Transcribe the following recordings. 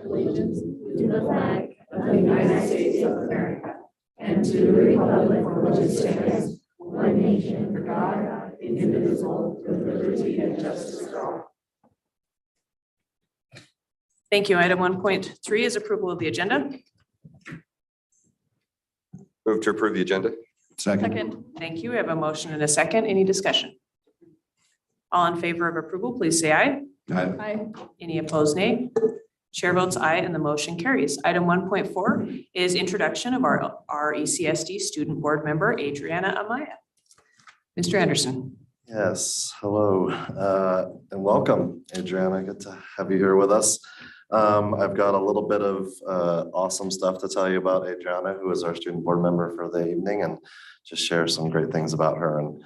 allegiance to the flag of the United States of America and to the republic for which it stands, one nation under God, indivisible, with liberty and justice for all. Thank you. Item 1.3 is approval of the agenda. Move to approve the agenda. Second. Thank you. We have a motion and a second. Any discussion? All in favor of approval, please say aye. Aye. Any opposed, nay? Chair votes aye and the motion carries. Item 1.4 is introduction of our ECSD student board member, Adriana Amaya. Mr. Anderson. Yes, hello and welcome, Adriana. Good to have you here with us. I've got a little bit of awesome stuff to tell you about Adriana, who is our student board member for the evening, and just share some great things about her and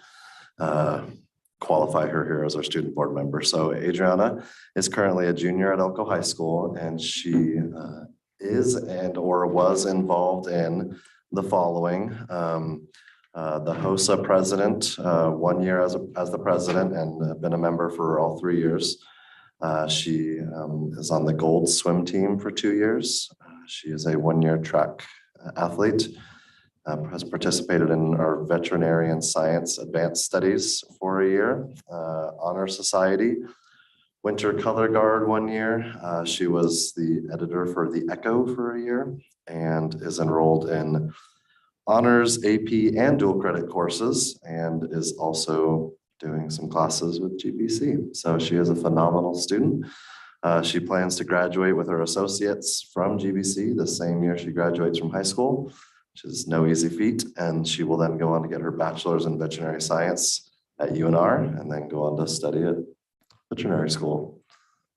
qualify her here as our student board member. So Adriana is currently a junior at Elko High School, and she is and or was involved in the following. The HOSA president, 1 year as the president, and been a member for all 3 years. She is on the gold swim team for 2 years. She is a 1-year track athlete, has participated in our veterinarian science advanced studies for a year, honor society, winter color guard 1 year. She was the editor for the Echo for a year and is enrolled in honors, AP, and dual credit courses, and is also doing some classes with GBC. So she is a phenomenal student. She plans to graduate with her associates from GBC the same year she graduates from high school, which is no easy feat. And she will then go on to get her bachelor's in veterinary science at UNR and then go on to study at veterinary school.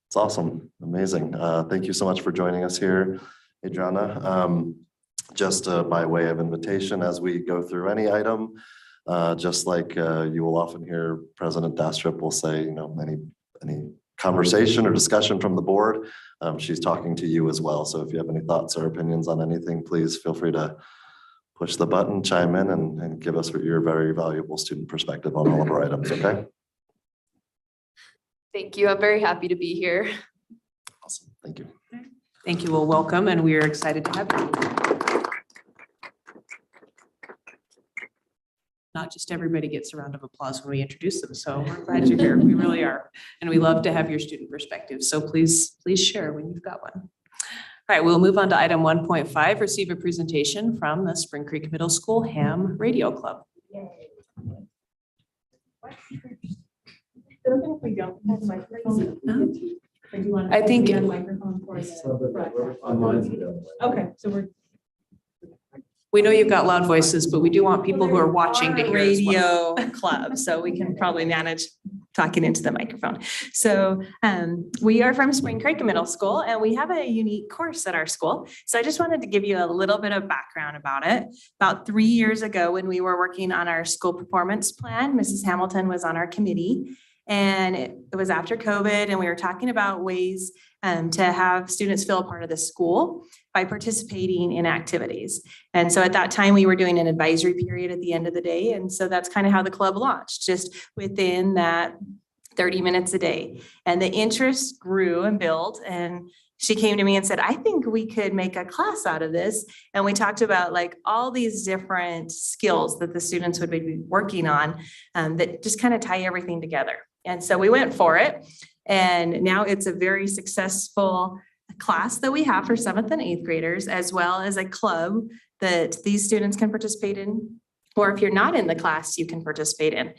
It's awesome, amazing. Thank you so much for joining us here, Adriana. Just by way of invitation, as we go through any item, just like you will often hear President Dastrup will say, you know, any conversation or discussion from the board, she's talking to you as well. So if you have any thoughts or opinions on anything, please feel free to push the button, chime in, and give us your very valuable student perspective on all of our items, okay? Thank you. I'm very happy to be here. Awesome, thank you. Thank you. Well, welcome, and we are excited to have you. Not just everybody gets a round of applause when we introduce them, so we're glad you're here. We really are. And we love to have your student perspective. So please share when you've got one. All right, we'll move on to item 1.5, receive a presentation from the Spring Creek Middle School Ham Radio Club. I think Okay, so we're. we know you've got loud voices, but we do want people who are watching to hear as well. Radio club, so we can probably manage talking into the microphone. So we are from Spring Creek Middle School, and we have a unique course at our school. So I just wanted to give you a little bit of background about it. About 3 years ago, when we were working on our school performance plan, Mrs. Hamilton was on our committee, and it was after COVID, and we were talking about ways to have students feel a part of the school by participating in activities. And so at that time, we were doing an advisory period at the end of the day. And so that's kind of how the club launched, just within that 30 minutes a day. And the interest grew and built. And she came to me and said, I think we could make a class out of this. And we talked about like all these different skills that the students would be working on that just kind of tie everything together. And so we went for it. And now it's a very successful class that we have for 7th and 8th graders, as well as a club that these students can participate in. Or if you're not in the class, you can participate in.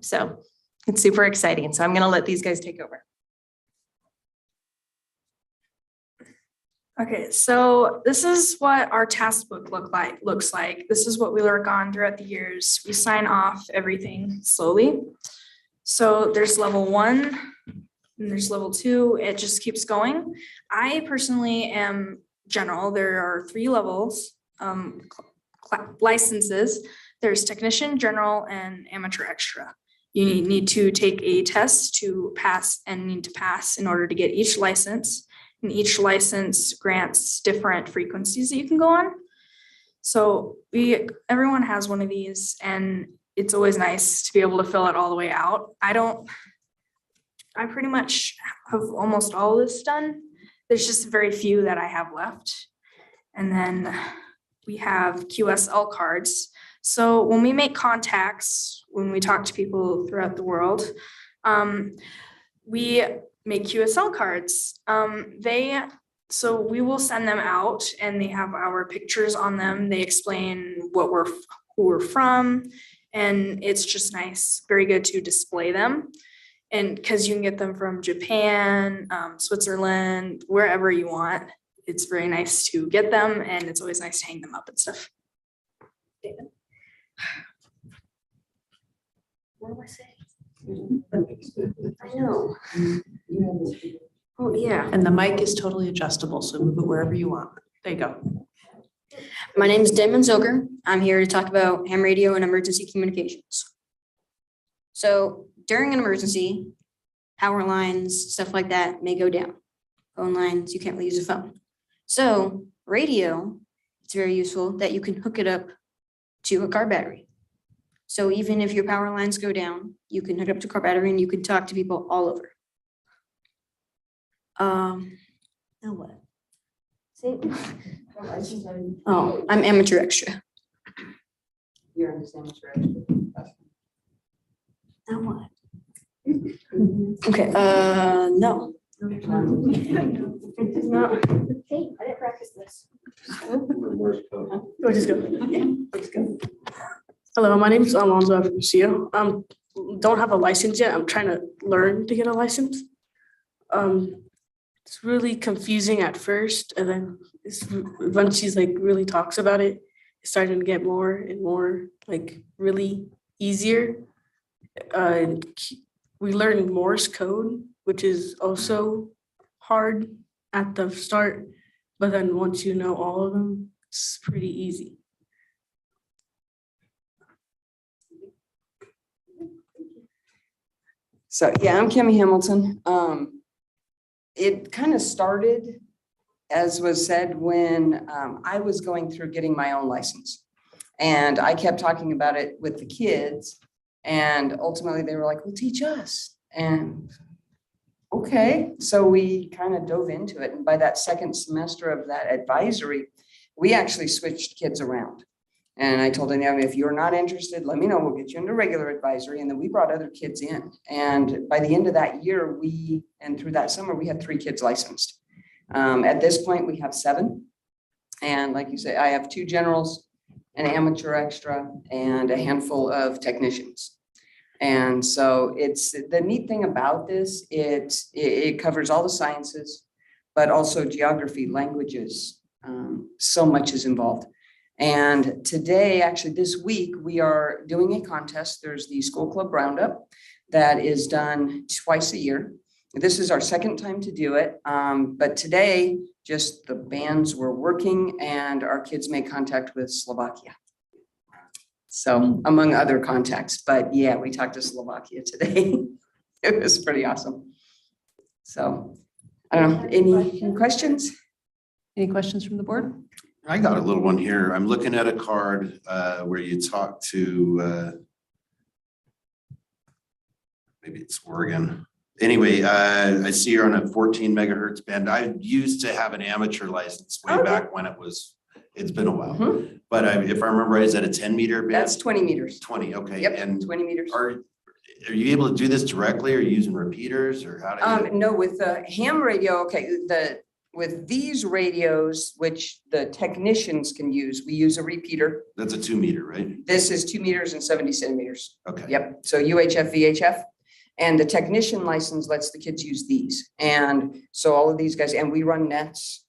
So it's super exciting. So I'm going to let these guys take over. Okay, so this is what our task book looks like. This is what we work on throughout the years. We sign off everything slowly. So there's level 1 and there's level 2. It just keeps going. I personally am general. There are 3 levels, licenses. There's technician, general, and amateur extra. You need to take a test to pass and need to pass in order to get each license. And each license grants different frequencies that you can go on. So everyone has one of these, and it's always nice to be able to fill it all the way out. I pretty much have almost all of this done. there's just very few that I have left. And then we have QSL cards. So when we make contacts, when we talk to people throughout the world, we make QSL cards. So we will send them out and they have our pictures on them. They explain who we're from, and it's just nice, very good to display them. And because you can get them from Japan, Switzerland, wherever you want. It's very nice to get them, and it's always nice to hang them up and stuff. David? What do I say? I know. Oh, yeah. And the mic is totally adjustable, so move it wherever you want. There you go. My name is Damon Zilger. I'm here to talk about ham radio and emergency communications. So during an emergency, power lines, stuff like that may go down. Phone lines, you can't really use a phone. So radio, it's very useful that you can hook it up to a car battery. So even if your power lines go down, you can hook it up to a car battery and you can talk to people all over. Now what? Say oh, I'm amateur extra. You're in this amateur extra. Now what? Okay, no. It's not. Hey, I didn't practice this. We'll just go. Yeah, let's go. Hello, my name is Alonso Afonso. Don't have a license yet. I'm trying to learn to get a license. It's really confusing at first, and then once she's like really talks about it, it's starting to get more and more like really easier. We learned Morse code, which is also hard at the start, but then once you know all of them, it's pretty easy. So, yeah, I'm Kimmy Hamilton. It kind of started, as was said, when I was going through getting my own license. And I kept talking about it with the kids. And ultimately they were like, well, teach us. And okay, so we kind of dove into it. And by that second semester of that advisory, we actually switched kids around. And I told them, if you're not interested, let me know. We'll get you into regular advisory. And then we brought other kids in. And by the end of that year, and through that summer, we had 3 kids licensed. At this point, we have 7. And like you say, I have 2 generals, an amateur extra, and a handful of technicians. And so it's the neat thing about this, it covers all the sciences, but also geography, languages. So much is involved. And today, actually this week, we are doing a contest. There's the School Club Roundup that is done twice a year. This is our second time to do it. But today, just the bands were working and our kids made contact with Slovakia. So among other contacts, but yeah, we talked to Slovakia today. It was pretty awesome. So I don't know, any questions? Any questions from the board? I got a little one here. I'm looking at a card where you talk to, maybe it's Oregon. Anyway, I see you're on a 14 megahertz band. I used to have an amateur license way back when it's been a while. Mhm. But if I remember right, is that a 10 meter band? That's 20 meters. 20, okay. Yep, And 20 meters. are you able to do this directly or using repeaters or how do you? No, with the ham radio, okay, with these radios, which the technicians can use, we use a repeater. That's a 2 meter, right? This is 2 meters and 70 centimeters. Okay. Yep, so UHF, VHF. And the technician license lets the kids use these. And so all of these guys, and we run nets,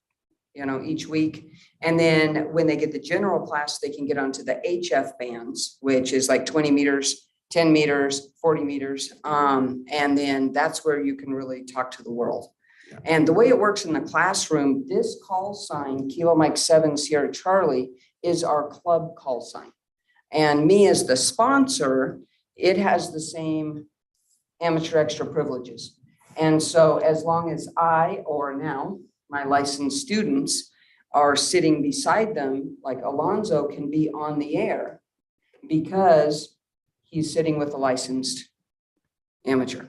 each week. And then when they get the general class, they can get onto the HF bands, which is like 20 meters, 10 meters, 40 meters. And then that's where you can really talk to the world. Yeah. And the way it works in the classroom, this call sign, Kilo Mike 7 Sierra Charlie, is our club call sign. And me as the sponsor, it has the same amateur extra privileges. And so as long as I, or now my licensed students, are sitting beside them, like Alonzo can be on the air because he's sitting with a licensed amateur.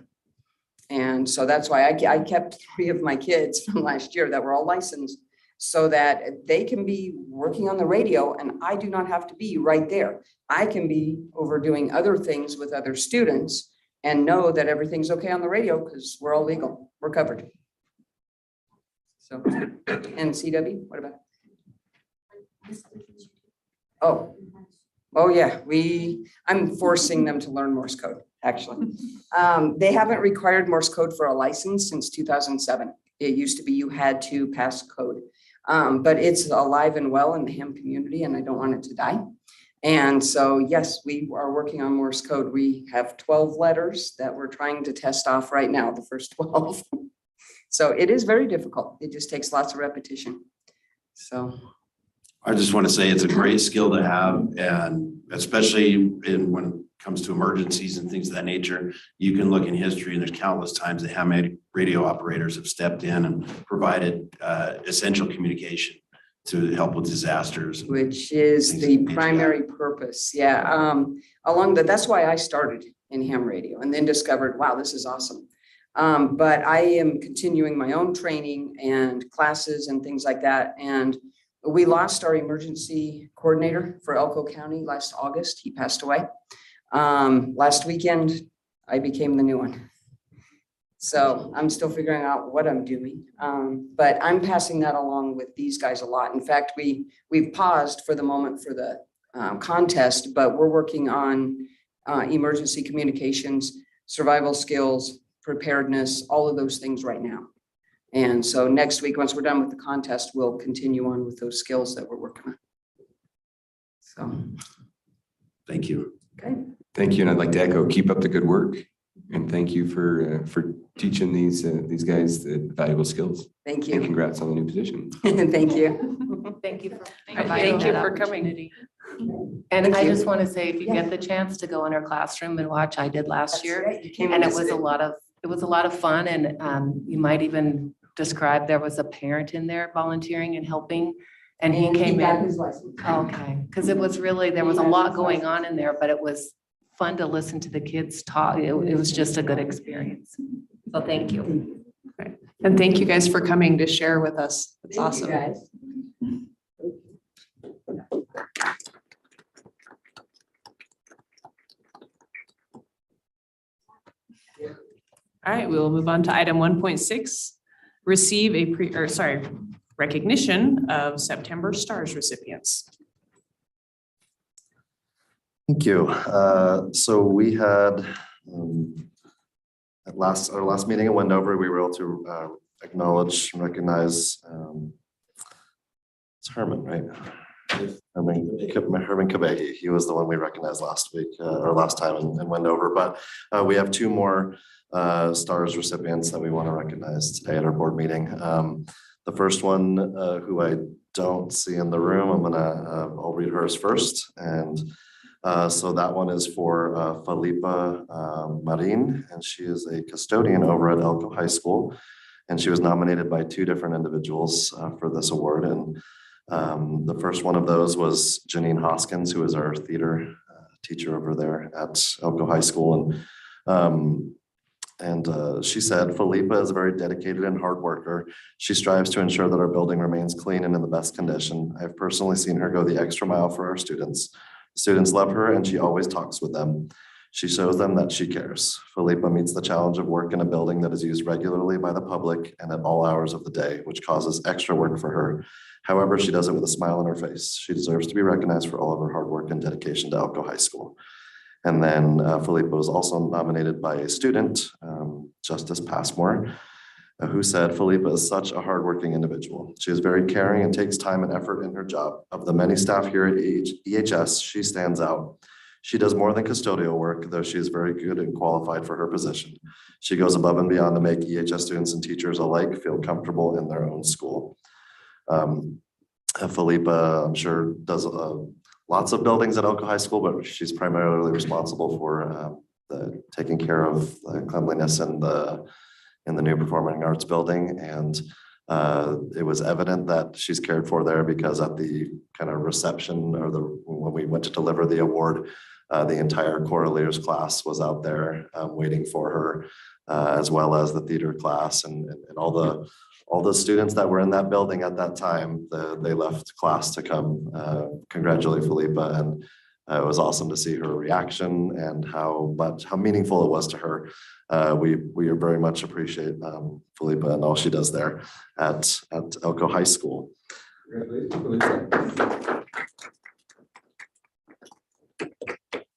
And so that's why I kept 3 of my kids from last year that were all licensed so that they can be working on the radio and I do not have to be right there. I can be over doing other things with other students and know that everything's okay on the radio because we're all legal, we're covered. So, and CW, what about? Oh yeah, I'm forcing them to learn Morse code, actually. They haven't required Morse code for a license since 2007. It used to be you had to pass code. But it's alive and well in the ham community and I don't want it to die. And so, yes, we are working on Morse code. We have 12 letters that we're trying to test off right now, the first 12. So it is very difficult. It just takes lots of repetition. So. I just want to say it's a great skill to have, and especially when it comes to emergencies and things of that nature, you can look in history and there's countless times that ham radio operators have stepped in and provided essential communication to help with disasters. Which is the primary purpose. Yeah. That's why I started in ham radio and then discovered, wow, this is awesome. But I am continuing my own training and classes and things like that. And we lost our emergency coordinator for Elko County last August. He passed away. Last weekend, I became the new one. So I'm still figuring out what I'm doing. But I'm passing that along with these guys a lot. In fact, we've paused for the moment for the contest, but we're working on emergency communications, survival skills, preparedness, all of those things right now. And so next week, once we're done with the contest, we'll continue on with those skills that we're working on. So. Thank you. Okay. Thank you. And I'd like to echo, keep up the good work. And thank you for teaching these guys the valuable skills. Thank And you. congrats on the new position. Thank you. Thank you for Thank providing you that for opportunity. coming. And Thank I you. just want to say, if you Yeah. get the chance to go in our classroom and watch, I did last That's year. right. You came And it and was visited. it was a lot of fun, and you might even describe, there was a parent in there volunteering and helping, and he came got in. his license. Okay, because it was really, there was a lot going on in there, but it was fun to listen to the kids talk. It was just a good experience. So thank you. And thank you guys for coming to share with us. It's Thank you, awesome. guys. All right, we will move on to item 1.6, receive recognition of September S.T.A.R.S recipients. Thank you. So we had at our last meeting in Wendover, we were able to acknowledge and recognize it's Herman, right? Herman Kabehi. He was the one we recognized last week or last time in Wendover, but we have 2 more S.T.A.R.S recipients that we want to recognize today at our board meeting. The first one, who I don't see in the room, I'll read hers first. And so that one is for Felipa Marin, and she is a custodian over at Elko High School. And she was nominated by 2 different individuals for this award. And the first one of those was Janine Hoskins, who is our theater teacher over there at Elko High School. And she said, Felipa is a very dedicated and hard worker. She strives to ensure that our building remains clean and in the best condition. I've personally seen her go the extra mile for our students. Students love her and she always talks with them. She shows them that she cares. Felipa meets the challenge of work in a building that is used regularly by the public and at all hours of the day, which causes extra work for her. However, she does it with a smile on her face. She deserves to be recognized for all of her hard work and dedication to Elko High School. And then Felipa was also nominated by a student, Justice Passmore, who said, Felipa is such a hardworking individual. She is very caring and takes time and effort in her job. Of the many staff here at EHS, she stands out. She does more than custodial work, though she is very good and qualified for her position. She goes above and beyond to make EHS students and teachers alike feel comfortable in their own school. Felipa, I'm sure, does lots of buildings at Elko High School, but she's primarily responsible for taking care of the cleanliness in the new Performing Arts building. And it was evident that she's cared for there because at the kind of reception or when we went to deliver the award, the entire Correliers class was out there waiting for her. as well as the theater class and all the students that were in that building at that time. They left class to come congratulate Felipa, and it was awesome to see her reaction and how meaningful it was to her. We very much appreciate Felipa and all she does there at Elko High School.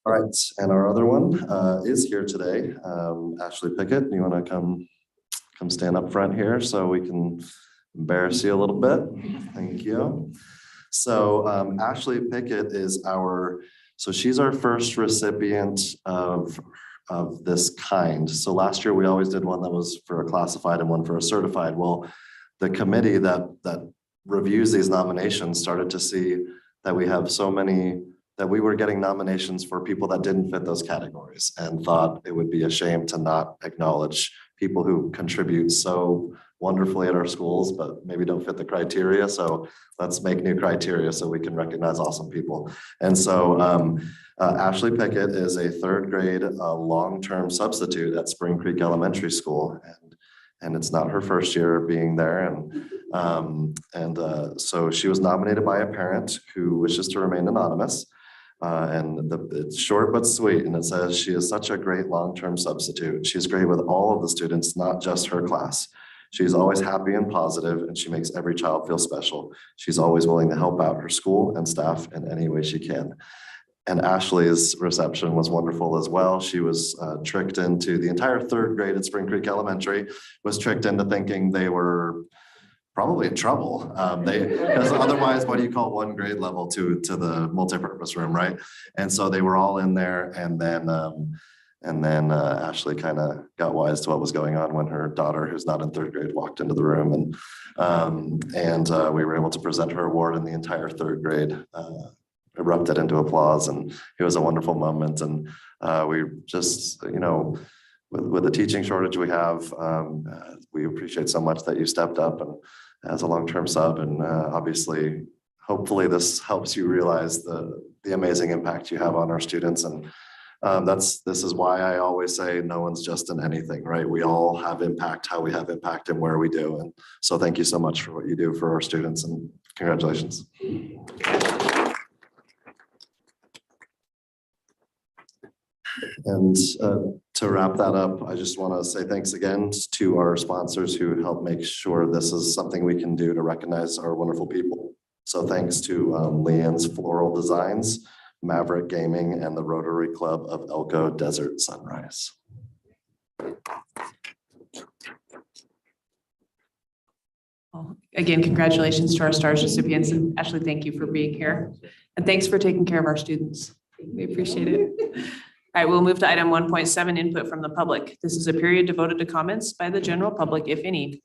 All right, and our other one is here today. Ashley Pickett, you want to come stand up front here so we can embarrass you a little bit? Thank you. So Ashley Pickett is she's our first recipient of this kind. So last year we always did one that was for a classified and one for a certified. Well, the committee that reviews these nominations started to see that we have so many, that we were getting nominations for people that didn't fit those categories, and thought it would be a shame to not acknowledge people who contribute so wonderfully at our schools, but maybe don't fit the criteria. So let's make new criteria so we can recognize awesome people. And so Ashley Pickett is a third grade long-term substitute at Spring Creek Elementary School. And it's not her first year being there. So she was nominated by a parent who wishes to remain anonymous. It's short but sweet, and it says, she is such a great long-term substitute. She's great with all of the students, not just her class. She's always happy and positive, and she makes every child feel special. She's always willing to help out her school and staff in any way she can. And Ashley's reception was wonderful as well. She was tricked into, the entire third grade at Spring Creek Elementary was tricked into thinking they were probably in trouble. Because otherwise, what do you call one grade level to the multipurpose room, right? And so they were all in there, and then Ashley kind of got wise to what was going on when her daughter, who's not in third grade, walked into the room, and we were able to present her award, and the entire third grade erupted into applause, and it was a wonderful moment. And we just, with the teaching shortage we have, we appreciate so much that you stepped up and as a long-term sub, and obviously, hopefully this helps you realize the amazing impact you have on our students. And this is why I always say no one's just in anything, right? We all have impact, how we have impact and where we do. And so thank you so much for what you do for our students, and congratulations. And to wrap that up, I just want to say thanks again to our sponsors who help make sure this is something we can do to recognize our wonderful people. So thanks to Leanne's Floral Designs, Maverick Gaming, and the Rotary Club of Elko Desert Sunrise. Well, again, congratulations to our S.T.A.R.S recipients, and Ashley, thank you for being here. And thanks for taking care of our students. We appreciate it. All right, we'll move to item 1.7, input from the public. This is a period devoted to comments by the general public, if any.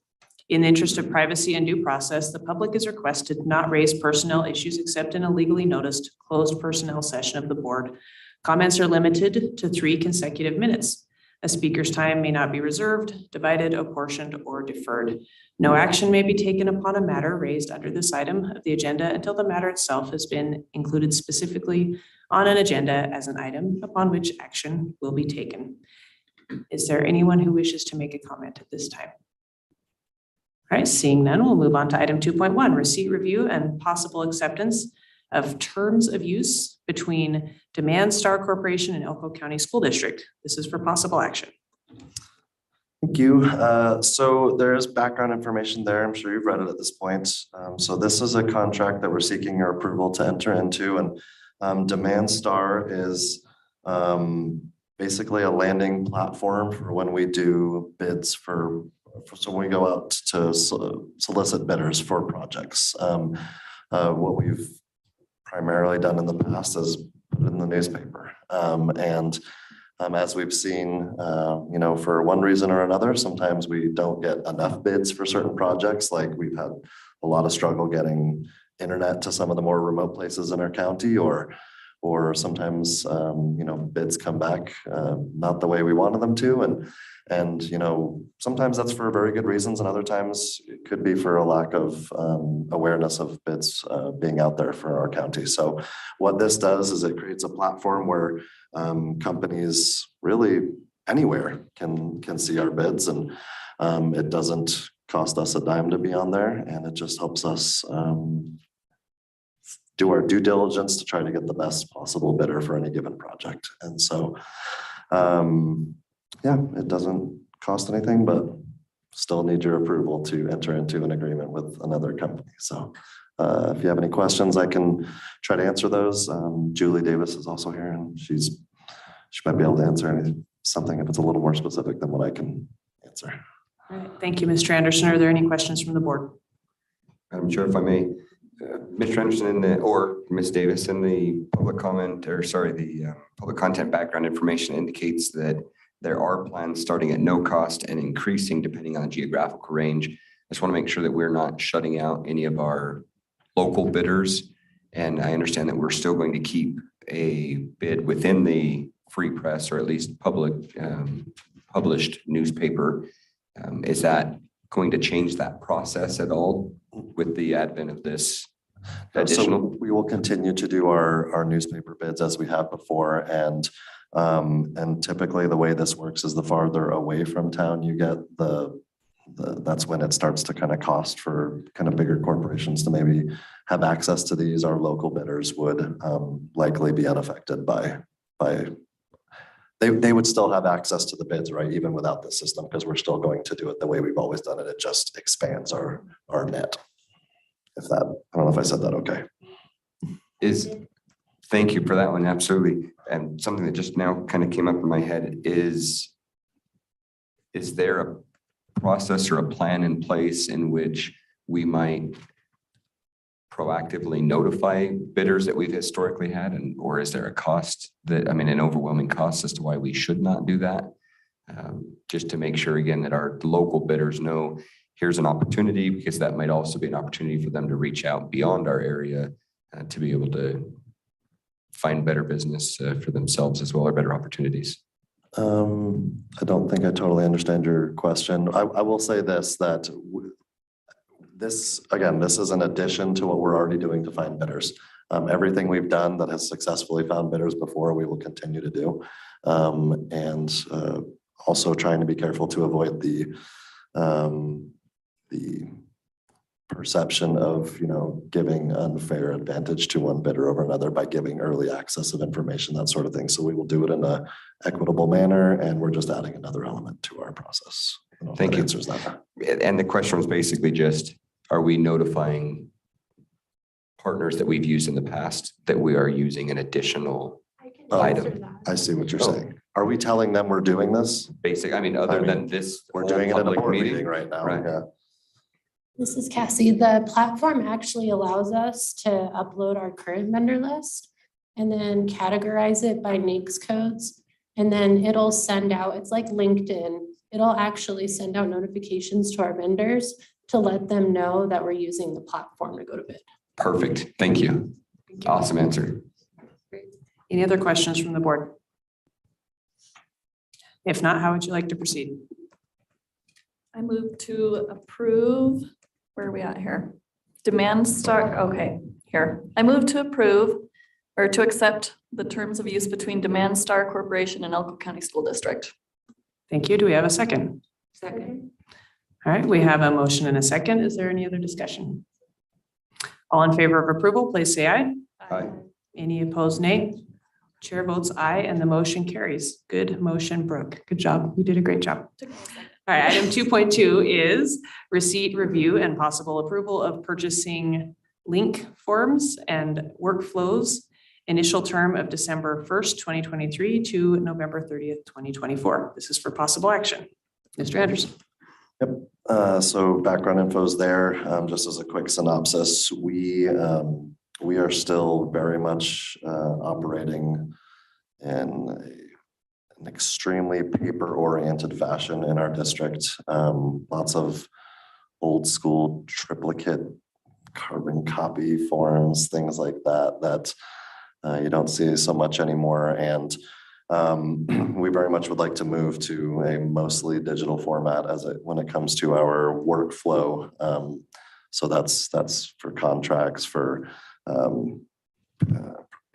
In the interest of privacy and due process, the public is requested not raise personnel issues except in a legally noticed closed personnel session of the board. Comments are limited to 3 consecutive minutes. A speaker's time may not be reserved, divided, apportioned, or deferred. No action may be taken upon a matter raised under this item of the agenda until the matter itself has been included specifically on an agenda as an item upon which action will be taken. Is there anyone who wishes to make a comment at this time? All right, seeing none, we'll move on to item 2.1, receipt review and possible acceptance of terms of use between DemandStar Corporation and Elko County School District. This is for possible action. Thank you. So there's background information there. I'm sure you've read it at this point. So this is a contract that we're seeking your approval to enter into, and DemandStar is basically a landing platform for when we do bids so when we go out to solicit bidders for projects. What we've primarily done in the past is put it in the newspaper. As we've seen, for one reason or another, sometimes we don't get enough bids for certain projects. Like we've had a lot of struggle getting internet to some of the more remote places in our county, or sometimes, bids come back not the way we wanted them to. And sometimes that's for very good reasons, and other times it could be for a lack of awareness of bids being out there for our county. So what this does is it creates a platform where companies really anywhere can see our bids, and it doesn't cost us a dime to be on there, and it just helps us do our due diligence to try to get the best possible bidder for any given project. And so, yeah, it doesn't cost anything, but still need your approval to enter into an agreement with another company. So if you have any questions, I can try to answer those. Julie Davis is also here, and she might be able to answer something if it's a little more specific than what I can answer. All right, thank you, Mr. Anderson. Are there any questions from the board? Madam Chair, if I may, Mr. Anderson or Ms. Davis, in the public comment, or sorry, the public content background information indicates that there are plans starting at no cost and increasing depending on the geographical range. I just want to make sure that we're not shutting out any of our local bidders. And I understand that we're still going to keep a bid within the free press, or at least published newspaper. Is that going to change that process at all with the advent of this additional? So we will continue to do our newspaper bids as we have before, and typically the way this works is the farther away from town you get, that's when it starts to kind of cost for kind of bigger corporations to maybe have access to these. Our local bidders would likely be unaffected by they would still have access to the bids, right? Even without the system, because we're still going to do it the way we've always done it. It just expands our net. I don't know if I said that okay. Thank you for that one. Absolutely. And something that just now kind of came up in my head is there a process or a plan in place in which we might proactively notify bidders that we've historically had, or is there a cost an overwhelming cost as to why we should not do that? Just to make sure again that our local bidders know here's an opportunity, because that might also be an opportunity for them to reach out beyond our area to be able to find better business for themselves as well, or better opportunities. I don't think I totally understand your question. I will say this, that this is an addition to what we're already doing to find bidders. Everything we've done that has successfully found bidders before, we will continue to do. And also trying to be careful to avoid the perception of, giving unfair advantage to one bidder over another by giving early access of information, that sort of thing. So we will do it in an equitable manner, and we're just adding another element to our process. Thank you. Answers that. And the question was basically just, are we notifying partners that we've used in the past that we are using an additional item? I see what you're saying. Are we telling them we're doing this? Other than this, we're doing it in a public board meeting meeting right now. Right. Yeah. This is Cassie. The platform actually allows us to upload our current vendor list and then categorize it by NAICS codes. And then it'll send out, it's like LinkedIn. It'll actually send out notifications to our vendors to let them know that we're using the platform to go to bid. Perfect. Thank you. Awesome answer. Any other questions from the board? If not, how would you like to proceed? I move to approve, where are we at here? DemandStar, okay, here. I move to approve or to accept the terms of use between DemandStar Corporation and Elko County School District. Thank you. Do we have a second? Second. All right, we have a motion and a second. Is there any other discussion? All in favor of approval, please say aye. Aye. Any opposed, nay? Chair votes aye, and the motion carries. Good motion, Brooke. Good job. You did a great job. All right, item 2.2 is receipt, review, and possible approval of purchasing LINQ forms and workflows. Initial term of December 1st, 2023 to November 30th, 2024. This is for possible action. Mr. Anderson. Yep. So background info is there. Just as a quick synopsis, we are still very much operating in an extremely paper-oriented fashion in our district. Lots of old school triplicate carbon copy forms, things like that you don't see so much anymore. And we very much would like to move to a mostly digital format when it comes to our workflow. So that's for contracts, for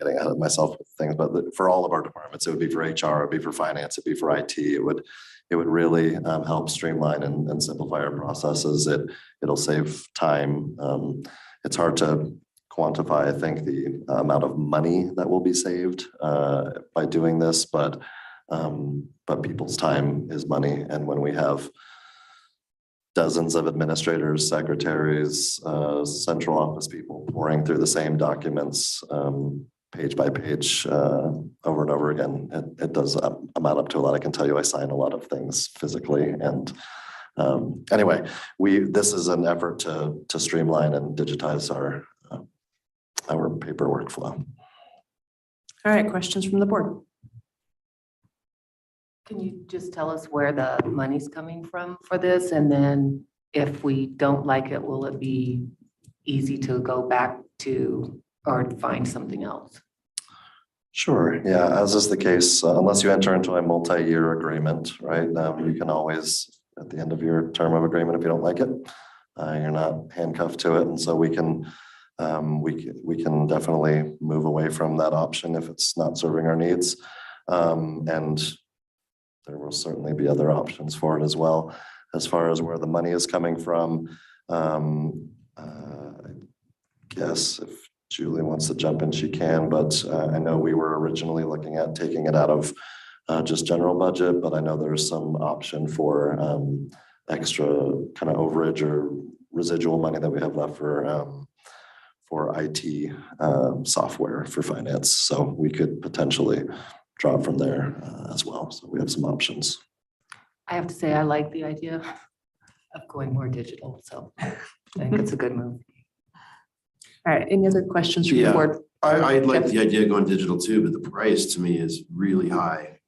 getting ahead of myself with things, but for all of our departments, it would be for HR, it'd be for finance, it'd be for IT. It would really help streamline and simplify our processes. It'll save time. It's hard to quantify, I think, the amount of money that will be saved by doing this, but people's time is money. And when we have dozens of administrators, secretaries, central office people pouring through the same documents page by page over and over again, it does amount up to a lot. I can tell you I sign a lot of things physically. And anyway, this is an effort to streamline and digitize our paper workflow. All right, questions from the board? Can you just tell us where the money's coming from for this? And then if we don't like it, will it be easy to go back to or find something else? Sure. Yeah, as is the case, unless you enter into a multi-year agreement, right? You can always, at the end of your term of agreement, if you don't like it, you're not handcuffed to it. And so we can definitely move away from that option if it's not serving our needs. And there will certainly be other options for it as well. As far as where the money is coming from, I guess if Julie wants to jump in, she can, but I know we were originally looking at taking it out of just general budget, but I know there's some option for extra kind of overage or residual money that we have left for IT software for finance. So we could potentially draw from there as well. So we have some options. I have to say, I like the idea of going more digital. So I think it's a good move. All right, any other questions from the Yeah. board? I like the idea of going digital too, but the price to me is really high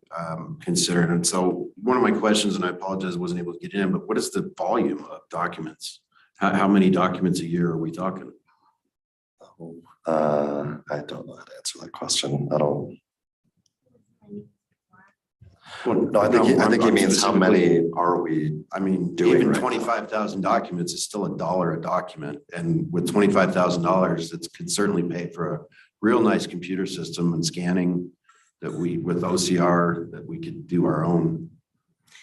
considering. And so one of my questions, and I apologize, I wasn't able to get in, but what is the volume of documents? How many documents a year are we talking? I don't know how to answer that question. I don't. Well, No, I think he means how many are we? I mean, doing even right now? 25,000 documents is still $1 a document. And with $25,000, it could certainly pay for a real nice computer system and scanning that with OCR that we could do our own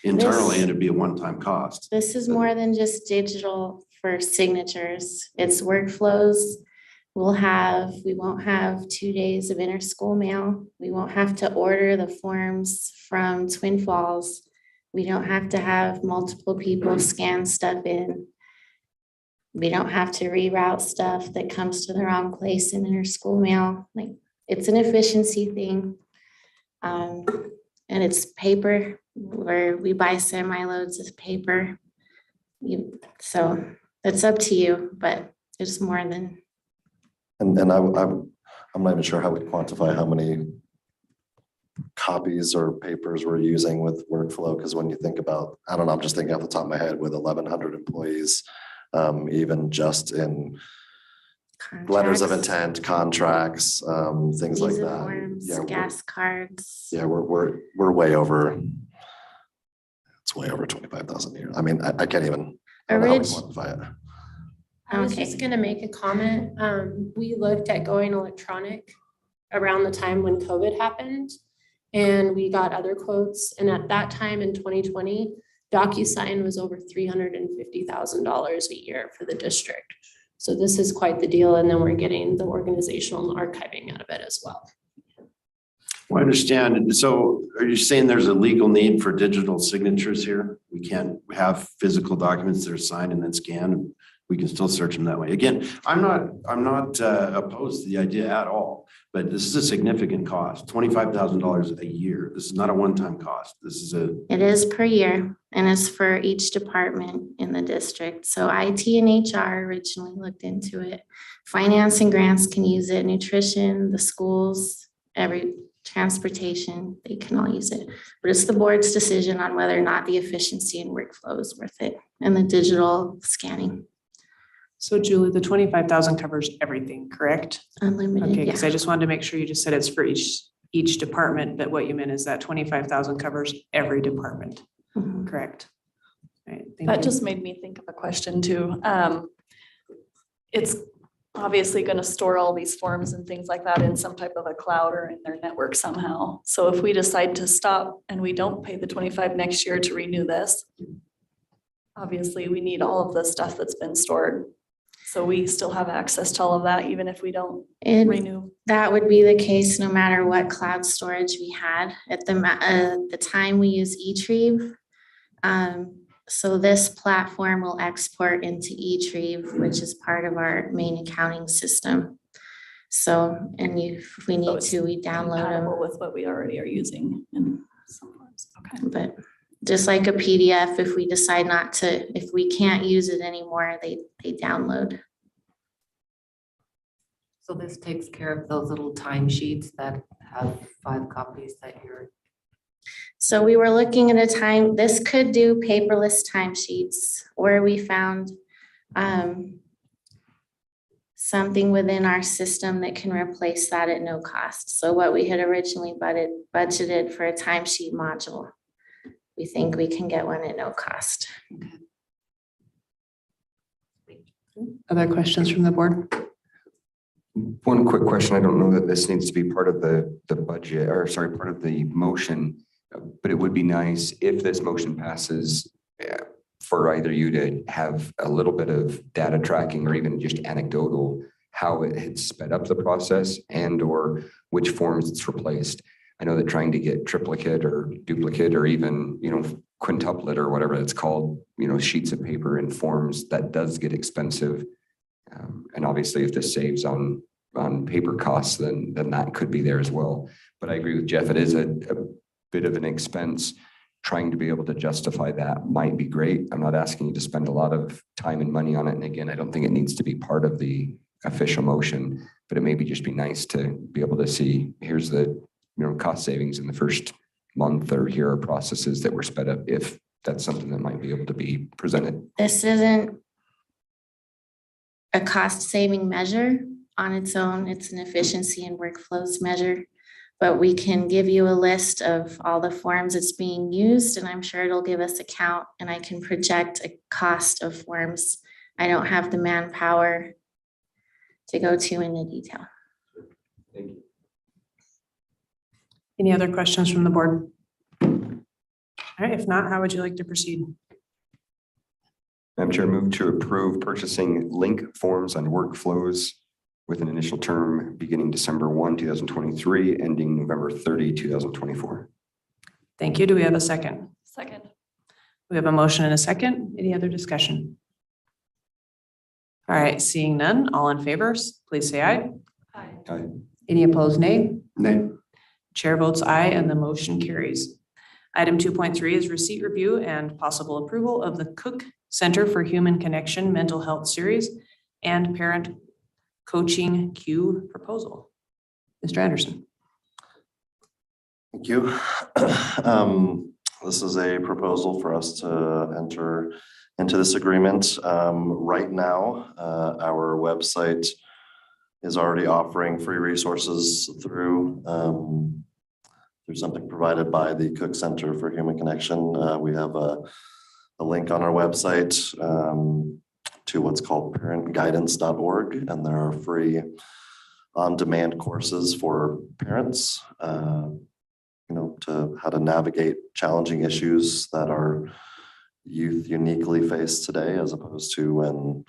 internally, and it'd be a one-time cost. This is more than just digital for signatures. It's workflows. We won't have 2 days of inter-school mail. We won't have to order the forms from Twin Falls. We don't have to have multiple people scan stuff in. We don't have to reroute stuff that comes to the wrong place in inter-school mail. Like, it's an efficiency thing. And it's paper, where we buy semi-loads of paper. So it's up to you, but it's more than. And I'm not even sure how we quantify how many copies or papers we're using with workflow. Because when you think about, I don't know, I'm just thinking off the top of my head with 1,100 employees, even just in letters of intent, contracts, things like Visa that. forms, Yeah, gas cards. yeah, we're way over. It's way over 25,000 a year. I mean, I can't even. I don't know how we quantify it. I was just gonna make a comment. We looked at going electronic around the time when COVID happened. And we got other quotes. And at that time in 2020, DocuSign was over $350,000 a year for the district. So this is quite the deal. And then we're getting the organizational and archiving out of it as well. Well, I understand. So are you saying there's a legal need for digital signatures here? We can't have physical documents that are signed and then scanned. We can still search them that way. Again, I'm not opposed to the idea at all, but this is a significant cost, $25,000 a year. This is not a one-time cost. It is per year, and it's for each department in the district. So IT and HR originally looked into it. Finance and grants can use it, nutrition, the schools, every transportation, they can all use it. But it's the board's decision on whether or not the efficiency and workflow is worth it, and the digital scanning. So Julie, the 25,000 covers everything, correct? Unlimited, Okay, yeah. because I just wanted to make sure you just said it's for each department, but what you meant is that 25,000 covers every department, Mhm. correct? All right, thank That you. just made me think of a question too. It's obviously going to store all these forms and things like that in some type of a cloud or in their network somehow. So if we decide to stop and we don't pay the 25 next year to renew this, obviously we need all of the stuff that's been stored. So we still have access to all of that, even if we don't And renew. that would be the case no matter what cloud storage we had at the time we use eTrieve. So this platform will export into eTrieve, which is part of our main accounting system. So, and if we need to, we download Compatible them. with what we already are using in some forms. Okay. But just like a PDF, if we decide not to, if we can't use it anymore, they download. So this takes care of those little timesheets that have 5 copies that you're. So we were looking at a time, this could do paperless timesheets, or we found something within our system that can replace that at no cost. So what we had originally budgeted for a timesheet module, we think we can get one at no cost. Other questions from the board? One quick question. I don't know that this needs to be part of the budget, or sorry, part of the motion, but it would be nice if this motion passes for either you to have a little bit of data tracking or even just anecdotal, how it had sped up the process and or which forms it's replaced. I know that trying to get triplicate or duplicate or even, quintuplet or whatever it's called, sheets of paper and forms, that does get expensive. And obviously if this saves on paper costs, then that could be there as well. But I agree with Jeff, it is a bit of an expense. Trying to be able to justify that might be great. I'm not asking you to spend a lot of time and money on it. And again, I don't think it needs to be part of the official motion, but it maybe just be nice to be able to see, here's the cost savings in the first month, or here are processes that were sped up, if that's something that might be able to be presented. This isn't a cost saving measure on its own. It's an efficiency and workflows measure. But we can give you a list of all the forms it's being used, and I'm sure it'll give us a count, and I can project a cost of forms. I don't have the manpower to go to in the detail. Thank you. Any other questions from the board? All right, if not, how would you like to proceed? Madam Chair, move to approve purchasing LINQ forms and workflows with an initial term beginning December 1, 2023, ending November 30, 2024. Thank you. Do we have a second? Second. We have a motion and a second. Any other discussion? All right, seeing none, all in favor, please say aye. Aye. Aye. Any opposed, nay? Nay. Chair votes aye and the motion carries. Item 2.3 is receipt review and possible approval of the Cook Center for Human Connection Mental Health Series and Parent CoachingQ proposal. Mr. Anderson. Thank you. This is a proposal for us to enter into this agreement. Right now, our website is already offering free resources through something provided by the Cook Center for Human Connection. We have a link on our website to what's called parentguidance.org, and there are free on-demand courses for parents, to how to navigate challenging issues that our youth uniquely face today, as opposed to when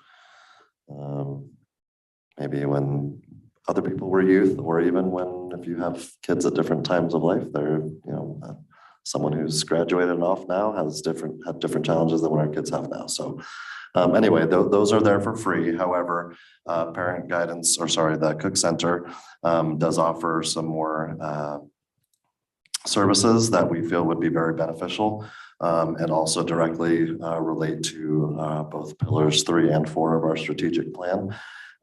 maybe when other people were youth, or even when, if you have kids at different times of life, they're, someone who's graduated and off now had different challenges than what our kids have now. So anyway, those are there for free. However, Parent Guidance, the Cook Center does offer some more services that we feel would be very beneficial, and also directly relate to both pillars 3 and 4 of our strategic plan.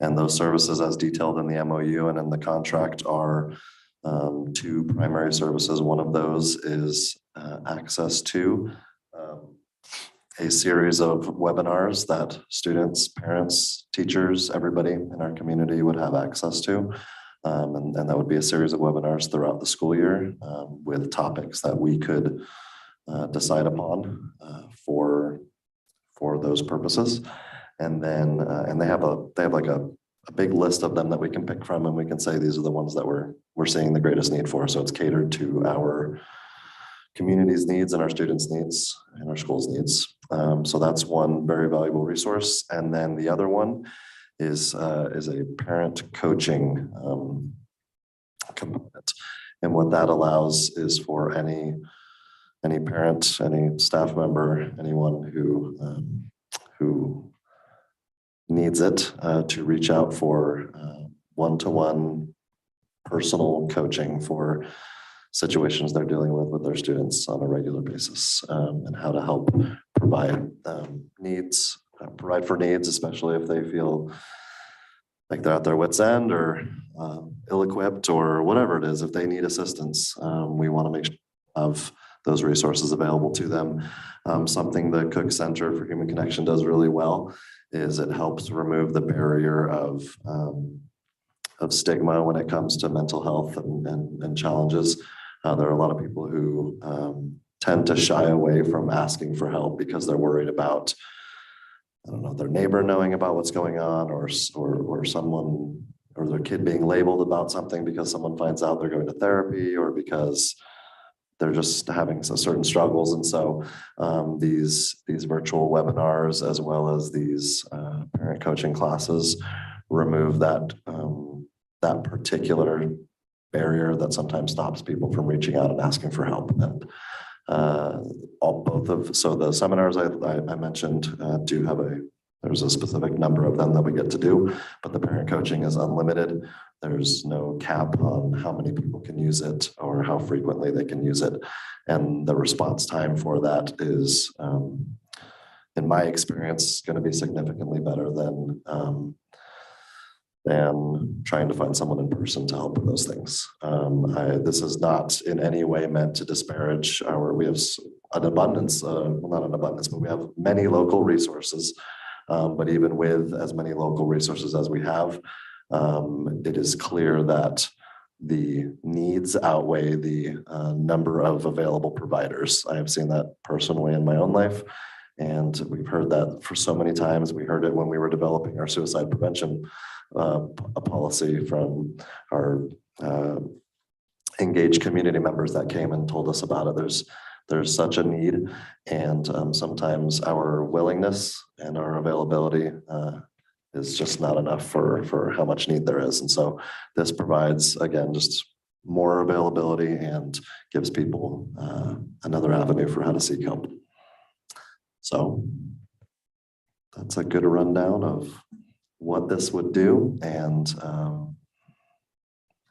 And those services, as detailed in the MOU and in the contract, are 2 primary services. One of those is access to a series of webinars that students, parents, teachers, everybody in our community would have access to. And that would be a series of webinars throughout the school year with topics that we could decide upon for those purposes. And then and they have like a a big list of them that we can pick from, and we can say these are the ones that we're seeing the greatest need for. So it's catered to our community's needs and our students' needs and our school's needs. So that's one very valuable resource. And then the other one is a parent coaching component. And what that allows is for any parent, any staff member, anyone who needs it to reach out for one-to-one personal coaching for situations they're dealing with their students on a regular basis, and how to help provide provide for needs, especially if they feel like they're at their wit's end or ill-equipped or whatever it is. If they need assistance, we want to make sure of those resources available to them. Something the Cook Center for Human Connection does really well is it helps remove the barrier of stigma when it comes to mental health and challenges. There are a lot of people who tend to shy away from asking for help because they're worried about, I don't know, their neighbor knowing about what's going on, or someone or their kid being labeled about something because someone finds out they're going to therapy, or because they're just having some certain struggles. And so these virtual webinars, as well as these parent coaching classes, remove that particular barrier that sometimes stops people from reaching out and asking for help. And so the seminars I mentioned do have there's a specific number of them that we get to do, but the parent coaching is unlimited. There's no cap on how many people can use it or how frequently they can use it. And the response time for that is, in my experience, going to be significantly better than trying to find someone in person to help with those things. This is not in any way meant to disparage we have an abundance, well, not an abundance, but we have many local resources. But even with as many local resources as we have, it is clear that the needs outweigh the number of available providers. I have seen that personally in my own life, and we've heard that for so many times. We heard it when we were developing our suicide prevention policy from our engaged community members that came and told us about it. There's such a need, and sometimes our willingness and our availability is just not enough for how much need there is. And so this provides, again, just more availability and gives people another avenue for how to seek help. So that's a good rundown of what this would do, and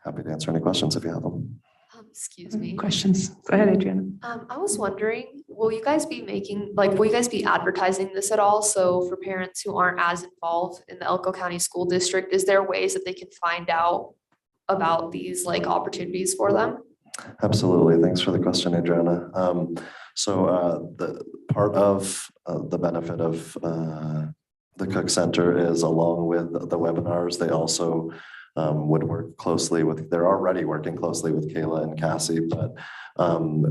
happy to answer any questions if you have them. Excuse me. Questions? Go ahead, Adriana. I was wondering, will you guys be advertising this at all? So for parents who aren't as involved in the Elko County School District, is there ways that they can find out about these opportunities for them? Absolutely. Thanks for the question, Adriana. So the part of the benefit of the Cook Center is, along with the webinars, they also would work closely they're already working closely with Kayla and Cassie, but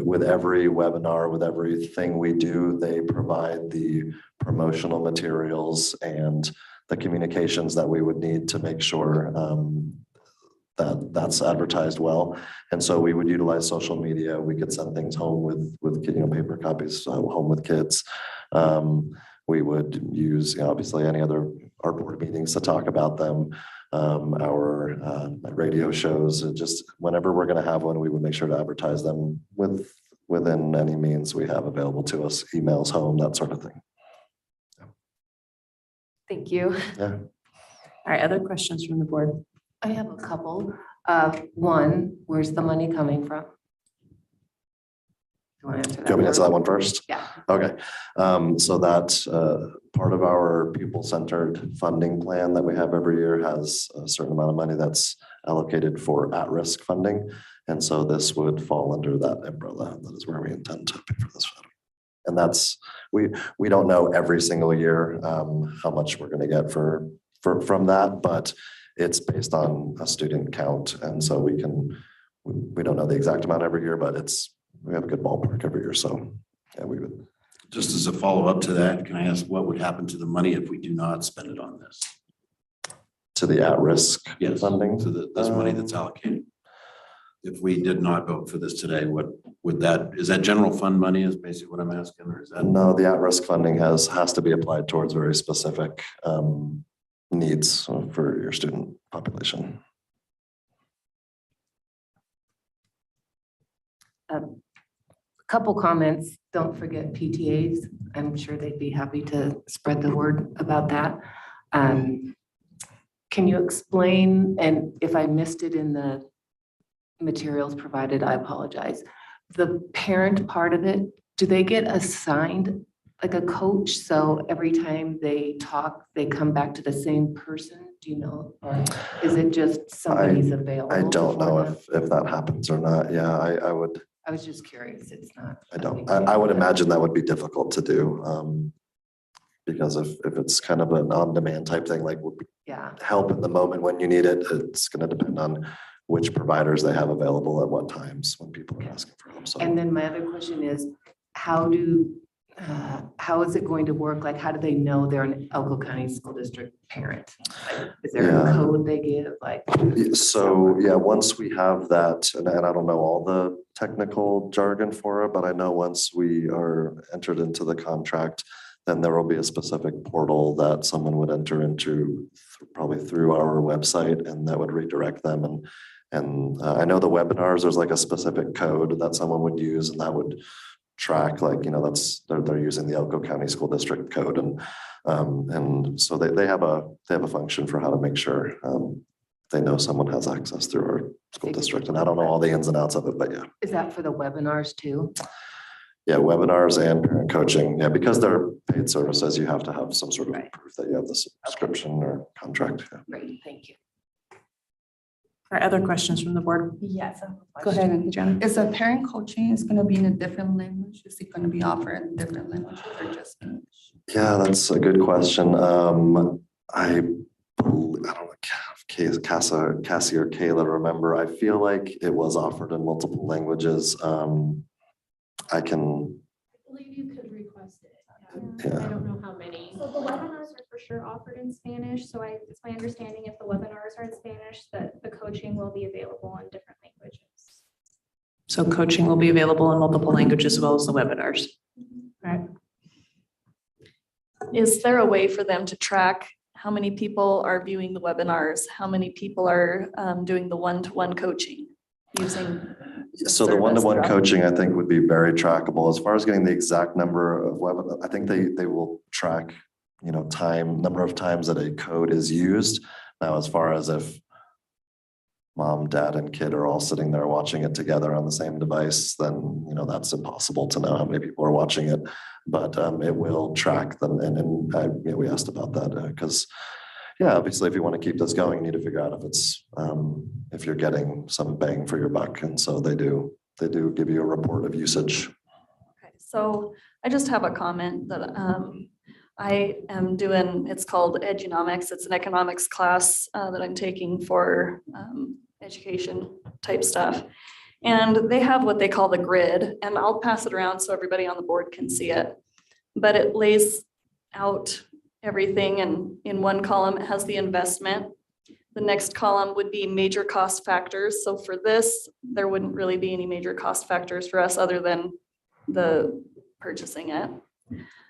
with every webinar, with everything we do, they provide the promotional materials and the communications that we would need to make sure that's advertised well. And so we would utilize social media. We could send things home with paper copies home with kids. We would use, obviously, our board meetings to talk about them, our radio shows, and just whenever we're going to have one, we would make sure to advertise them within any means we have available to us, emails home, that sort of thing. Thank you. Yeah. All right, other questions from the board? I have a couple. One, where's the money coming from? Do you want to answer that? Do you want me to answer that one first? Yeah. Okay. So that's part of our pupil-centered funding plan that we have every year has a certain amount of money that's allocated for at-risk funding. And so this would fall under that umbrella. That is where we intend to pay for this. And that's, we don't know every single year how much we're going to get from that, but it's based on a student count. And so we don't know the exact amount every year, but we have a good ballpark every year. So yeah, we would. Just as a follow-up to that, can I ask what would happen to the money if we do not spend it on this? to the at-risk Yes. funding. So that's money that's allocated. If we did not vote for this today, what would that, is that general fund money is basically what I'm asking, or is that? No, the at-risk funding has to be applied towards very specific needs for your student population. Couple comments. Don't forget PTAs. I'm sure they'd be happy to spread the word about that. Can you explain, and if I missed it in the materials provided, I apologize. The parent part of it, do they get assigned like a coach? So every time they talk, they come back to the same person? Do you know? Or is it just somebody's available? I don't know for if that happens or not. Yeah, I would. I was just curious. It's not. I don't. I would imagine that would be difficult to do. Because if it's kind of an on-demand type thing, like Yeah. help in the moment when you need it, it's going to depend on which providers they have available at what times when people are asking for help. So, And then my other question is, how is it going to work? Like, how do they know they're an Elko County School District parent? Like, is there a code they give? Like, so yeah, once we have that, and I don't know all the technical jargon for it, but I know once we are entered into the contract, then there will be a specific portal that someone would enter into probably through our website, and that would redirect them. And I know the webinars, there's like a specific code that someone would use, and that would track, like, that's they're using the Elko County School District code, and so they have a function for how to make sure they know someone has access through our school district. And I don't know all the ins and outs of it, but yeah. is that for the webinars too? Yeah, webinars and parent coaching. Yeah, because they're paid services, you have to have some sort of proof that you have the subscription or contract. Yeah. Great, thank you. Are other questions from the board? Yes. Go ahead, Adriana. Is the parent coaching is gonna be in a different language? Is it gonna be offered in different languages or just English? Yeah, that's a good question. I don't know, Cassie or Kayla, remember, I feel like it was offered in multiple languages. I can. I believe you could request it. Yeah. I don't know how many. So the webinars are for sure offered in Spanish, so it's my understanding if the webinars are in Spanish, that the coaching will be available in different languages. So coaching will be available in multiple languages as well as the webinars. Right. Is there a way for them to track how many people are viewing the webinars? How many people are doing the one-to-one coaching using? So the one-to-one coaching, I think, would be very trackable. As far as getting the exact number of webinars, I think they will track, number of times that a code is used. Now, as far as if mom, dad, and kid are all sitting there watching it together on the same device, then, that's impossible to know how many people are watching it. But it will track them. And we asked about that because, obviously, if you want to keep this going, you need to figure out if you're getting some bang for your buck. And so they do give you a report of usage. Okay, so I just have a comment that I am doing, it's called Edunomics. It's an economics class that I'm taking for education type stuff. And they have what they call the grid, and I'll pass it around so everybody on the board can see it. But it lays out everything, and in one column it has the investment. The next column would be major cost factors. So for this, there wouldn't really be any major cost factors for us other than the purchasing it,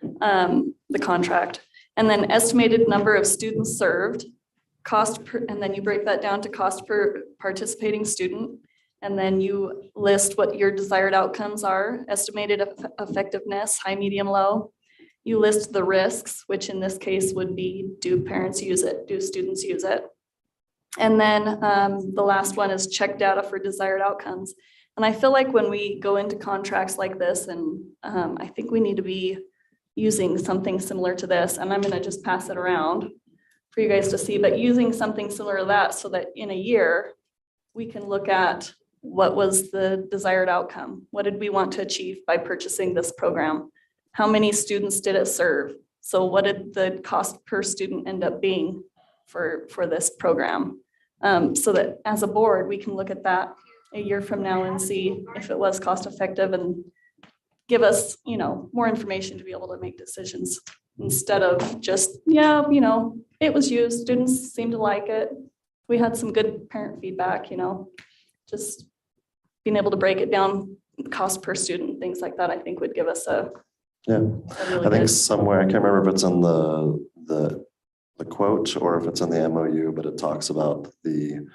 the contract. And then estimated number of students served, cost per, and then you break that down to cost per participating student. And then you list what your desired outcomes are, estimated effectiveness, high, medium, low. You list the risks, which in this case would be, do parents use it? Do students use it? And then the last one is check data for desired outcomes. And I feel like when we go into contracts like this, and I think we need to be using something similar to this, and I'm gonna just pass it around for you guys to see, but using something similar to that so that in a year, we can look at what was the desired outcome? What did we want to achieve by purchasing this program? How many students did it serve? So what did the cost per student end up being for this program? So that as a board, we can look at that a year from now and see if it was cost effective and give us, more information to be able to make decisions instead of just, it was used. Students seemed to like it. We had some good parent feedback, just being able to break it down, cost per student, things like that, I think would give us a Yeah, really I think good. somewhere, I can't remember if it's in the quote or if it's in the MOU, but it talks about the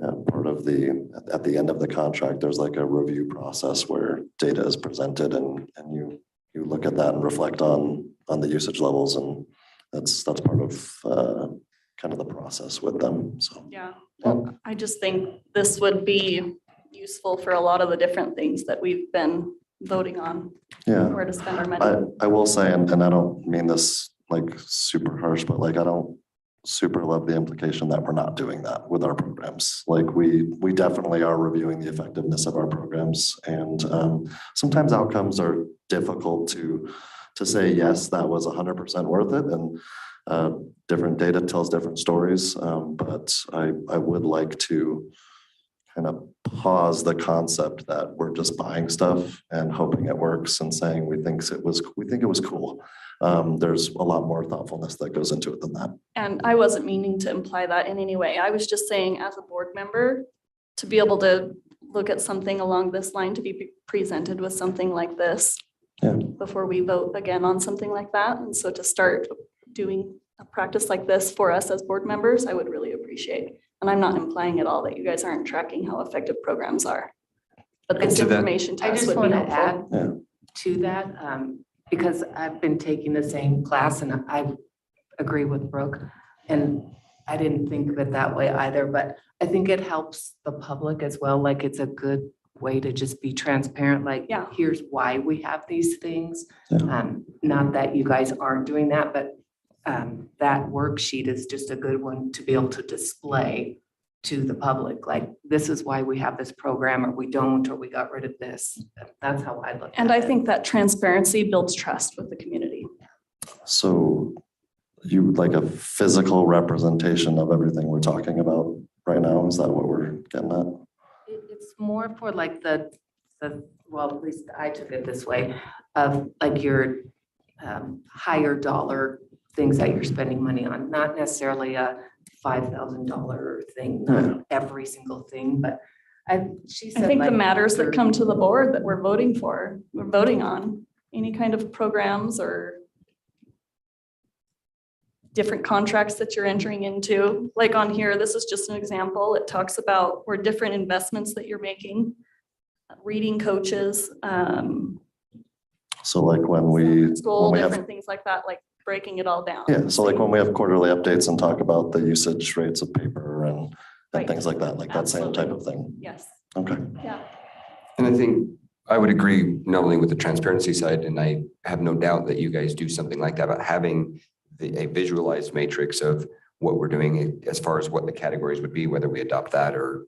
part of at the end of the contract, there's like a review process where data is presented and you look at that and reflect on the usage levels, and that's part of kind of the process with them, so. Yeah, well, I just think this would be useful for a lot of the different things that we've been voting on, Yeah. where to spend our money. I will say, and I don't mean this like super harsh, but like I don't super love the implication that we're not doing that with our programs. Like we definitely are reviewing the effectiveness of our programs, and sometimes outcomes are difficult to say, yes, that was 100% worth it, and different data tells different stories. But I would like to kind of pause the concept that we're just buying stuff and hoping it works and saying we think it was cool. There's a lot more thoughtfulness that goes into it than that. And I wasn't meaning to imply that in any way. I was just saying, as a board member, to be able to look at something along this line, to be presented with something like this before we vote again on something like that. And so to start doing a practice like this for us as board members, I would really appreciate. And I'm not implying at all that you guys aren't tracking how effective programs are. But this information to I us just would be want to helpful. add to that, because I've been taking the same class and I agree with Brooke. And I didn't think of it that way either, but I think it helps the public as well. Like it's a good way to just be transparent, like, here's why we have these things. Not that you guys aren't doing that, but that worksheet is just a good one to be able to display to the public. Like, this is why we have this program, or we don't, or we got rid of this. That's how I look at it. And I think that transparency builds trust with the community. So you would like a physical representation of everything we're talking about right now? Is that what we're getting at? It's more for like the well, at least I took it this way, of like your higher dollar things that you're spending money on, not necessarily a $5,000 thing, not every single thing, but she said I think like the matters that come to the board that we're voting on, any kind of programs or different contracts that you're entering into. Like on here, this is just an example. It talks about where different investments that you're making, reading coaches, So like when we different have, things like that, like breaking it all down. yeah, so like when we have quarterly updates and talk about the usage rates of paper and things like that, like that same type of thing. Yes. Okay. Yeah. And I think I would agree not only with the transparency side, and I have no doubt that you guys do something like that, but having a visualized matrix of what we're doing as far as what the categories would be, whether we adopt that or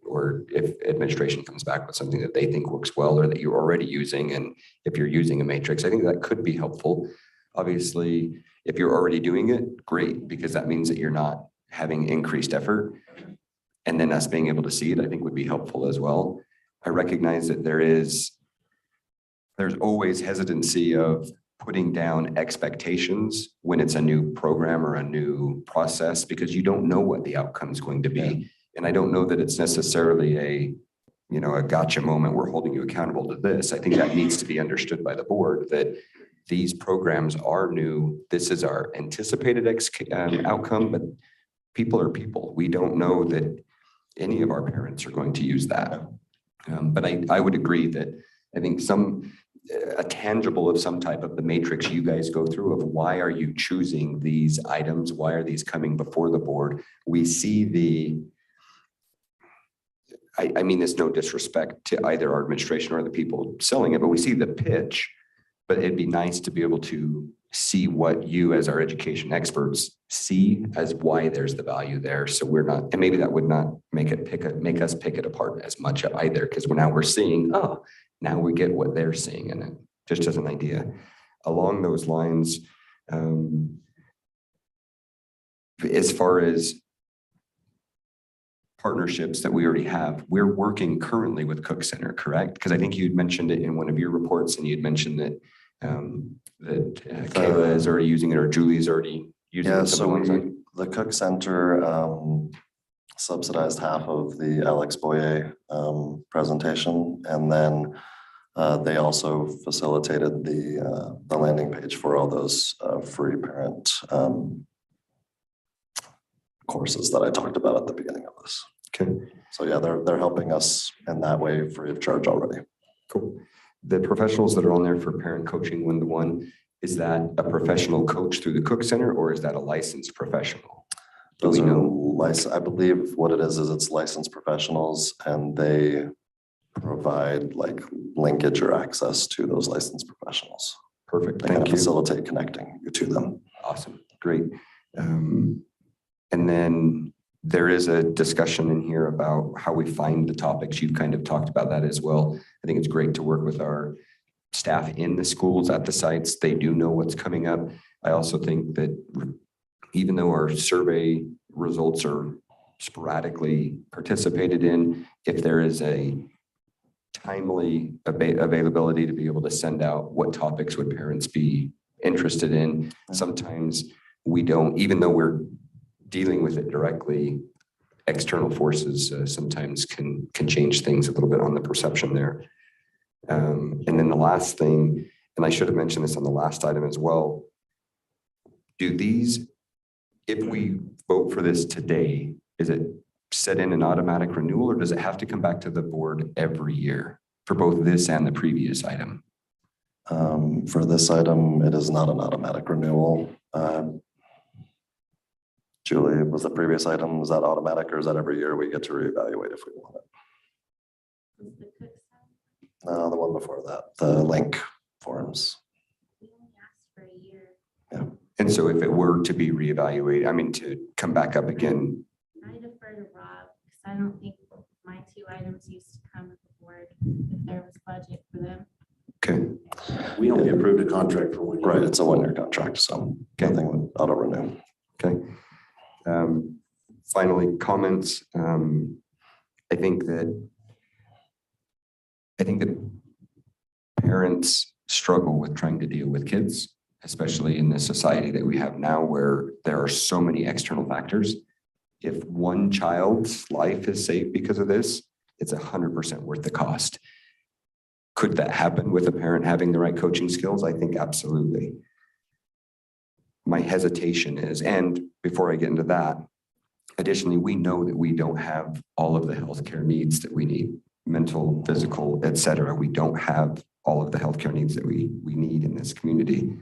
if administration comes back with something that they think works well or that you're already using. And if you're using a matrix, I think that could be helpful. Obviously, if you're already doing it, great, because that means that you're not having increased effort. And then us being able to see it, I think would be helpful as well. I recognize that there's always hesitancy of putting down expectations when it's a new program or a new process, because you don't know what the outcome is going to be. And I don't know that it's necessarily a gotcha moment. We're holding you accountable to this. I think that needs to be understood by the board that these programs are new. This is our anticipated outcome, but people are people. We don't know that any of our parents are going to use that. But I would agree that I think a tangible of some type of the matrix you guys go through of why are you choosing these items? Why are these coming before the board? We see I mean this no disrespect to either our administration or the people selling it, but we see the pitch, but it'd be nice to be able to see what you as our education experts see as why there's the value there. So we're not, and maybe that would not make us pick it apart as much either, because we're seeing, now we get what they're seeing, and just as an idea. Along those lines, as far as partnerships that we already have, we're working currently with Cook Center, correct? Because I think you'd mentioned it in one of your reports, and you'd mentioned that Kayla is already using it, or Julie's already using it. So the Cook Center subsidized half of the Alex Boyer presentation, and then they also facilitated the landing page for all those free parent courses that I talked about at the beginning of this. Okay, So yeah, they're helping us in that way free of charge already. cool. The professionals that are on there for parent coaching 1-to-1, is that a professional coach through the Cook Center, or is that a licensed professional? Do Those we are know? I believe what it is it's licensed professionals, and they provide like linkage or access to those licensed professionals. Perfect, They kind thank of you. facilitate connecting you to them. Awesome, great. And then there is a discussion in here about how we find the topics. You've kind of talked about that as well. I think it's great to work with our staff in the schools at the sites. They do know what's coming up. I also think that even though our survey results are sporadically participated in, if there is a timely availability to be able to send out what topics would parents be interested in, sometimes we don't, even though we're dealing with it directly, external forces sometimes can change things a little bit on the perception there. And then the last thing, and I should have mentioned this on the last item as well, do these, if we vote for this today, is it set in an automatic renewal, or does it have to come back to the board every year for both this and the previous item? For this item, it is not an automatic renewal. Julie, was the previous item, was that automatic, or is that every year we get to reevaluate if we want it? No, the one before that, the LINQ forms. Yeah. And so if it were to be reevaluated, I mean, to come back up again. I defer to Rob, because I don't think my 2 items used to come with the board if there was budget for them. Okay. We only approved a contract for 1 year. Right, it's a 1-year contract, so nothing would auto renew. Okay. Finally, comments. I think that parents struggle with trying to deal with kids, especially in the society that we have now, where there are so many external factors. If one child's life is saved because of this, it's 100% worth the cost. Could that happen with a parent having the right coaching skills? I think absolutely. My hesitation is, and before I get into that, additionally, we know that we don't have all of the healthcare needs that we need, mental, physical, et cetera. We don't have all of the healthcare needs that we need in this community.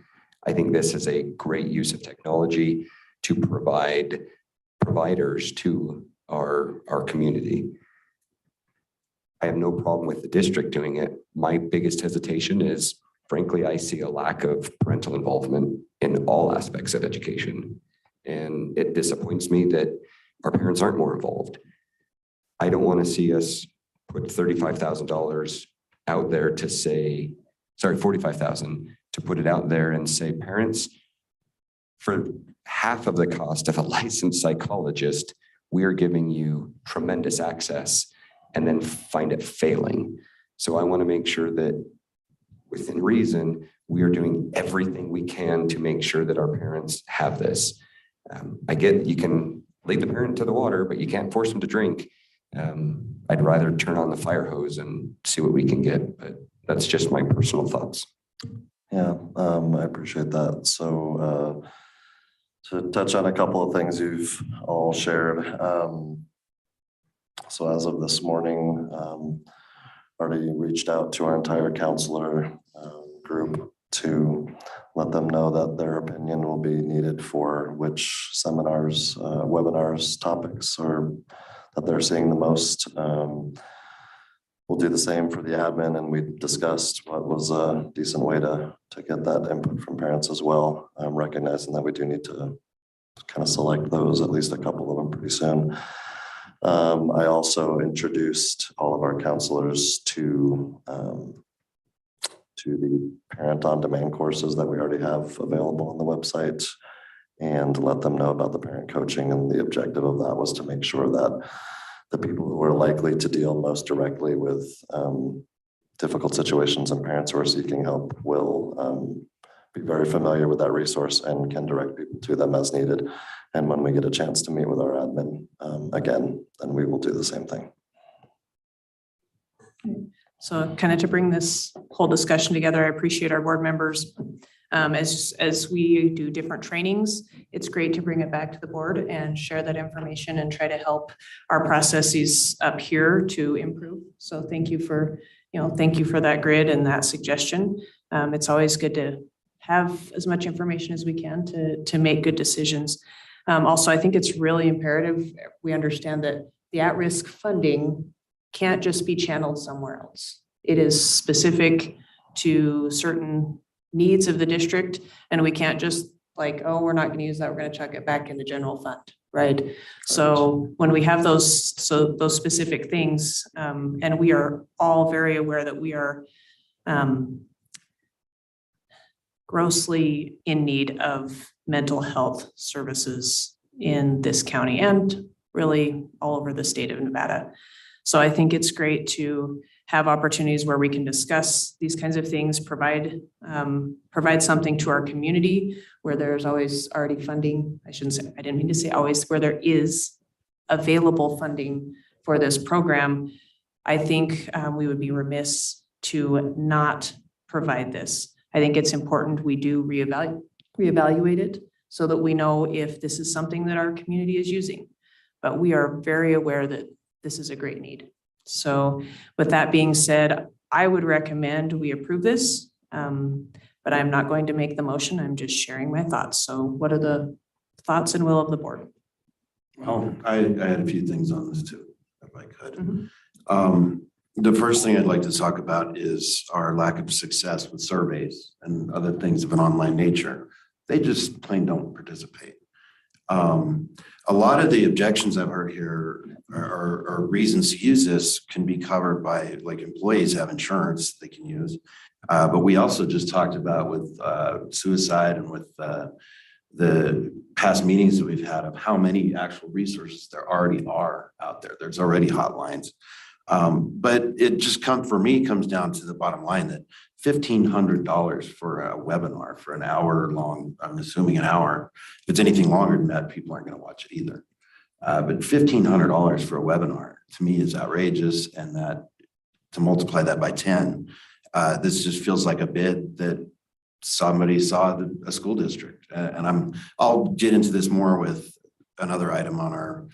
I think this is a great use of technology to provide providers to our community. I have no problem with the district doing it. My biggest hesitation is, frankly, I see a lack of parental involvement in all aspects of education. And it disappoints me that our parents aren't more involved. I don't want to see us put $35,000 out there to say, sorry, $45,000 to put it out there and say, parents, for half of the cost of a licensed psychologist, we are giving you tremendous access, and then find it failing. So I want to make sure that within reason, we are doing everything we can to make sure that our parents have this. I get you can lead the parent to the water, but you can't force them to drink. I'd rather turn on the fire hose and see what we can get, but that's just my personal thoughts. Yeah, I appreciate that. So to touch on a couple of things you've all shared. So as of this morning, already reached out to our entire counselor group to let them know that their opinion will be needed for which seminars, webinars, topics, or that they're seeing the most. We'll do the same for the admin, and we discussed what was a decent way to get that input from parents as well, recognizing that we do need to kind of select those, at least a couple of them pretty soon. I also introduced all of our counselors to the parent on demand courses that we already have available on the website, and let them know about the parent coaching. And the objective of that was to make sure that the people who are likely to deal most directly with difficult situations and parents who are seeking help will be very familiar with that resource and can direct people to them as needed. And when we get a chance to meet with our admin again, then we will do the same thing. So kind of to bring this whole discussion together, I appreciate our board members. As we do different trainings, it's great to bring it back to the board and share that information and try to help our processes up here to improve. So thank you for that grid and that suggestion. It's always good to have as much information as we can to make good decisions. Also, I think it's really imperative we understand that the at-risk funding can't just be channeled somewhere else. It is specific to certain needs of the district, and we can't just like, oh, we're not going to use that, we're going to chuck it back in the general fund, right? So when we have those specific things, and we are all very aware that we are grossly in need of mental health services in this county and really all over the state of Nevada. So I think it's great to have opportunities where we can discuss these kinds of things, provide something to our community where there's always already funding. I didn't mean to say always, where there is available funding for this program. I think we would be remiss to not provide this. I think it's important we do reevaluate it so that we know if this is something that our community is using. But we are very aware that this is a great need. So with that being said, I would recommend we approve this, but I'm not going to make the motion. I'm just sharing my thoughts. So what are the thoughts and will of the board? Well, I had a few things on this too, if I could. The first thing I'd like to talk about is our lack of success with surveys and other things of an online nature. They just plain don't participate. A lot of the objections I've heard here are reasons to use this can be covered by, like, employees have insurance they can use. But we also just talked about with suicide and with the past meetings that we've had of how many actual resources there already are out there. There's already hotlines. But it just comes down to the bottom line that $1,500 for a webinar for an hour long, I'm assuming an hour. If it's anything longer than that, people aren't going to watch it either. But $1,500 for a webinar to me is outrageous, and that to multiply that by 10, this just feels like a bid that somebody saw a school district. And I'll get into this more with another item on our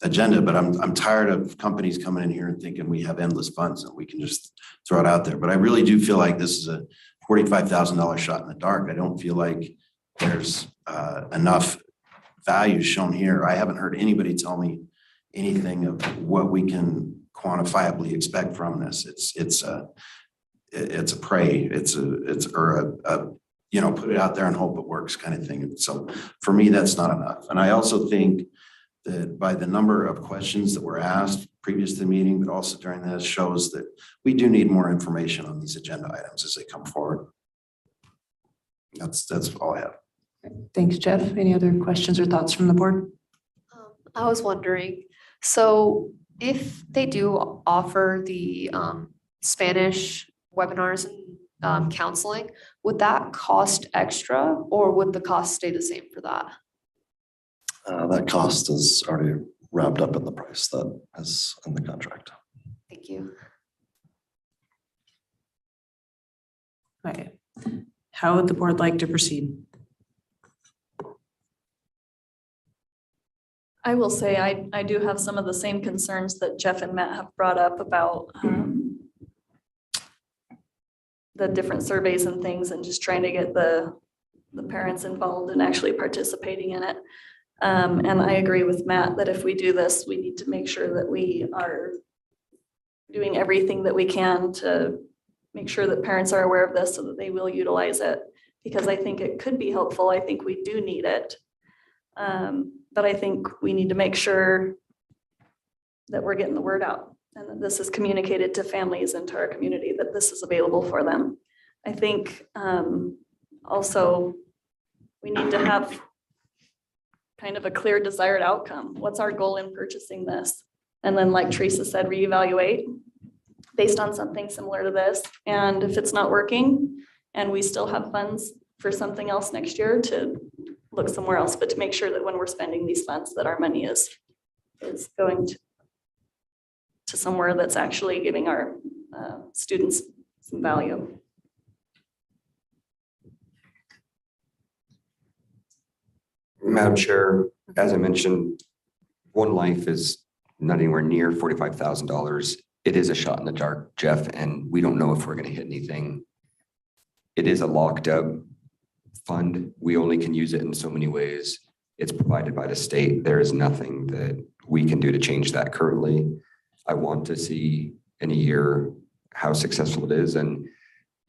agenda, but I'm tired of companies coming in here and thinking we have endless funds and we can just throw it out there. But I really do feel like this is a $45,000 shot in the dark. I don't feel like there's enough value shown here. I haven't heard anybody tell me anything of what we can quantifiably expect from this. It's a pray. Put it out there and hope it works kind of thing. And so for me, that's not enough. And I also think that by the number of questions that were asked previous to the meeting, but also during this, shows that we do need more information on these agenda items as they come forward. That's all I have. Thanks, Jeff. Any other questions or thoughts from the board? I was wondering, so if they do offer the Spanish webinars and counseling, would that cost extra or would the cost stay the same for that? That cost is already wrapped up in the price that is in the contract. Thank you. Okay. How would the board like to proceed? I will say I do have some of the same concerns that Jeff and Matt have brought up about the different surveys and things and just trying to get the parents involved and actually participating in it. And I agree with Matt that if we do this, we need to make sure that we are doing everything that we can to make sure that parents are aware of this so that they will utilize it, because I think it could be helpful. I think we do need it. But I think we need to make sure that we're getting the word out and that this is communicated to families and to our community that this is available for them. I think also we need to have kind of a clear desired outcome. What's our goal in purchasing this? And then, like Teresa said, reevaluate based on something similar to this. And if it's not working and we still have funds for something else next year to look somewhere else, but to make sure that when we're spending these funds, that our money is going to somewhere that's actually giving our students some value. Madam Chair, as I mentioned, one life is not anywhere near $45,000. It is a shot in the dark, Jeff, and we don't know if we're going to hit anything. It is a locked up fund. We only can use it in so many ways. It's provided by the state. There is nothing that we can do to change that currently. I want to see in a year how successful it is. And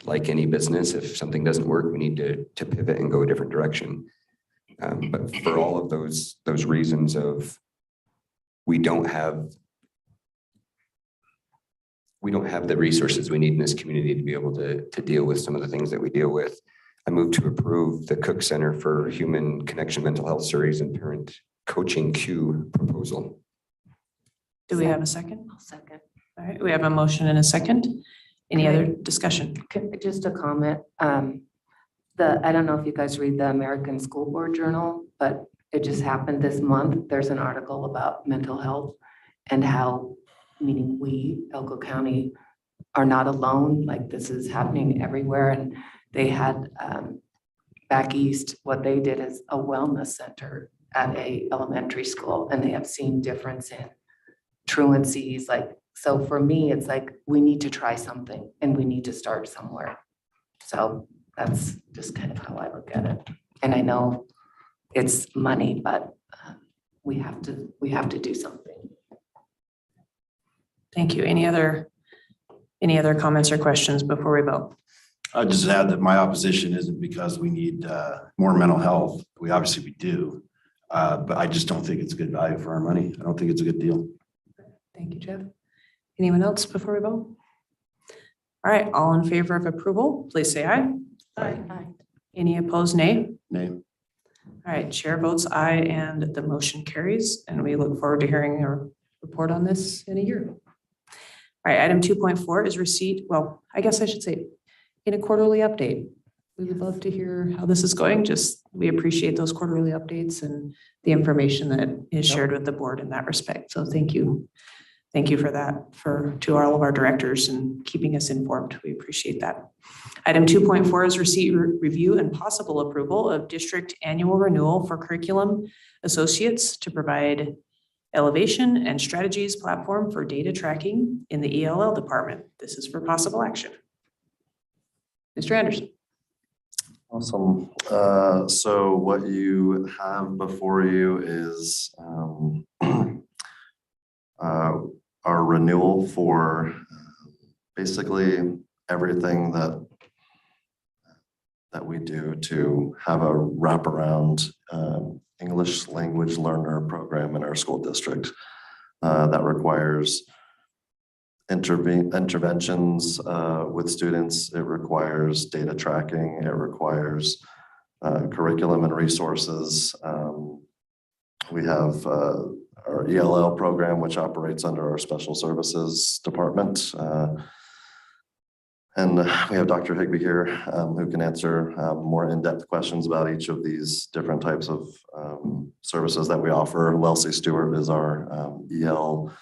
like any business, if something doesn't work, we need to pivot and go a different direction. But for all of those reasons of we don't have the resources we need in this community to be able to deal with some of the things that we deal with, I move to approve the Cook Center for Human Connection Mental Health Series and Parent CoachingQ proposal. Do we have a second? I'll second. All right, we have a motion and a second. Any other discussion? Just a comment. I don't know if you guys read the American School Board Journal, but it just happened this month. There's an article about mental health and how, meaning we, Elko County, are not alone. Like this is happening everywhere. And they had back east, what they did is a wellness center at a elementary school, and they have seen difference in truancies. Like, so for me, it's like, we need to try something and we need to start somewhere. So that's just kind of how I look at it. And I know it's money, but we have to do something. Thank you. Any other comments or questions before we vote? I'll just add that my opposition isn't because we need more mental health. We obviously do, but I just don't think it's good value for our money. I don't think it's a good deal. Thank you, Jeff. Anyone else before we vote? All right, all in favor of approval, please say aye. Aye. Any opposed, nay? Nay. All right, chair votes aye and the motion carries, and we look forward to hearing your report on this in a year. All right, item 2.4 is receipt. Well, I guess I should say in a quarterly update. We would love to hear how this is going. Just, we appreciate those quarterly updates and the information that is shared with the board in that respect. So thank you. Thank you for that, to all of our directors and keeping us informed. We appreciate that. Item 2.4 is receipt, review, and possible approval of district annual renewal for curriculum associates to provide elevation and strategies platform for data tracking in the ELL department. This is for possible action. Mr. Anderson. Awesome. So what you have before you is our renewal for basically everything that we do to have a wraparound English language learner program in our school district that requires interventions with students. It requires data tracking. It requires curriculum and resources. We have our ELL program, which operates under our special services department. And we have Dr. Higbee here who can answer more in-depth questions about each of these different types of services that we offer. Lelsey Stewart is our EL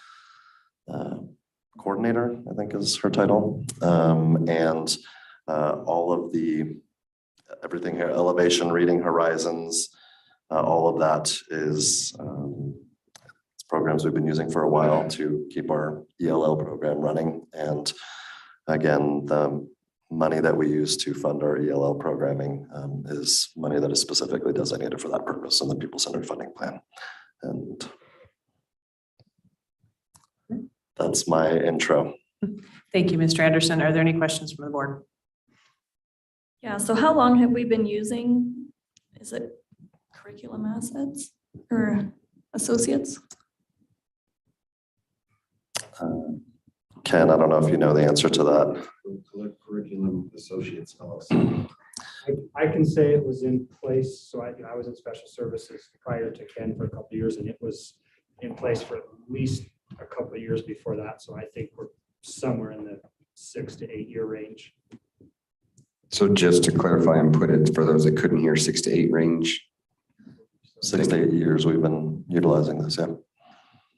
coordinator, I think is her title. And all of everything here, Elevation, Reading Horizons, all of that is programs we've been using for a while to keep our ELL program running. And again, the money that we use to fund our ELL programming is money that is specifically designated for that purpose in the people-centered funding plan. And that's my intro. Thank you, Mr. Anderson. Are there any questions from the board? Yeah, so how long have we been using, is it curriculum assets or associates? Ken, I don't know if you know the answer to that. Curriculum Associates LLC. I can say it was in place. So I was in special services prior to Ken for a couple of years, and it was in place for at least a couple of years before that. So I think we're somewhere in the 6 to 8 year range. So just to clarify and put it for those that couldn't hear, 6 to 8 range. 6 to 8 years we've been utilizing this, yeah.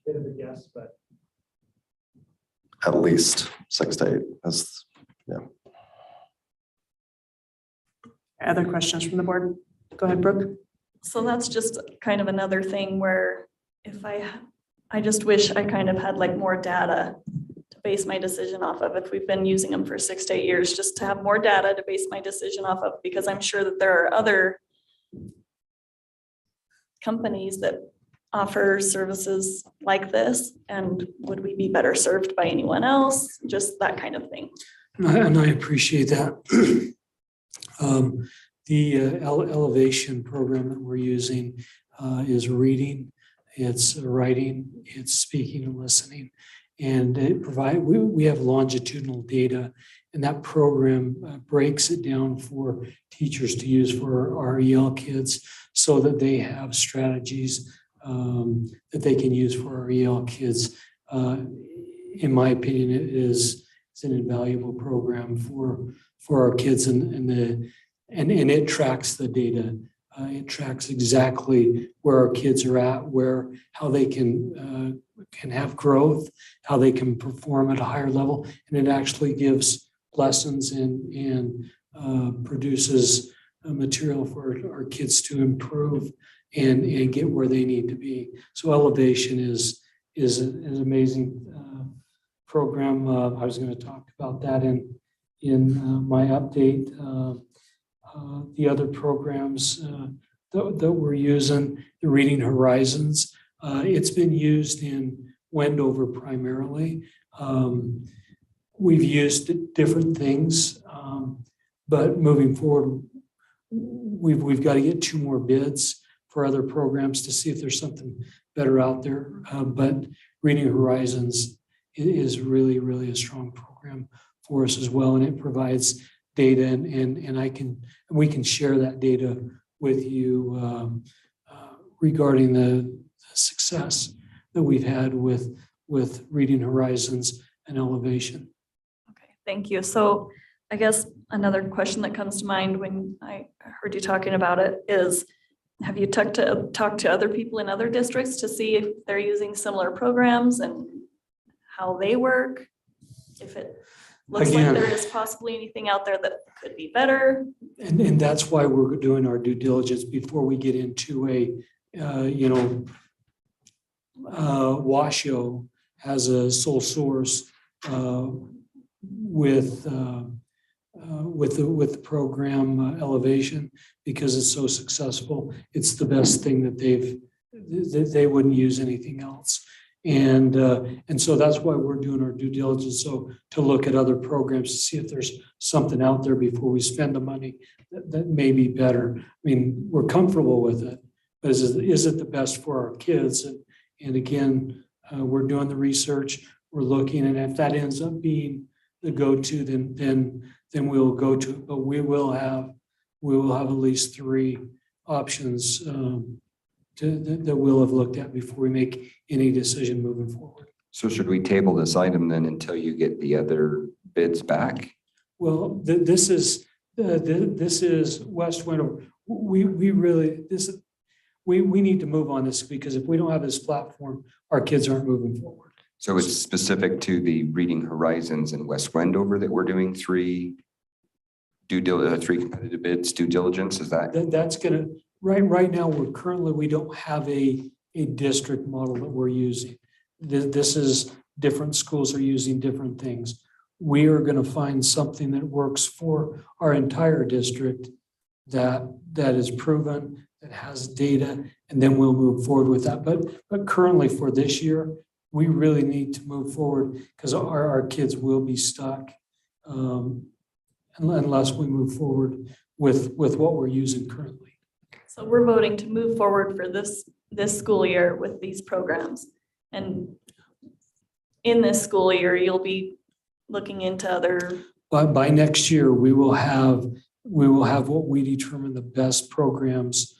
Bit of a guess, but At least 6 to 8. That's, yeah. Other questions from the board? Go ahead, Brooke. So that's just kind of another thing where if I just wish I kind of had like more data to base my decision off of. If we've been using them for 6 to 8 years, just to have more data to base my decision off of, because I'm sure that there are other companies that offer services like this, and would we be better served by anyone else? Just that kind of thing. And I appreciate that. The elevation program that we're using is reading, it's writing, it's speaking and listening. And it we have longitudinal data, and that program breaks it down for teachers to use for our EL kids so that they have strategies that they can use for our EL kids. In my opinion, it's an invaluable program for our kids, and it tracks the data. It tracks exactly where our kids are at, how they can have growth, how they can perform at a higher level, and it actually gives lessons and produces material for our kids to improve and get where they need to be. So elevation is an amazing program. I was going to talk about that in my update. The other programs that we're using, the Reading Horizons, it's been used in Wendover primarily. We've used different things, but moving forward, we've got to get 2 more bids for other programs to see if there's something better out there. But Reading Horizons is really, really a strong program for us as well, and it provides data, and we can share that data with you regarding the success that we've had with Reading Horizons and elevation. Okay, thank you. So I guess another question that comes to mind when I heard you talking about it is, have you talked to other people in other districts to see if they're using similar programs and how they work? If it looks like there is possibly anything out there that could be better. And that's why we're doing our due diligence before we get into Washoe has a sole source with the program elevation, because it's so successful. It's the best thing that they wouldn't use anything else. And so that's why we're doing our due diligence. So to look at other programs to see if there's something out there before we spend the money that may be better. I mean, we're comfortable with it, but is it the best for our kids? And again, we're doing the research, we're looking, and if that ends up being the go-to, then we'll go to it. But we will have at least 3 options that we'll have looked at before we make any decision moving forward. So should we table this item then until you get the other bids back? Well, this is West Wendover. We need to move on this, because if we don't have this platform, our kids aren't moving forward. So it's specific to the Reading Horizons in West Wendover that we're doing 3 competitive bids, due diligence, is that? That's gonna, right now, we don't have a district model that we're using. This is, different schools are using different things. We are gonna find something that works for our entire district that is proven, that has data, and then we'll move forward with that. But currently for this year, we really need to move forward, because our kids will be stuck unless we move forward with what we're using currently. So we're voting to move forward for this school year with these programs. And in this school year, you'll be looking into other. By next year, we will have what we determine the best programs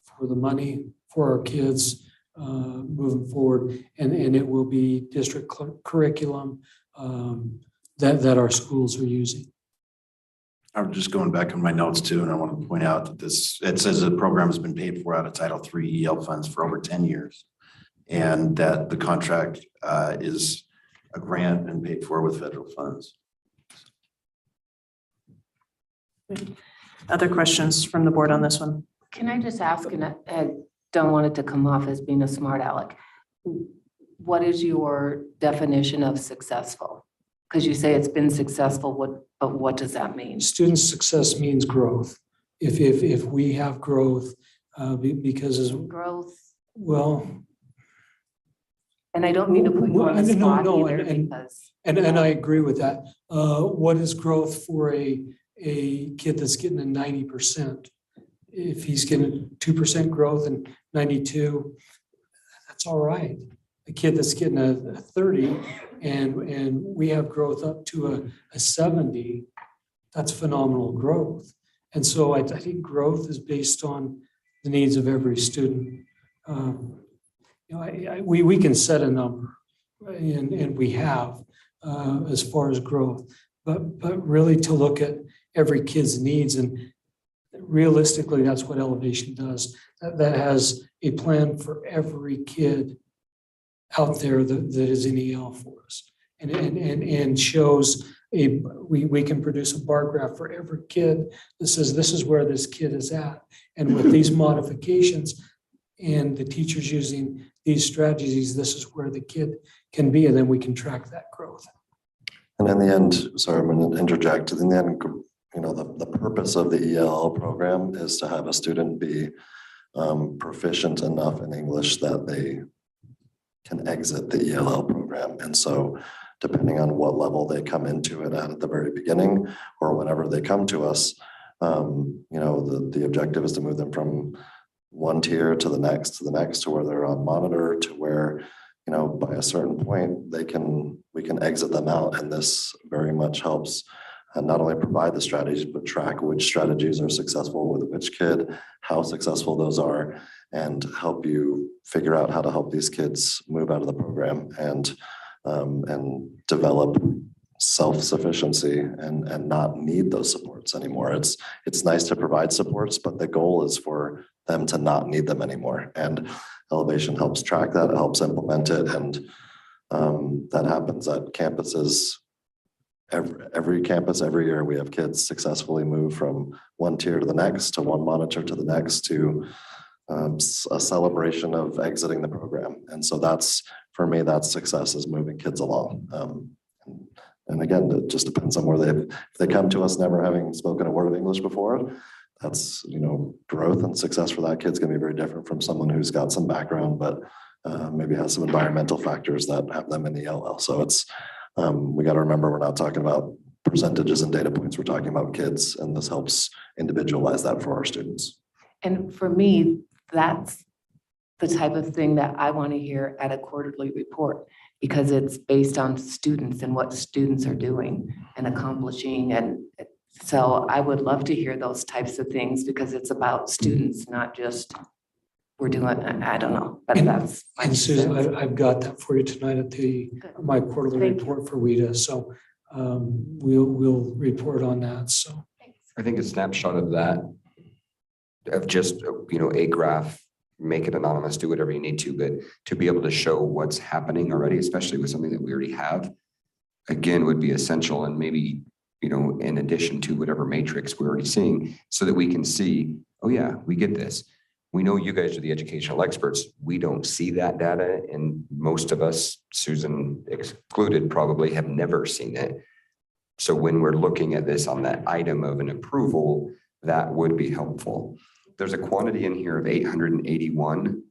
for the money for our kids moving forward, and it will be district curriculum that our schools are using. I'm just going back on my notes too, and I want to point out that it says the program has been paid for out of Title III EL funds for over 10 years. And that the contract is a grant and paid for with federal funds. Other questions from the board on this one? Can I just ask, and I don't want it to come off as being a smart aleck. What is your definition of successful? Because you say it's been successful, but what does that mean? Student success means growth. If we have growth, because as Growth, well. and I don't mean to put you on the spot No, either because. And I agree with that. What is growth for a kid that's getting a 90%? If he's getting 2% growth and 92, that's all right. A kid that's getting a 30 and we have growth up to a 70, that's phenomenal growth. And so I think growth is based on the needs of every student. We can set a number, and we have as far as growth, but really to look at every kid's needs, and realistically, that's what Elevation does. That has a plan for every kid out there that is in EL for us, and shows we can produce a bar graph for every kid that says this is where this kid is at, and with these modifications and the teachers using these strategies, this is where the kid can be, and then we can track that growth. And in the end, sorry, I'm going to interject. In the end, the purpose of the ELL program is to have a student be proficient enough in English that they can exit the ELL program. And so depending on what level they come into it at the very beginning or whenever they come to us, the objective is to move them from one tier to the next to where they're on monitor, to where by a certain point we can exit them out. And this very much helps not only provide the strategies, but track which strategies are successful with which kid, how successful those are, and help you figure out how to help these kids move out of the program and develop self-sufficiency and not need those supports anymore. It's nice to provide supports, but the goal is for them to not need them anymore. And Elevation helps track that, it helps implement it, and that happens at campuses. Every campus, every year, we have kids successfully move from one tier to the next, to one monitor to the next, to a celebration of exiting the program. And so for me, that's success, is moving kids along. And again, it just depends on where if they come to us never having spoken a word of English before, that's, growth and success for that kid's gonna be very different from someone who's got some background, but maybe has some environmental factors that have them in the ELL. So we got to remember, we're not talking about percentages and data points, we're talking about kids, and this helps individualize that for our students. And for me, that's the type of thing that I want to hear at a quarterly report, because it's based on students and what students are doing and accomplishing. And so I would love to hear those types of things, because it's about students, not just we're doing, I don't know, but that's. And Susan, I've got that for you tonight at my quarterly report for WIDA. So we'll report on that. So I think a snapshot of that, of just, a graph, make it anonymous, do whatever you need to, but to be able to show what's happening already, especially with something that we already have, again, would be essential. And maybe, in addition to whatever matrix we're already seeing, so that we can see, oh yeah, we get this. We know you guys are the educational experts. We don't see that data, and most of us, Susan excluded, probably have never seen it. So when we're looking at this on that item of an approval, that would be helpful. There's a quantity in here of 881.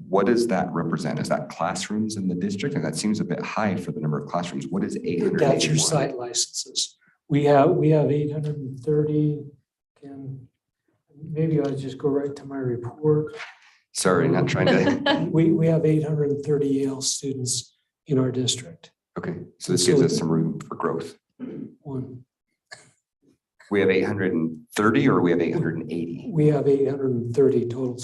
What does that represent? Is that classrooms in the district? And that seems a bit high for the number of classrooms. What is 881? That's your site licenses. We have 830, and maybe I'll just go right to my report. Sorry, not trying to. We have 830 EL students in our district. Okay, so this gives us some room for growth. One. We have 830 or we have 880? We have 830 total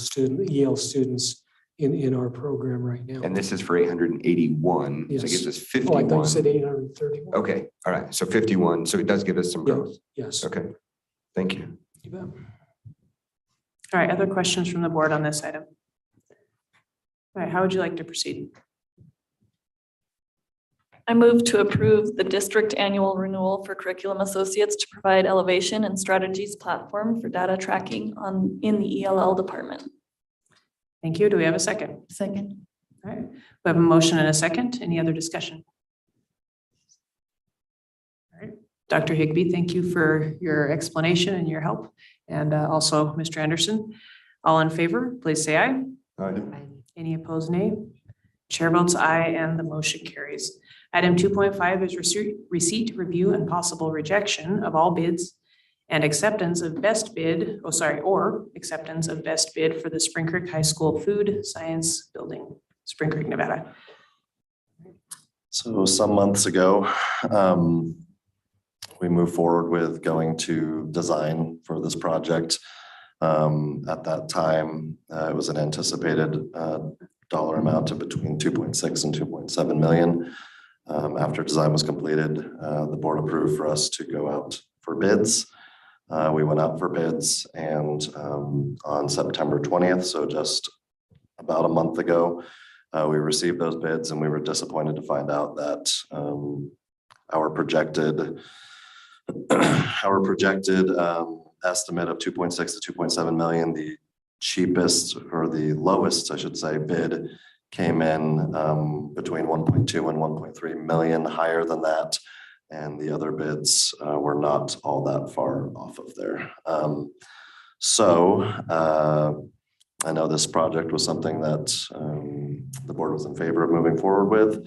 EL students in our program right now. And this is for 881. Yes. So it gives us Oh, I 51. thought you said 831. Okay, all right. So 51. So it does give us some growth. Yes. Okay. Thank you. You bet. All right, other questions from the board on this item? All right, how would you like to proceed? I move to approve the district annual renewal for curriculum associates to provide elevation and strategies platform for data tracking in the ELL department. Thank you. Do we have a second? Second. All right, we have a motion and a second. Any other discussion? All right, Dr. Higbee, thank you for your explanation and your help. And also Mr. Anderson, all in favor, please say aye. Aye. Any opposed, nay? Chair votes aye and the motion carries. Item 2.5 is receipt, review, and possible rejection of all bids and acceptance of best bid, or acceptance of best bid for the Spring Creek High School Food Science Building, Spring Creek, Nevada. So some months ago, we moved forward with going to design for this project. At that time, it was an anticipated dollar amount of between 2.6 and 2.7 million. After design was completed, the board approved for us to go out for bids. We went out for bids, and on September 20th, so just about a month ago, we received those bids, and we were disappointed to find out that our projected estimate of 2.6 to 2.7 million, the cheapest, or the lowest, I should say, bid came in between 1.2 and 1.3 million, higher than that. And the other bids were not all that far off of there. I know this project was something that the board was in favor of moving forward with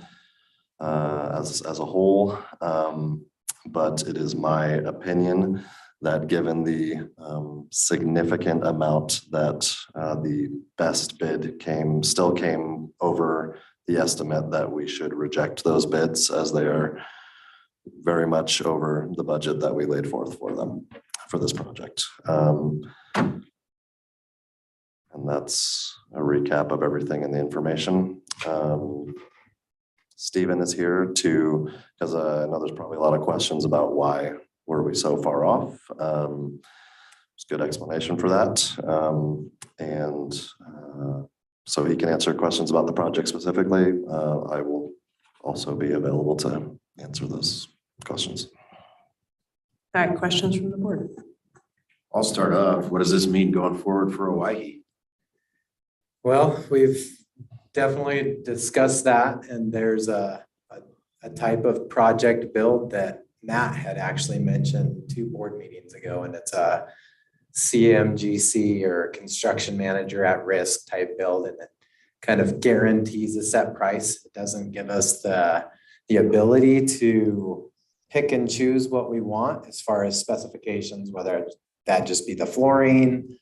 as a whole. But it is my opinion that given the significant amount that the best bid still came over the estimate, that we should reject those bids, as they are very much over the budget that we laid forth for them for this project. And that's a recap of everything in the information. Stephen is here because I know there's probably a lot of questions about why were we so far off. It's a good explanation for that. So he can answer questions about the project specifically. I will also be available to answer those questions. All right, questions from the board? I'll start off. What does this mean going forward for Hawaii? Well, we've definitely discussed that, and there's a type of project build that Matt had actually mentioned 2 board meetings ago, and it's a CMGC, or construction manager at risk type build, and it kind of guarantees a set price. It doesn't give us the ability to pick and choose what we want as far as specifications, whether that just be the flooring.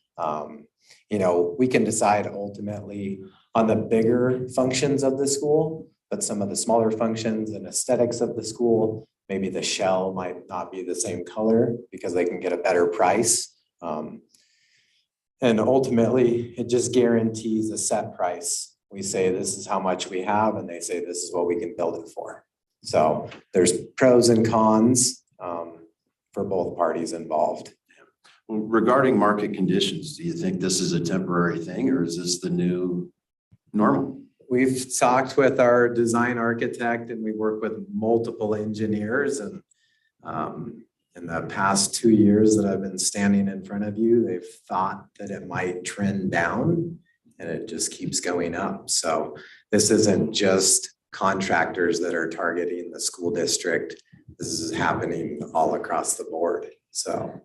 We can decide ultimately on the bigger functions of the school, but some of the smaller functions and aesthetics of the school, maybe the shell might not be the same color because they can get a better price. And ultimately, it just guarantees a set price. We say this is how much we have, and they say this is what we can build it for. So there's pros and cons for both parties involved. Well, regarding market conditions, do you think this is a temporary thing, or is this the new normal? We've talked with our design architect, and we work with multiple engineers, and in the past 2 years that I've been standing in front of you, they've thought that it might trend down, and it just keeps going up. So this isn't just contractors that are targeting the school district. This is happening all across the board. So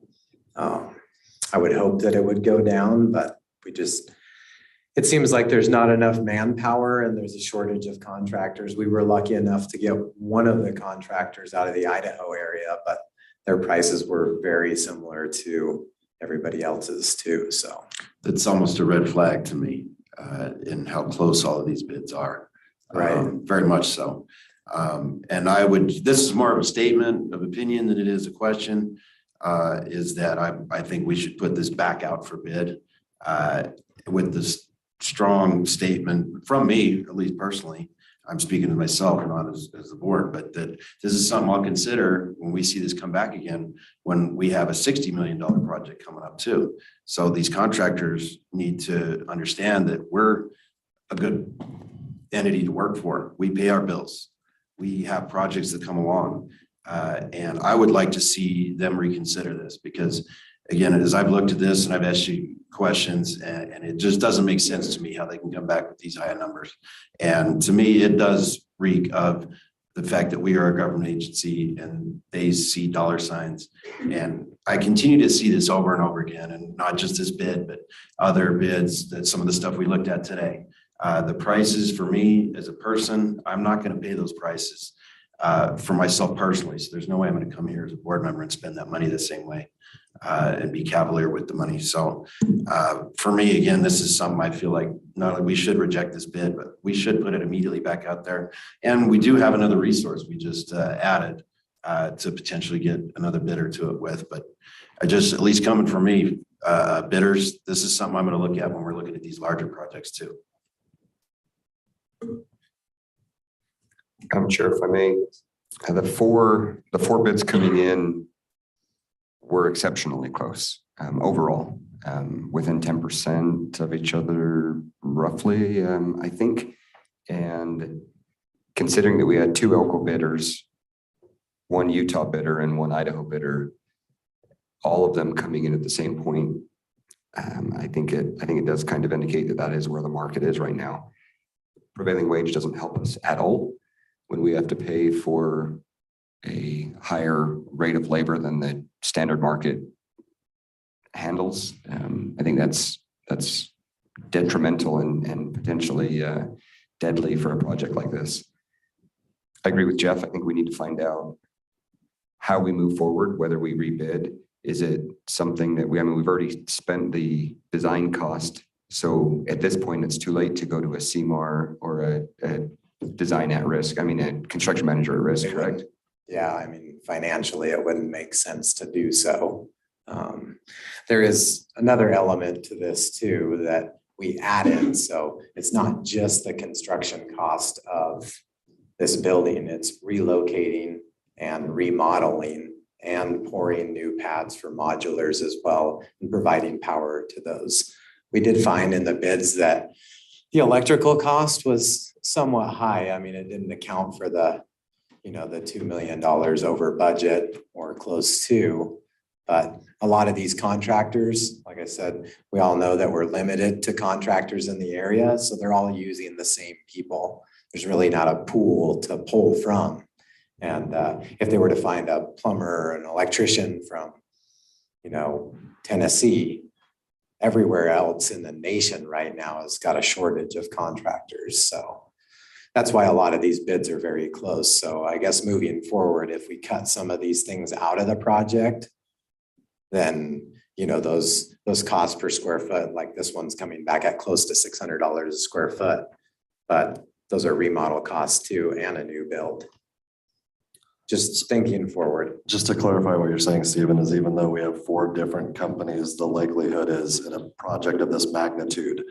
I would hope that it would go down, but it seems like there's not enough manpower, and there's a shortage of contractors. We were lucky enough to get one of the contractors out of the Idaho area, but their prices were very similar to everybody else's too. So that's almost a red flag to me in how close all of these bids are. Right. Very much so. And this is more of a statement of opinion than it is a question, is that I think we should put this back out for bid with this strong statement from me, at least personally, I'm speaking to myself, not as the board, but that this is something I'll consider when we see this come back again, when we have a $60 million project coming up too. So these contractors need to understand that we're a good entity to work for. We pay our bills. We have projects that come along. And I would like to see them reconsider this because, again, as I've looked at this and I've asked you questions, and it just doesn't make sense to me how they can come back with these high numbers. And to me, it does reek of the fact that we are a government agency and they see dollar signs. And I continue to see this over and over again, and not just this bid, but other bids, that some of the stuff we looked at today. The prices for me as a person, I'm not going to pay those prices for myself personally. So there's no way I'm going to come here as a board member and spend that money the same way and be cavalier with the money. So for me, again, this is something I feel like not only we should reject this bid, but we should put it immediately back out there. And we do have another resource we just added to potentially get another bidder to it with. But I just, at least coming from me, bidders, this is something I'm going to look at when we're looking at these larger projects too. Chair, if I may, the four bids coming in were exceptionally close overall, within 10% of each other, roughly, I think. And considering that we had 2 Elko bidders, 1 Utah bidder and 1 Idaho bidder, all of them coming in at the same point, I think it does kind of indicate that that is where the market is right now. Prevailing wage doesn't help us at all when we have to pay for a higher rate of labor than the standard market handles. I think that's detrimental and potentially deadly for a project like this. I agree with Jeff. I think we need to find out how we move forward, whether we rebid. Is it something that we've already spent the design cost. So at this point, it's too late to go to a CMAR or a design at risk. I mean, a construction manager at risk, correct? Yeah, I mean, financially, it wouldn't make sense to do so. There is another element to this too that we added. So it's not just the construction cost of this building, it's relocating and remodeling and pouring new pads for modulars as well and providing power to those. We did find in the bids that the electrical cost was somewhat high. I mean, it didn't account for the $2 million over budget or close to, but a lot of these contractors, like I said, we all know that we're limited to contractors in the area. So they're all using the same people. There's really not a pool to pull from. And if they were to find a plumber, an electrician from, Tennessee, everywhere else in the nation right now has got a shortage of contractors. So that's why a lot of these bids are very close. So I guess moving forward, if we cut some of these things out of the project, then, those costs per square foot, like this one's coming back at close to $600 a square foot, but those are remodel costs too, and a new build. Just thinking forward. Just to clarify what you're saying, Stephen, is even though we have 4 different companies, the likelihood is in a project of this magnitude,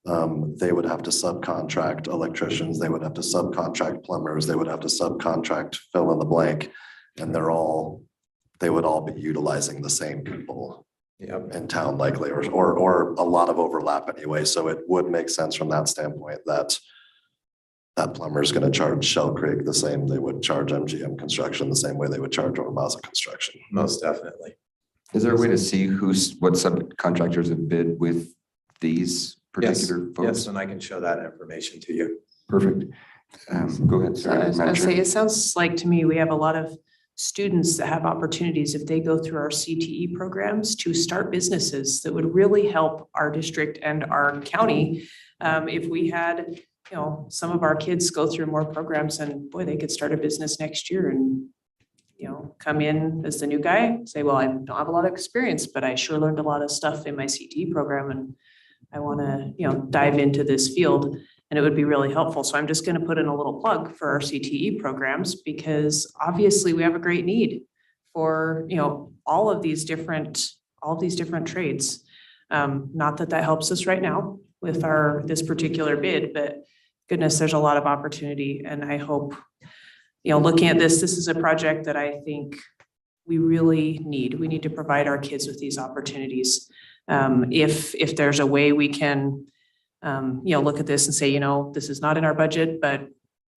they would have to subcontract electricians, they would have to subcontract plumbers, they would have to subcontract fill in the blank, and they would all be utilizing the same people in town likely, or a lot of overlap anyway. So it would make sense from that standpoint that plumber is going to charge Shell Creek the same they would charge MGM Construction, the same way they would charge Ormaza Construction. Most definitely. Is there a way to see what subcontractors have bid with these particular folks? Yes, and I can show that information to you. Perfect. Go ahead. So I was gonna say, it sounds like to me, we have a lot of students that have opportunities if they go through our CTE programs to start businesses that would really help our district and our county. If we had, some of our kids go through more programs and boy, they could start a business next year and, come in as the new guy, say, well, I don't have a lot of experience, but I sure learned a lot of stuff in my CTE program and I want to, dive into this field. And it would be really helpful. So I'm just going to put in a little plug for our CTE programs because obviously we have a great need for, all of these different trades. Not that helps us right now with this particular bid, but goodness, there's a lot of opportunity, and I hope, you know, looking at this is a project that I think we really need. We need to provide our kids with these opportunities. If there's a way we can, you know, look at this and say, you know, this is not in our budget, but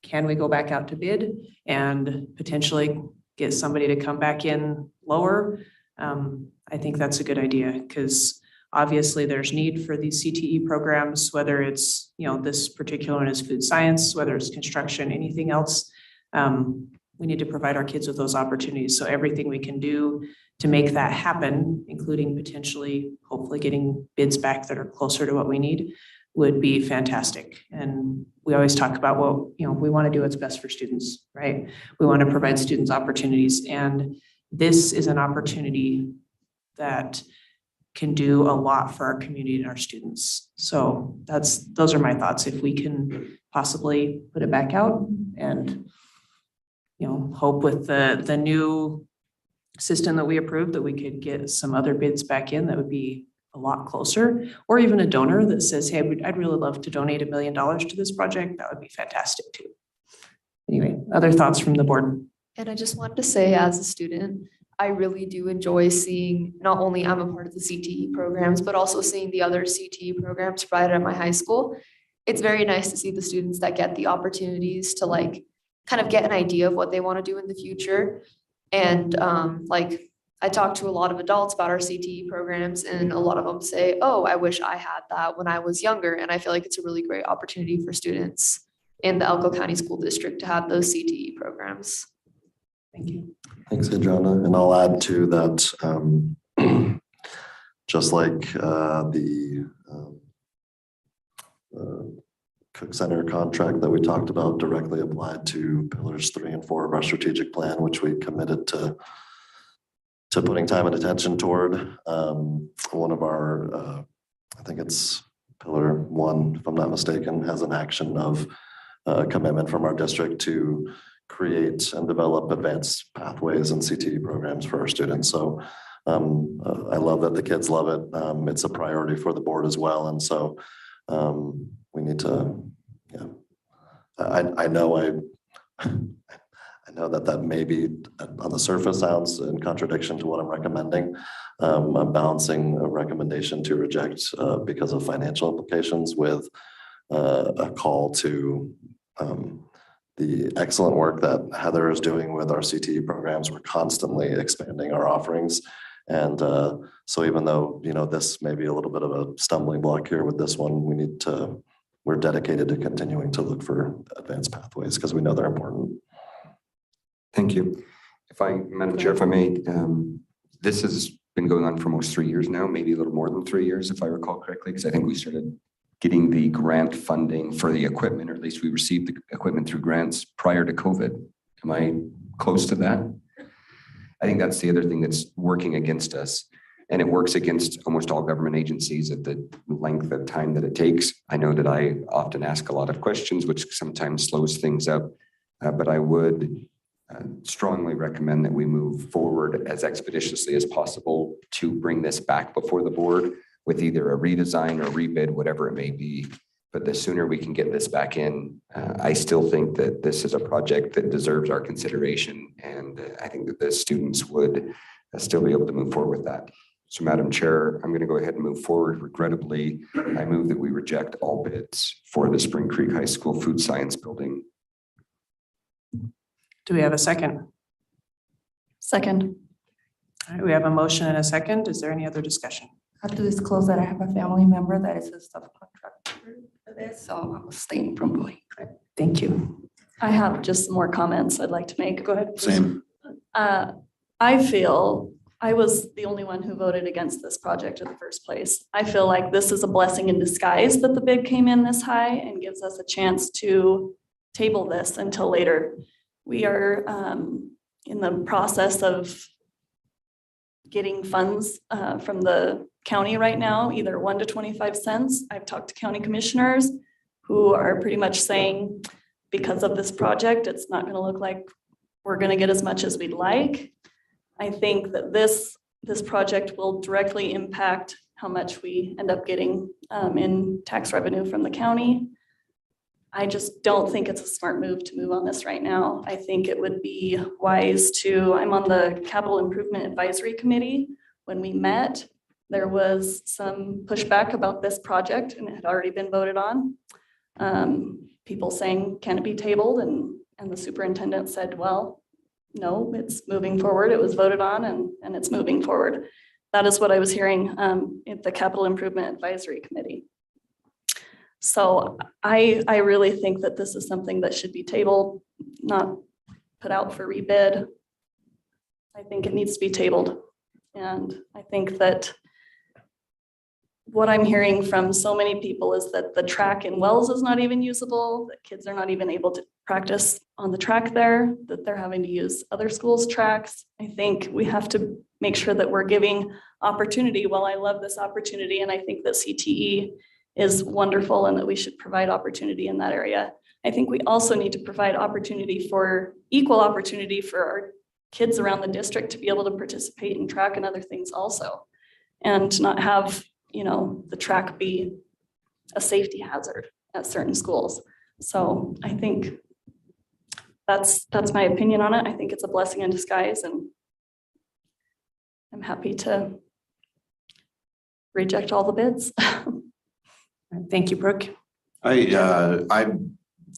can we go back out to bid and potentially get somebody to come back in lower? I think that's a good idea, because obviously there's need for these CTE programs, whether it's, you know, this particular one is food science, whether it's construction, anything else. We need to provide our kids with those opportunities. So everything we can do to make that happen, including potentially, hopefully getting bids back that are closer to what we need, would be fantastic. And we always talk about, well, you know, we want to do what's best for students, right? We want to provide students opportunities. And this is an opportunity that can do a lot for our community and our students. So those are my thoughts. If we can possibly put it back out and, you know, hope with the new system that we approved that we could get some other bids back in, that would be a lot closer, or even a donor that says, hey, I'd really love to donate $1 million to this project. That would be fantastic too. Anyway, other thoughts from the board? And I just wanted to say, as a student, I really do enjoy seeing, not only I'm a part of the CTE programs, but also seeing the other CTE programs provided at my high school. It's very nice to see the students that get the opportunities to like kind of get an idea of what they want to do in the future. And like I talk to a lot of adults about our CTE programs, and a lot of them say, oh, I wish I had that when I was younger. And I feel like it's a really great opportunity for students in the Elko County School District to have those CTE programs. Thank you. Thanks, Adriana. And I'll add to that, just like the Cook Center contract that we talked about directly applied to pillars 3 and 4 of our strategic plan, which we committed to putting time and attention toward. One of our, I think it's pillar 1, if I'm not mistaken, has an action of a commitment from our district to create and develop advanced pathways and CTE programs for our students. So I love that the kids love it. It's a priority for the board as well. And so we need to, yeah, I know that maybe on the surface sounds in contradiction to what I'm recommending. I'm balancing a recommendation to reject because of financial implications with a call to the excellent work that Heather is doing with our CTE programs. We're constantly expanding our offerings. And so even though, you know, this may be a little bit of a stumbling block here with this one, we're dedicated to continuing to look for advanced pathways because we know they're important. Thank you. Madam Chair, if I may, this has been going on for almost 3 years now, maybe a little more than 3 years, if I recall correctly, because I think we started getting the grant funding for the equipment, or at least we received the equipment through grants prior to COVID. Am I close to that? I think that's the other thing that's working against us. And it works against almost all government agencies at the length of time that it takes. I know that I often ask a lot of questions, which sometimes slows things up, but I would strongly recommend that we move forward as expeditiously as possible to bring this back before the board with either a redesign or rebid, whatever it may be. But the sooner we can get this back in, I still think that this is a project that deserves our consideration. And I think that the students would still be able to move forward with that. So Madam Chair, I'm going to go ahead and move forward. Regrettably, I move that we reject all bids for the Spring Creek High School food science building. Do we have a second? Second. All right, we have a motion and a second. Is there any other discussion? I have to disclose that I have a family member that is a subcontractor for this, so I'm abstaining from voting. Thank you. I have just some more comments I'd like to make. Go ahead. Same. I feel I was the only one who voted against this project in the first place. I feel like this is a blessing in disguise that the bid came in this high and gives us a chance to table this until later. We are in the process of getting funds from the county right now, either 1 to 25 cents. I've talked to county commissioners who are pretty much saying, because of this project, it's not going to look like we're going to get as much as we'd like. I think that this project will directly impact how much we end up getting in tax revenue from the county. I just don't think it's a smart move to move on this right now. I think it would be wise to, I'm on the Capital Improvement Advisory Committee. When we met, there was some pushback about this project and it had already been voted on. People saying, can it be tabled? And the superintendent said, well, no, it's moving forward. It was voted on and it's moving forward. That is what I was hearing at the Capital Improvement Advisory Committee. So I really think that this is something that should be tabled, not put out for rebid. I think it needs to be tabled. And I think that what I'm hearing from so many people is that the track in Wells is not even usable, that kids are not even able to practice on the track there, that they're having to use other schools' tracks. I think we have to make sure that we're giving opportunity. While I love this opportunity and I think that CTE is wonderful and that we should provide opportunity in that area, I think we also need to provide opportunity for equal opportunity for our kids around the district to be able to participate in track and other things also, and not have, you know, the track be a safety hazard at certain schools. So I think that's my opinion on it. I think it's a blessing in disguise, and I'm happy to reject all the bids. Thank you, Brooke. I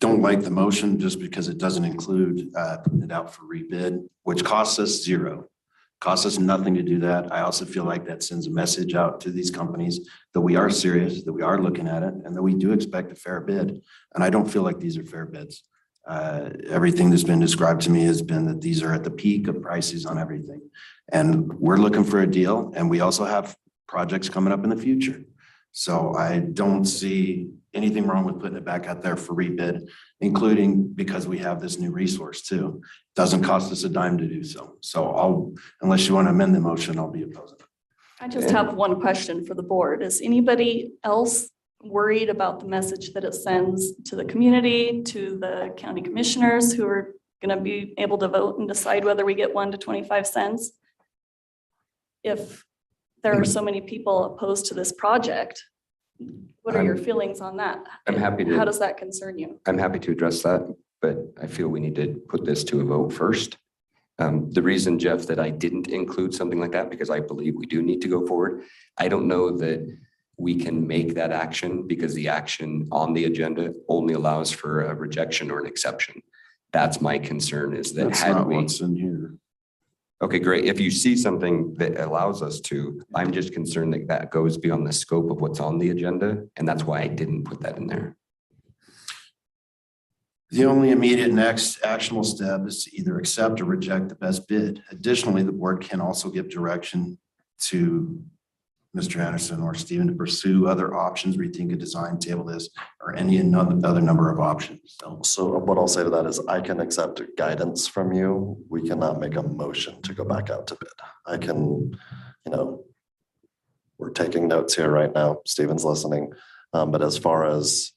don't like the motion just because it doesn't include putting it out for rebid, which costs us zero. Costs us nothing to do that. I also feel like that sends a message out to these companies that we are serious, that we are looking at it, and that we do expect a fair bid. And I don't feel like these are fair bids. Everything that's been described to me has been that these are at the peak of prices on everything. And we're looking for a deal, and we also have projects coming up in the future. So I don't see anything wrong with putting it back out there for rebid, including because we have this new resource too. Doesn't cost us a dime to do so. So unless you want to amend the motion, I'll be opposed. I just have one question for the board. Is anybody else worried about the message that it sends to the community, to the county commissioners who are going to be able to vote and decide whether we get 1 to 25 cents? If there are so many people opposed to this project, what are your feelings on that? I'm happy to. How does that concern you? I'm happy to address that, but I feel we need to put this to a vote first. The reason, Jeff, that I didn't include something like that, because I believe we do need to go forward. I don't know that we can make that action because the action on the agenda only allows for a rejection or an exception. That's my concern, is that That's had not we. what's in here. Okay, great. If you see something that allows us to, I'm just concerned that that goes beyond the scope of what's on the agenda. And that's why I didn't put that in there. The only immediate next actionable step is to either accept or reject the best bid. Additionally, the board can also give direction to Mr. Anderson or Stephen to pursue other options, rethink a design, table this, or any other number of options. So what I'll say to that is I can accept guidance from you. We cannot make a motion to go back out to bid. I can, we're taking notes here right now. Stephen's listening. But as far as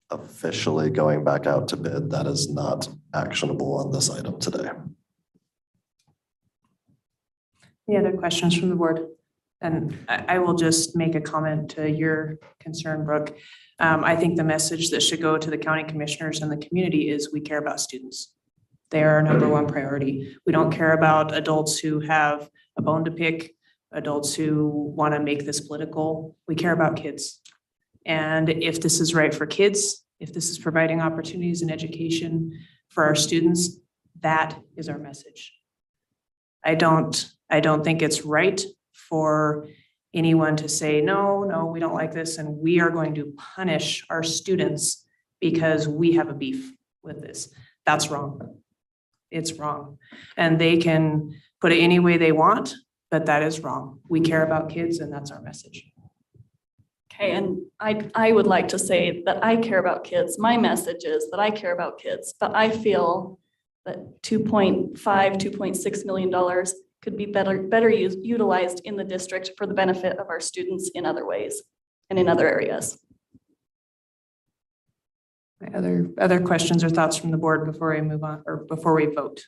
officially going back out to bid, that is not actionable on this item today. Any other questions from the board? And I will just make a comment to your concern, Brooke. I think the message that should go to the county commissioners and the community is we care about students. They are our number one priority. We don't care about adults who have a bone to pick, adults who want to make this political. We care about kids. And if this is right for kids, if this is providing opportunities and education for our students, that is our message. I don't think it's right for anyone to say, no, we don't like this, and we are going to punish our students because we have a beef with this. That's wrong. It's wrong. And they can put it any way they want, but that is wrong. We care about kids, and that's our message. Okay, and I would like to say that I care about kids. My message is that I care about kids, but I feel that $2.6 million could be better utilized in the district for the benefit of our students in other ways and in other areas. Other questions or thoughts from the board before we move on, or before we vote?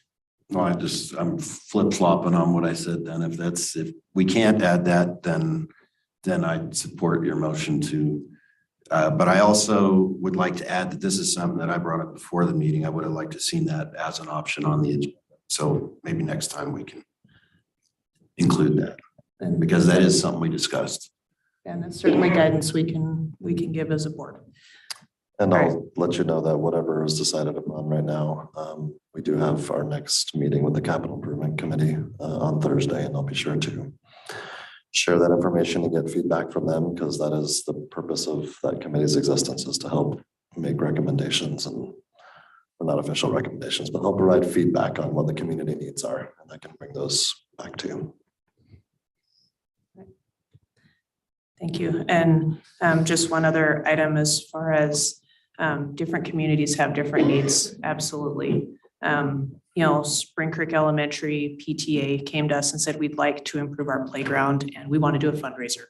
No, I'm flip-flopping on what I said then. If we can't add that, then I'd support your motion to But I also would like to add that this is something that I brought up before the meeting. I would have liked to seen that as an option on the agenda. So maybe next time we can include that, and because that is something we discussed. And that's certainly guidance we can give as a board. And I'll let you know that whatever is decided upon right now, we do have our next meeting with the Capital Improvement Committee on Thursday, and I'll be sure to share that information and get feedback from them, because that is the purpose of that committee's existence, is to help make recommendations, and not official recommendations, but help provide feedback on what the community needs are, and I can bring those back to you. Thank you. And just one other item as far as different communities have different needs. Absolutely. You know, Spring Creek Elementary PTA came to us and said, we'd like to improve our playground and we want to do a fundraiser.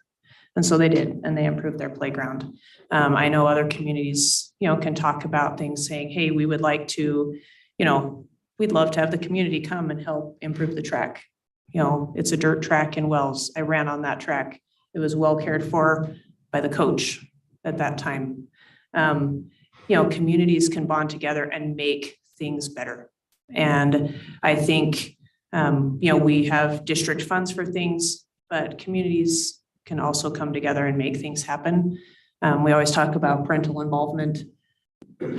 And so they did, and they improved their playground. I know other communities, you know, can talk about things saying, hey, we would like to, you know, we'd love to have the community come and help improve the track. You know, it's a dirt track in Wells. I ran on that track. It was well cared for by the coach at that time. You know, communities can bond together and make things better. And I think, you know, we have district funds for things, but communities can also come together and make things happen. We always talk about parental involvement.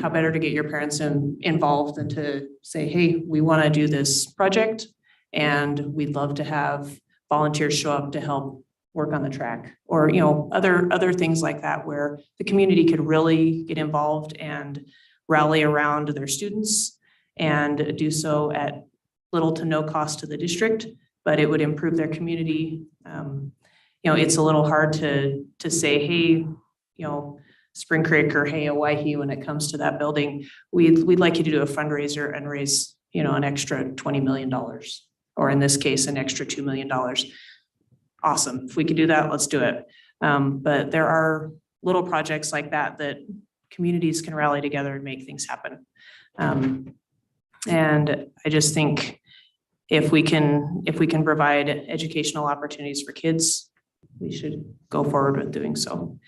How better to get your parents involved than to say, hey, we want to do this project and we'd love to have volunteers show up to help work on the track, or, you know, other things like that, where the community could really get involved and rally around their students and do so at little to no cost to the district, but it would improve their community. You know, it's a little hard to say, hey, you know, Spring Creek or hey, Owyhee, when it comes to that building, we'd like you to do a fundraiser and raise, you know, an extra $20 million, or in this case, an extra $2 million. Awesome. If we could do that, let's do it. But there are little projects like that that communities can rally together and make things happen. And I just think if we can provide educational opportunities for kids, we should go forward with doing so. All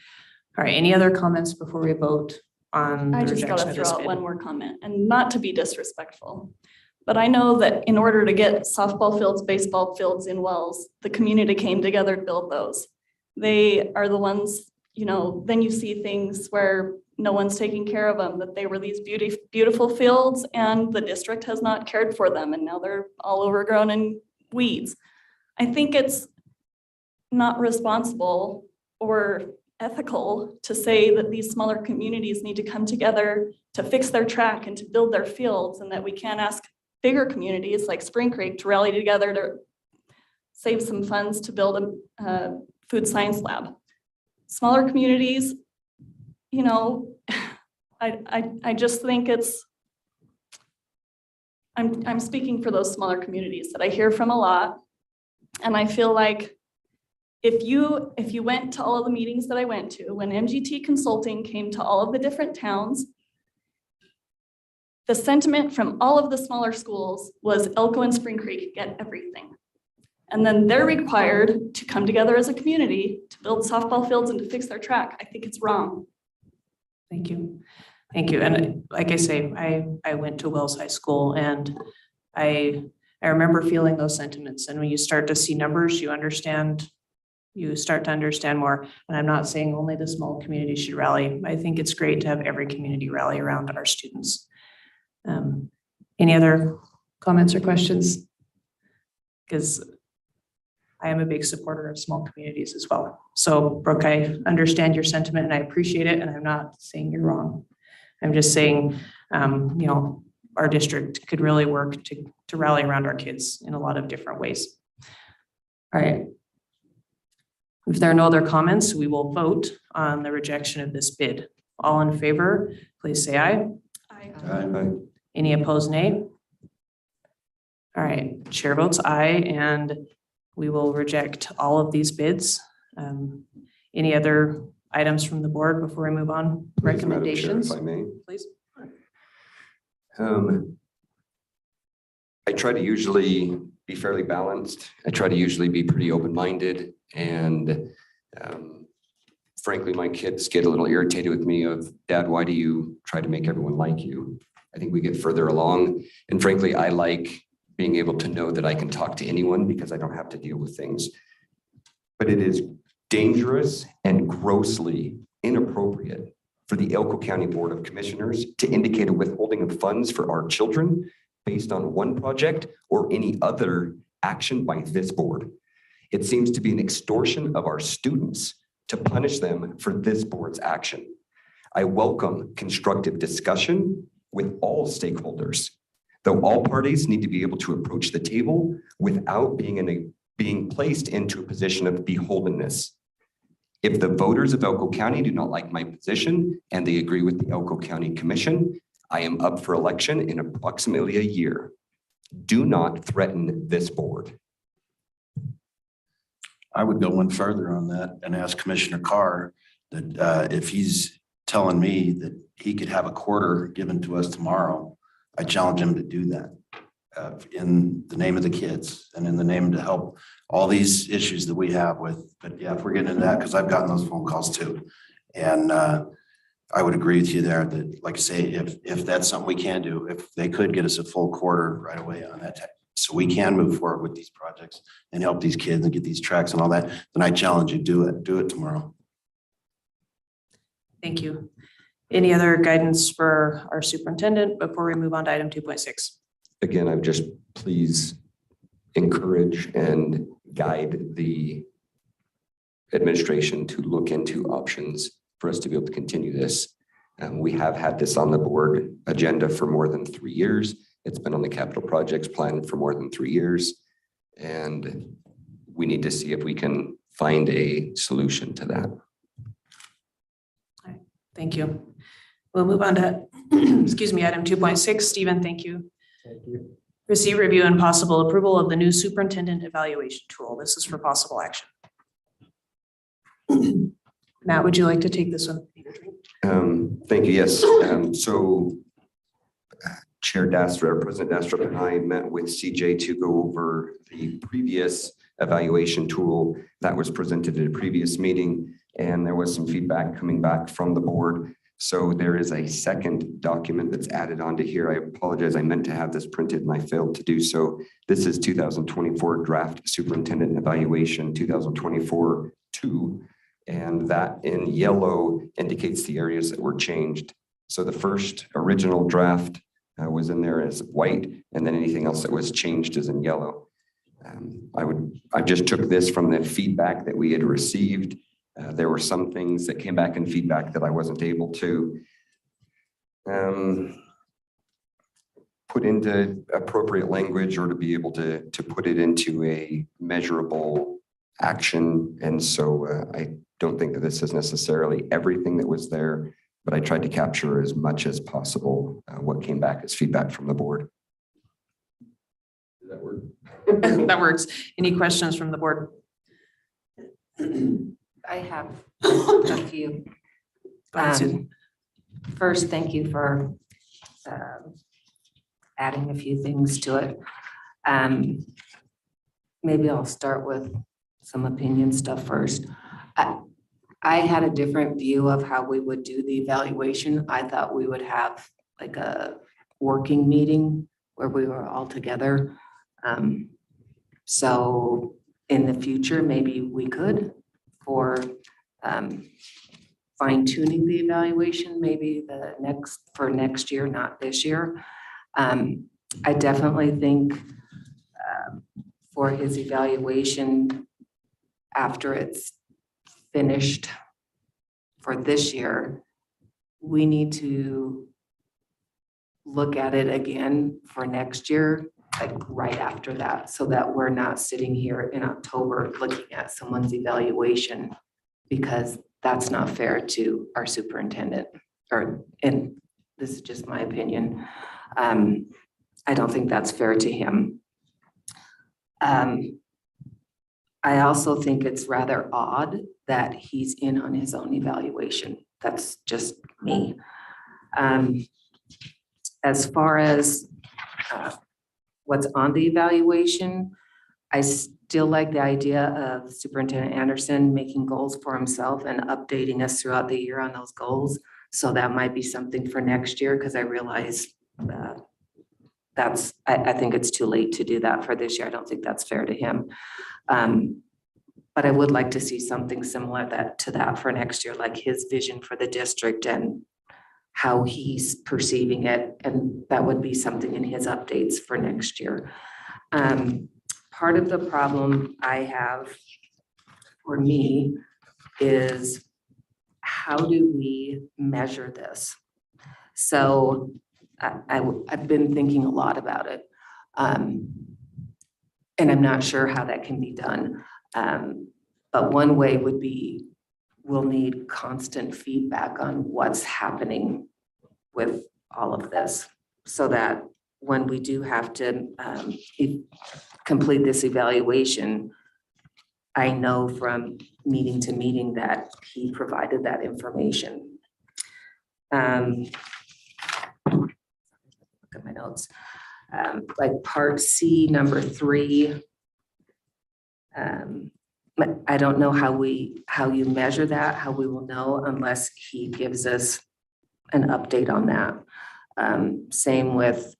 right, any other comments before we vote on I the just rejection gotta of throw this out bid? one more comment, and not to be disrespectful, but I know that in order to get softball fields, baseball fields in Wells, the community came together to build those. They are the ones, you know, then you see things where no one's taking care of them, that they were these beautiful fields and the district has not cared for them, and now they're all overgrown in weeds. I think it's not responsible or ethical to say that these smaller communities need to come together to fix their track and to build their fields, and that we can't ask bigger communities like Spring Creek to rally together to save some funds to build a food science lab. Smaller communities, you know, I just think it's, I'm speaking for those smaller communities that I hear from a lot. And I feel like if you went to all of the meetings that I went to, when MGT Consulting came to all of the different towns, the sentiment from all of the smaller schools was Elko and Spring Creek get everything. And then they're required to come together as a community to build softball fields and to fix their track. I think it's wrong. Thank you. Thank you. And like I say, I went to Wells High School, and I remember feeling those sentiments. And when you start to see numbers, you start to understand more. And I'm not saying only the small community should rally. I think it's great to have every community rally around our students. Any other comments or questions? Because I am a big supporter of small communities as well. So Brooke, I understand your sentiment and I appreciate it. And I'm not saying you're wrong. I'm just saying, you know, our district could really work to rally around our kids in a lot of different ways. All right. If there are no other comments, we will vote on the rejection of this bid. All in favor, please say aye. Aye. Any opposed, nay? All right, chair votes aye, and we will reject all of these bids. Any other items from the board before we move on? Please, Madam Chair, Recommendations? if I may. Please. I try to usually be fairly balanced. I try to usually be pretty open-minded, and frankly, my kids get a little irritated with me of, Dad, why do you try to make everyone like you? I think we get further along. And frankly, I like being able to know that I can talk to anyone because I don't have to deal with things. But it is dangerous and grossly inappropriate for the Elko County Board of Commissioners to indicate a withholding of funds for our children based on one project or any other action by this board. It seems to be an extortion of our students to punish them for this board's action. I welcome constructive discussion with all stakeholders, though all parties need to be able to approach the table without being placed into a position of beholdenness. If the voters of Elko County do not like my position and they agree with the Elko County Commission, I am up for election in approximately a year. Do not threaten this board. I would go one further on that and ask Commissioner Carr that if he's telling me that he could have a quarter given to us tomorrow, I challenge him to do that in the name of the kids and in the name to help all these issues that we have with. But yeah, if we're getting into that, because I've gotten those phone calls too. And I would agree with you there that, like I say, if that's something we can do, if they could get us a full quarter right away on that, so we can move forward with these projects and help these kids and get these tracks and all that, then I challenge you, do it tomorrow. Thank you. Any other guidance for our superintendent before we move on to item 2.6? Again, I would just please encourage and guide the administration to look into options for us to be able to continue this. We have had this on the board agenda for more than 3 years. It's been on the capital projects plan for more than 3 years. And we need to see if we can find a solution to that. Thank you. We'll move on to, excuse me, item 2.6. Stephen, thank you. Thank you. Receive, review, and possible approval of the new superintendent evaluation tool. This is for possible action. Matt, would you like to take this one? Thank you. Yes. So Chair Dastra, President Dastra and I met with CJ to go over the previous evaluation tool that was presented at a previous meeting. And there was some feedback coming back from the board. So there is a second document that's added onto here. I apologize. I meant to have this printed and I failed to do so. This is 2024 draft superintendent evaluation 2024-2. And that in yellow indicates the areas that were changed. So the first original draft was in there as white, and then anything else that was changed is in yellow. I just took this from the feedback that we had received. There were some things that came back in feedback that I wasn't able to put into appropriate language or to be able to put it into a measurable action. And so I don't think that this is necessarily everything that was there, but I tried to capture as much as possible what came back as feedback from the board. Does that work? That works. Any questions from the board? I have a few. First, thank you for adding a few things to it. Maybe I'll start with some opinion stuff first. I had a different view of how we would do the evaluation. I thought we would have like a working meeting where we were all together. So in the future, maybe we could for fine tuning the evaluation, maybe for next year, not this year. I definitely think for his evaluation after it's finished for this year, we need to look at it again for next year, like right after that, so that we're not sitting here in October looking at someone's evaluation, because that's not fair to our superintendent, and this is just my opinion. I don't think that's fair to him. I also think it's rather odd that he's in on his own evaluation. That's just me. As far as what's on the evaluation, I still like the idea of Superintendent Anderson making goals for himself and updating us throughout the year on those goals. So that might be something for next year, because I realize that I think it's too late to do that for this year. I don't think that's fair to him. But I would like to see something similar to that for next year, like his vision for the district and how he's perceiving it. And that would be something in his updates for next year. Part of the problem I have for me is, how do we measure this? So I've been thinking a lot about it. And I'm not sure how that can be done. But one way would be, we'll need constant feedback on what's happening with all of this, so that when we do have to complete this evaluation, I know from meeting to meeting that he provided that information. Look at my notes. Like part C, number 3. I don't know how you measure that, how we will know unless he gives us an update on that. Same with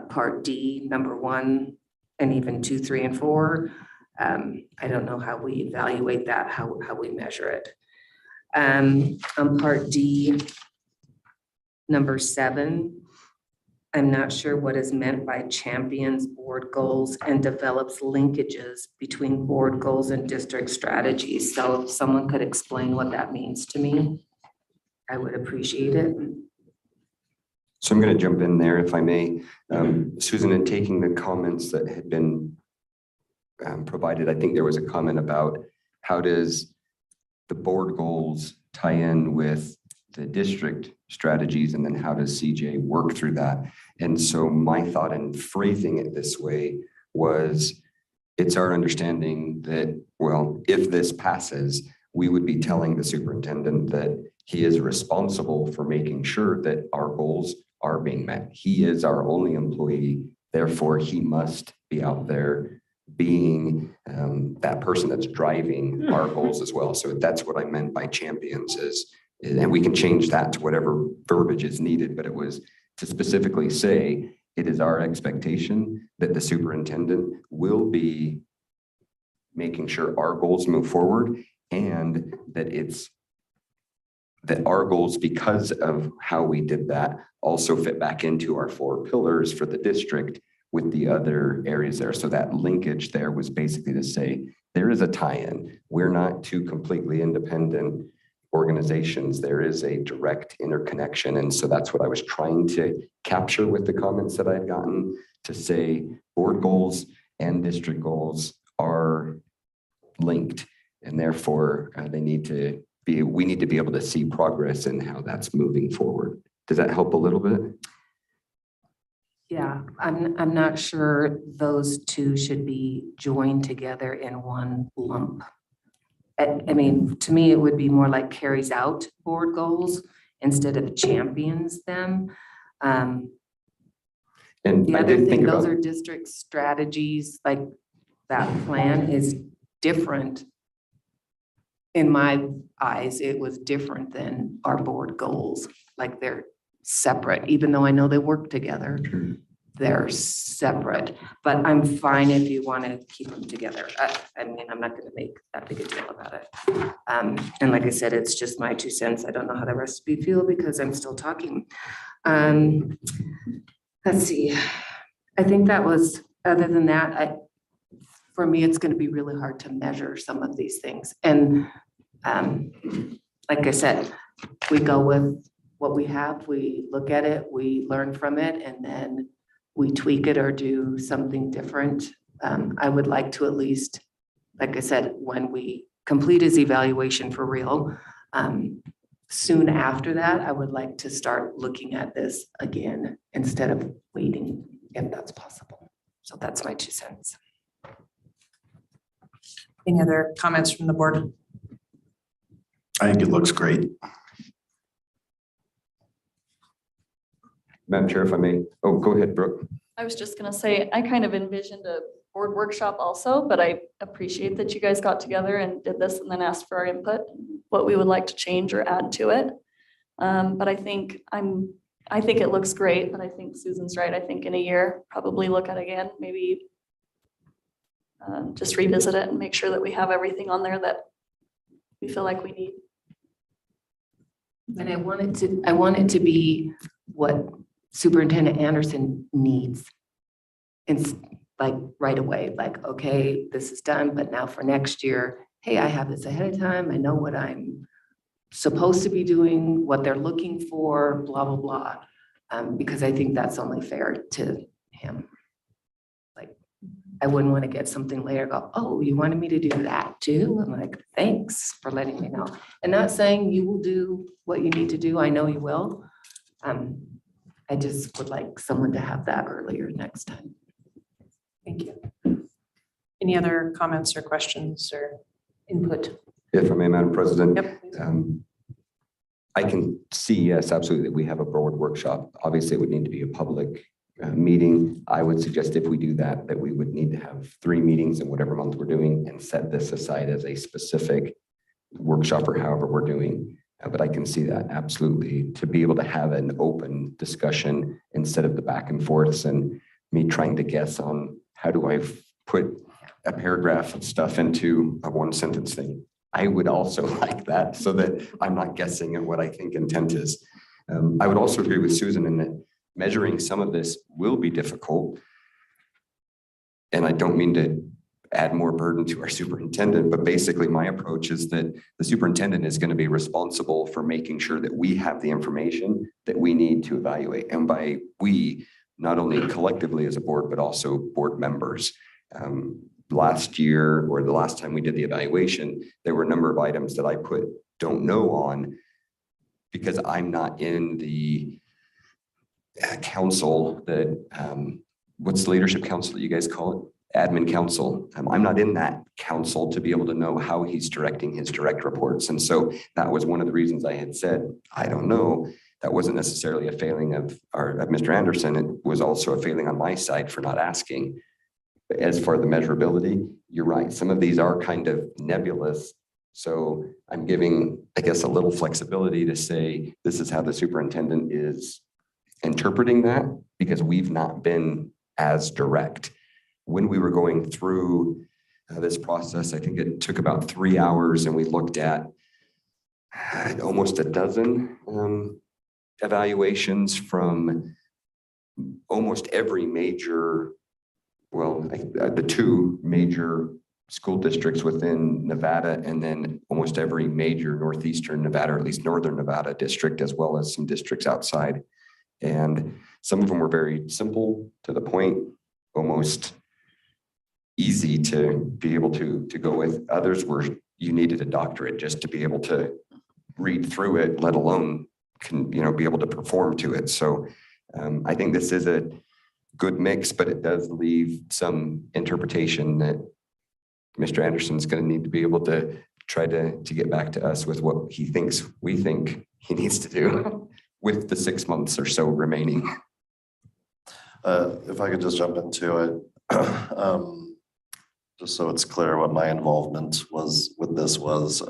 part D, number 1, and even 2, 3, and 4. I don't know how we evaluate that, how we measure it. On part D, number 7, I'm not sure what is meant by champions board goals and develops linkages between board goals and district strategies. So if someone could explain what that means to me, I would appreciate it. So I'm going to jump in there if I may. Susan, in taking the comments that had been provided, I think there was a comment about how does the board goals tie in with the district strategies, and then how does CJ work through that? And so my thought in phrasing it this way was, it's our understanding that, well, if this passes, we would be telling the superintendent that he is responsible for making sure that our goals are being met. He is our only employee, therefore he must be out there being that person that's driving our goals as well. So that's what I meant by champions is, and we can change that to whatever verbiage is needed, but it was to specifically say, it is our expectation that the superintendent will be making sure our goals move forward, and that our goals, because of how we did that, also fit back into our 4 pillars for the district with the other areas there. So that linkage there was basically to say, there is a tie-in. We're not 2 completely independent organizations. There is a direct interconnection. And so that's what I was trying to capture with the comments that I've gotten, to say board goals and district goals are linked, and therefore we need to be able to see progress in how that's moving forward. Does that help a little bit? Yeah, I'm not sure those 2 should be joined together in one lump. I mean, to me, it would be more like carries out board goals instead of champions them. And the I other did thing, think those about are district strategies, like that plan is different. In my eyes, it was different than our board goals. Like they're separate, even though I know they work together. They're separate, but I'm fine if you want to keep them together. I mean, I'm not going to make that big a deal about it. And like I said, it's just my 2 cents. I don't know how the rest of you feel because I'm still talking. Let's see. I think that was, other than that, for me, it's going to be really hard to measure some of these things. And like I said, we go with what we have, we look at it, we learn from it, and then we tweak it or do something different. I would like to at least, like I said, when we complete his evaluation for real, soon after that, I would like to start looking at this again instead of waiting, if that's possible. So that's my 2 cents. Any other comments from the board? I think it looks great. Madam Chair, if I may. Oh, go ahead, Brooke. I was just gonna say, I kind of envisioned board workshop also, but I appreciate that you guys got together and did this and then asked for our input, what we would like to change or add to it. But I think it looks great, but I think Susan's right. I think in a year, probably look at it again, maybe just revisit it and make sure that we have everything on there that we feel like we need. And I want it to be what Superintendent Anderson needs. It's like right away, like, okay, this is done, but now for next year, hey, I have this ahead of time. I know what I'm supposed to be doing, what they're looking for, blah, blah, blah. Because I think that's only fair to him. Like, I wouldn't want to get something later, go, oh, you wanted me to do that too? I'm like, thanks for letting me know. And not saying you will do what you need to do. I know you will. I just would like someone to have that earlier next time. Thank you. Any other comments or questions or input? If I may, Madam President. Yep. I can see, yes, absolutely, that we have a board workshop. Obviously, it would need to be a public meeting. I would suggest if we do that, that we would need to have 3 meetings in whatever month we're doing and set this aside as a specific workshop or however we're doing. But I can see that absolutely, to be able to have an open discussion instead of the back and forths and me trying to guess on how do I put a paragraph of stuff into a 1-sentence thing. I would also like that so that I'm not guessing at what I think intent is. I would also agree with Susan in that measuring some of this will be difficult. And I don't mean to add more burden to our superintendent, but basically my approach is that the superintendent is going to be responsible for making sure that we have the information that we need to evaluate. And by we, not only collectively as a board, but also board members. Last year, or the last time we did the evaluation, there were a number of items that I put don't know on because I'm not in the council that, what's the leadership council that you guys call it? Admin council. I'm not in that council to be able to know how he's directing his direct reports. And so that was one of the reasons I had said, I don't know. That wasn't necessarily a failing of Mr. Anderson. It was also a failing on my side for not asking. But as for the measurability, you're right. Some of these are kind of nebulous. So I'm giving, I guess, a little flexibility to say, this is how the superintendent is interpreting that, because we've not been as direct. When we were going through this process, I think it took about 3 hours and we looked at almost a dozen evaluations from almost every major, well, the 2 major school districts within Nevada, and then almost every major northeastern Nevada, or at least northern Nevada district, as well as some districts outside. And some of them were very simple, to the point, almost easy to be able to go with. Others were, you needed a doctorate just to be able to read through it, let alone be able to perform to it. So I think this is a good mix, but it does leave some interpretation that Mr. Anderson's going to need to be able to try to get back to us with what he thinks we think he needs to do with the 6 months or so remaining. If I could just jump into it, just so it's clear what my involvement was with this was,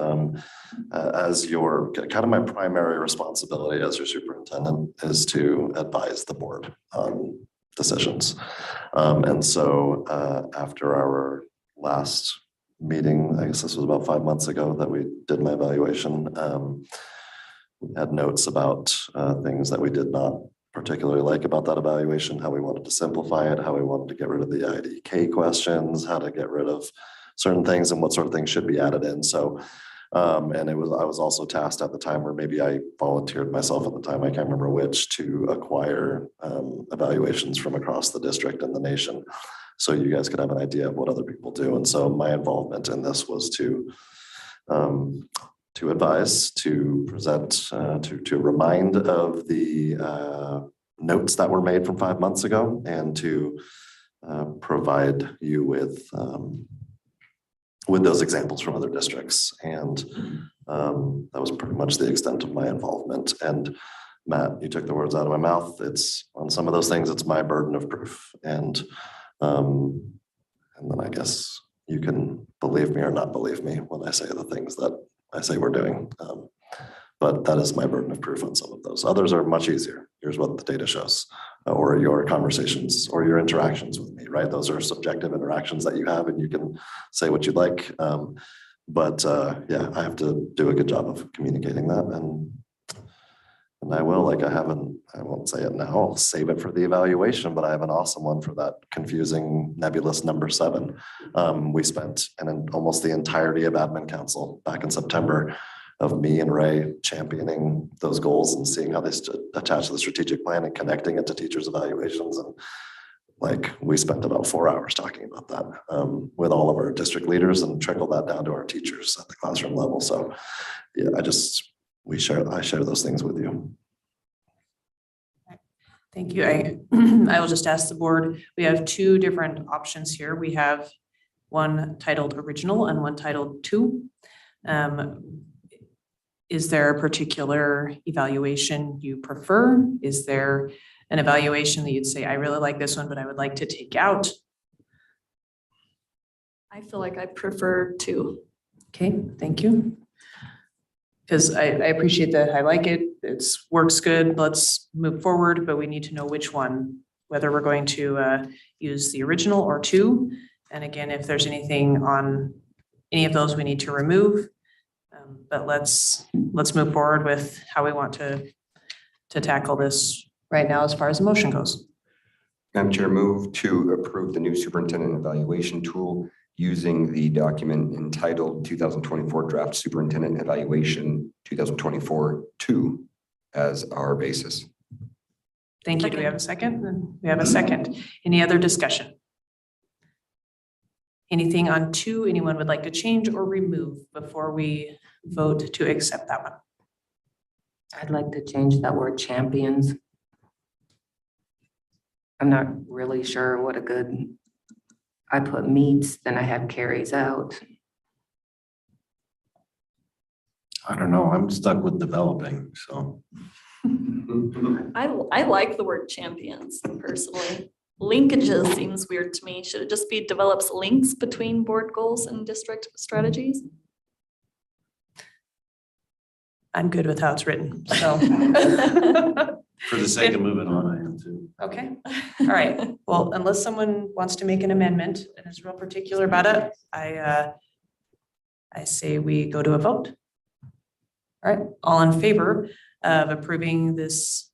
as your kind of my primary responsibility as your superintendent is to advise the board on decisions. And so after our last meeting, I guess this was about 5 months ago that we did my evaluation, we had notes about things that we did not particularly like about that evaluation, how we wanted to simplify it, how we wanted to get rid of the IDK questions, how to get rid of certain things and what sort of things should be added in. So, and I was also tasked at the time, or maybe I volunteered myself at the time, I can't remember which, to acquire evaluations from across the district and the nation. So you guys could have an idea of what other people do. And so my involvement in this was to advise, to present, to remind of the notes that were made from 5 months ago, and to provide you with those examples from other districts. And that was pretty much the extent of my involvement. And Matt, you took the words out of my mouth. It's on some of those things, it's my burden of proof. And And then I guess you can believe me or not believe me when I say the things that I say we're doing. But that is my burden of proof on some of those. Others are much easier. Here's what the data shows, or your conversations or your interactions with me, right? Those are subjective interactions that you have and you can say what you'd like. Yeah, I have to do a good job of communicating that and I will, like I won't say it now, I'll save it for the evaluation, but I have an awesome one for that confusing nebulous number 7. We spent almost the entirety of admin council back in September of me and Ray championing those goals and seeing how they attach to the strategic plan and connecting it to teachers' evaluations. And like, we spent about 4 hours talking about that with all of our district leaders and trickled that down to our teachers at the classroom level. So yeah, I share those things with you. Thank you. I will just ask the board, we have 2 different options here. We have one titled original and one titled 2. Is there a particular evaluation you prefer? Is there an evaluation that you'd say, I really like this one, but I would like to take out? I feel like I prefer 2. Okay, thank you. Because I appreciate that. I like it. It's works good. Let's move forward, but we need to know which one, whether we're going to use the original or 2. And again, if there's anything on any of those we need to remove. But let's move forward with how we want to tackle this right now as far as the motion goes. Madam Chair, move to approve the new superintendent evaluation tool using the document entitled 2024 Draft Superintendent Evaluation 2024-2 as our basis. Thank you. Do we have a second? We have a second. Any other discussion? Anything on 2 anyone would like to change or remove before we vote to accept that one? I'd like to change that word champions. I'm not really sure what a good, I put meets, then I have carries out. I don't know, I'm stuck with developing, so. I like the word champions personally. Linkages seems weird to me. Should it just be develops links between board goals and district strategies? I'm good with how it's written, so. For the sake of moving on, I am too. Okay, all right. Well, unless someone wants to make an amendment and is real particular about it, I say we go to a vote. All right, all in favor of approving this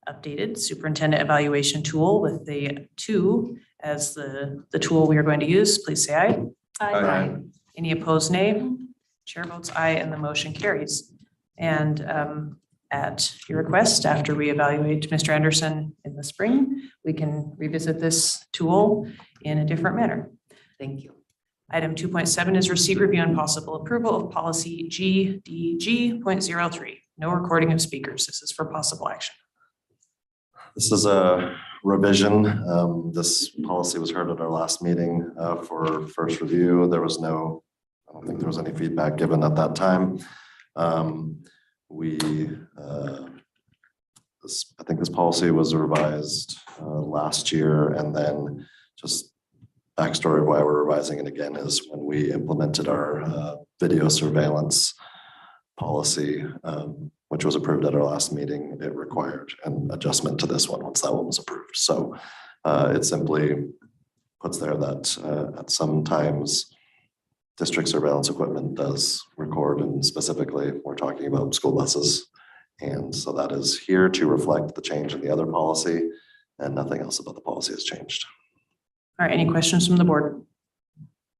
updated superintendent evaluation tool with the 2 as the tool we are going to use, please say aye. Aye. Any opposed, nay? Chair votes aye and the motion carries. And at your request, after we evaluate Mr. Anderson in the spring, we can revisit this tool in a different manner. Thank you. Item 2.7 is receipt, review, and possible approval of policy GDG.03. No recording of speakers. This is for possible action. This is a revision. This policy was heard at our last meeting for first review. I don't think there was any feedback given at that time. I think this policy was revised last year, and then just backstory of why we're revising it again is when we implemented our video surveillance policy, which was approved at our last meeting, it required an adjustment to this one once that one was approved. So it simply puts there that at some times district surveillance equipment does record, and specifically we're talking about school buses. And so that is here to reflect the change in the other policy, and nothing else about the policy has changed. All right, any questions from the board?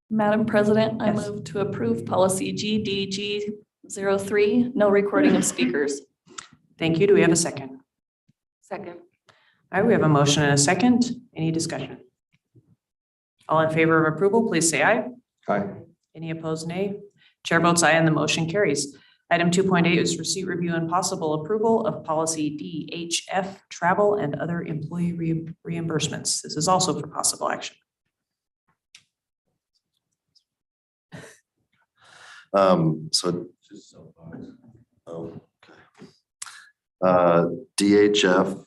Madam President, I Yes. move to approve policy GDG.03, no recording of speakers. Thank you. Do we have a second? Second. All right, we have a motion and a second. Any discussion? All in favor of approval, please say aye. Aye. Any opposed, nay? Chair votes aye and the motion carries. Item 2.8 is receipt, review, and possible approval of policy DHF, travel and other employee reimbursements. This is also for possible action. DHF,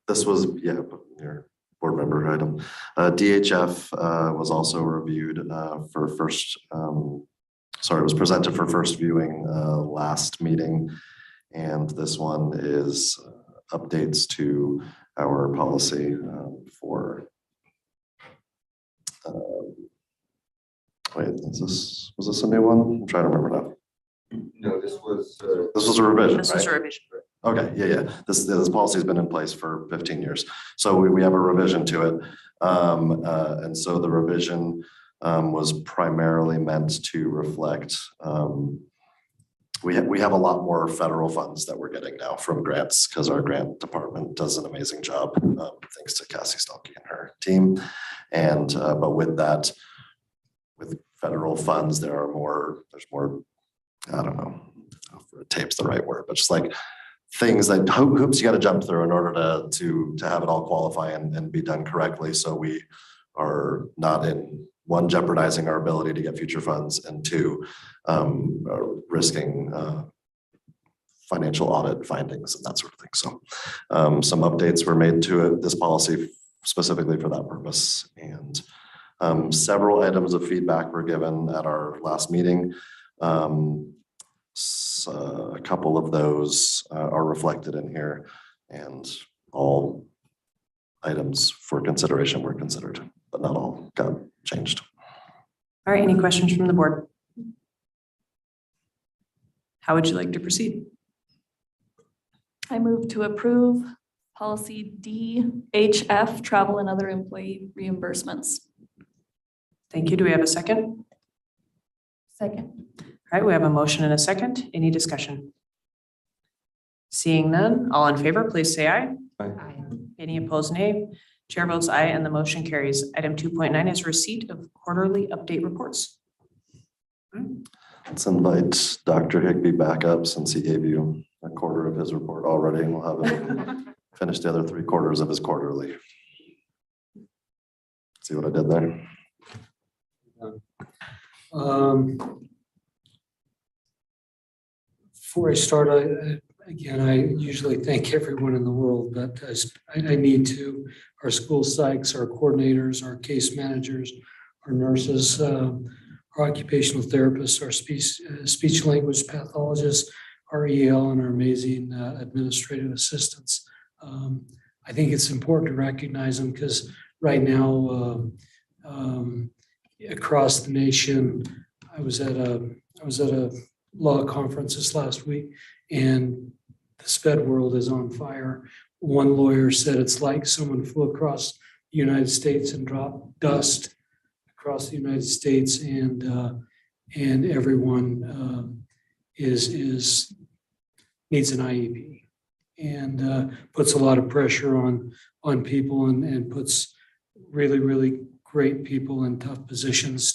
this was, your board member item. DHF was also reviewed for first, sorry, it was presented for first viewing last meeting. And this one is updates to our policy for, wait, was this a new one? I'm trying to remember now. No, this was a revision, This was a right? revision. Okay, yeah. This policy has been in place for 15 years. So we have a revision to it. And so the revision was primarily meant to reflect, we have a lot more federal funds that we're getting now from grants because our grant department does an amazing job, thanks to Cassie Stalky and her team. And, but with that, with federal funds, there's more, I don't know if tape's the right word, but just like things that hoops you got to jump through in order to have it all qualify and be done correctly. So we are not in one, jeopardizing our ability to get future funds, and two, risking financial audit findings and that sort of thing. So some updates were made to this policy specifically for that purpose. And several items of feedback were given at our last meeting. A couple of those are reflected in here, and all items for consideration were considered, but not all got changed. All right, any questions from the board? How would you like to proceed? I move to approve policy DHF, travel and other employee reimbursements. Thank you. Do we have a second? Second. All right, we have a motion and a second. Any discussion? Seeing none, all in favor, please say aye. Aye. Any opposed, nay? Chair votes aye and the motion carries. Item 2.9 is receipt of quarterly update reports. Let's invite Dr. Higbee back up since he gave you a quarter of his report already, and we'll have him finish the other 3/4 of his quarterly. See what I did there? Before I start, I usually thank everyone in the world, but I need to. Our school psychs, our coordinators, our case managers, our nurses, our occupational therapists, our speech language pathologists, our EL, and our amazing administrative assistants. I think it's important to recognize them because right now, across the nation, I was at a law conference this last week, and the SPED world is on fire. One lawyer said it's like someone flew across the United States and dropped dust across the United States, and everyone needs an IEP, and puts a lot of pressure on people, and puts really great people in tough positions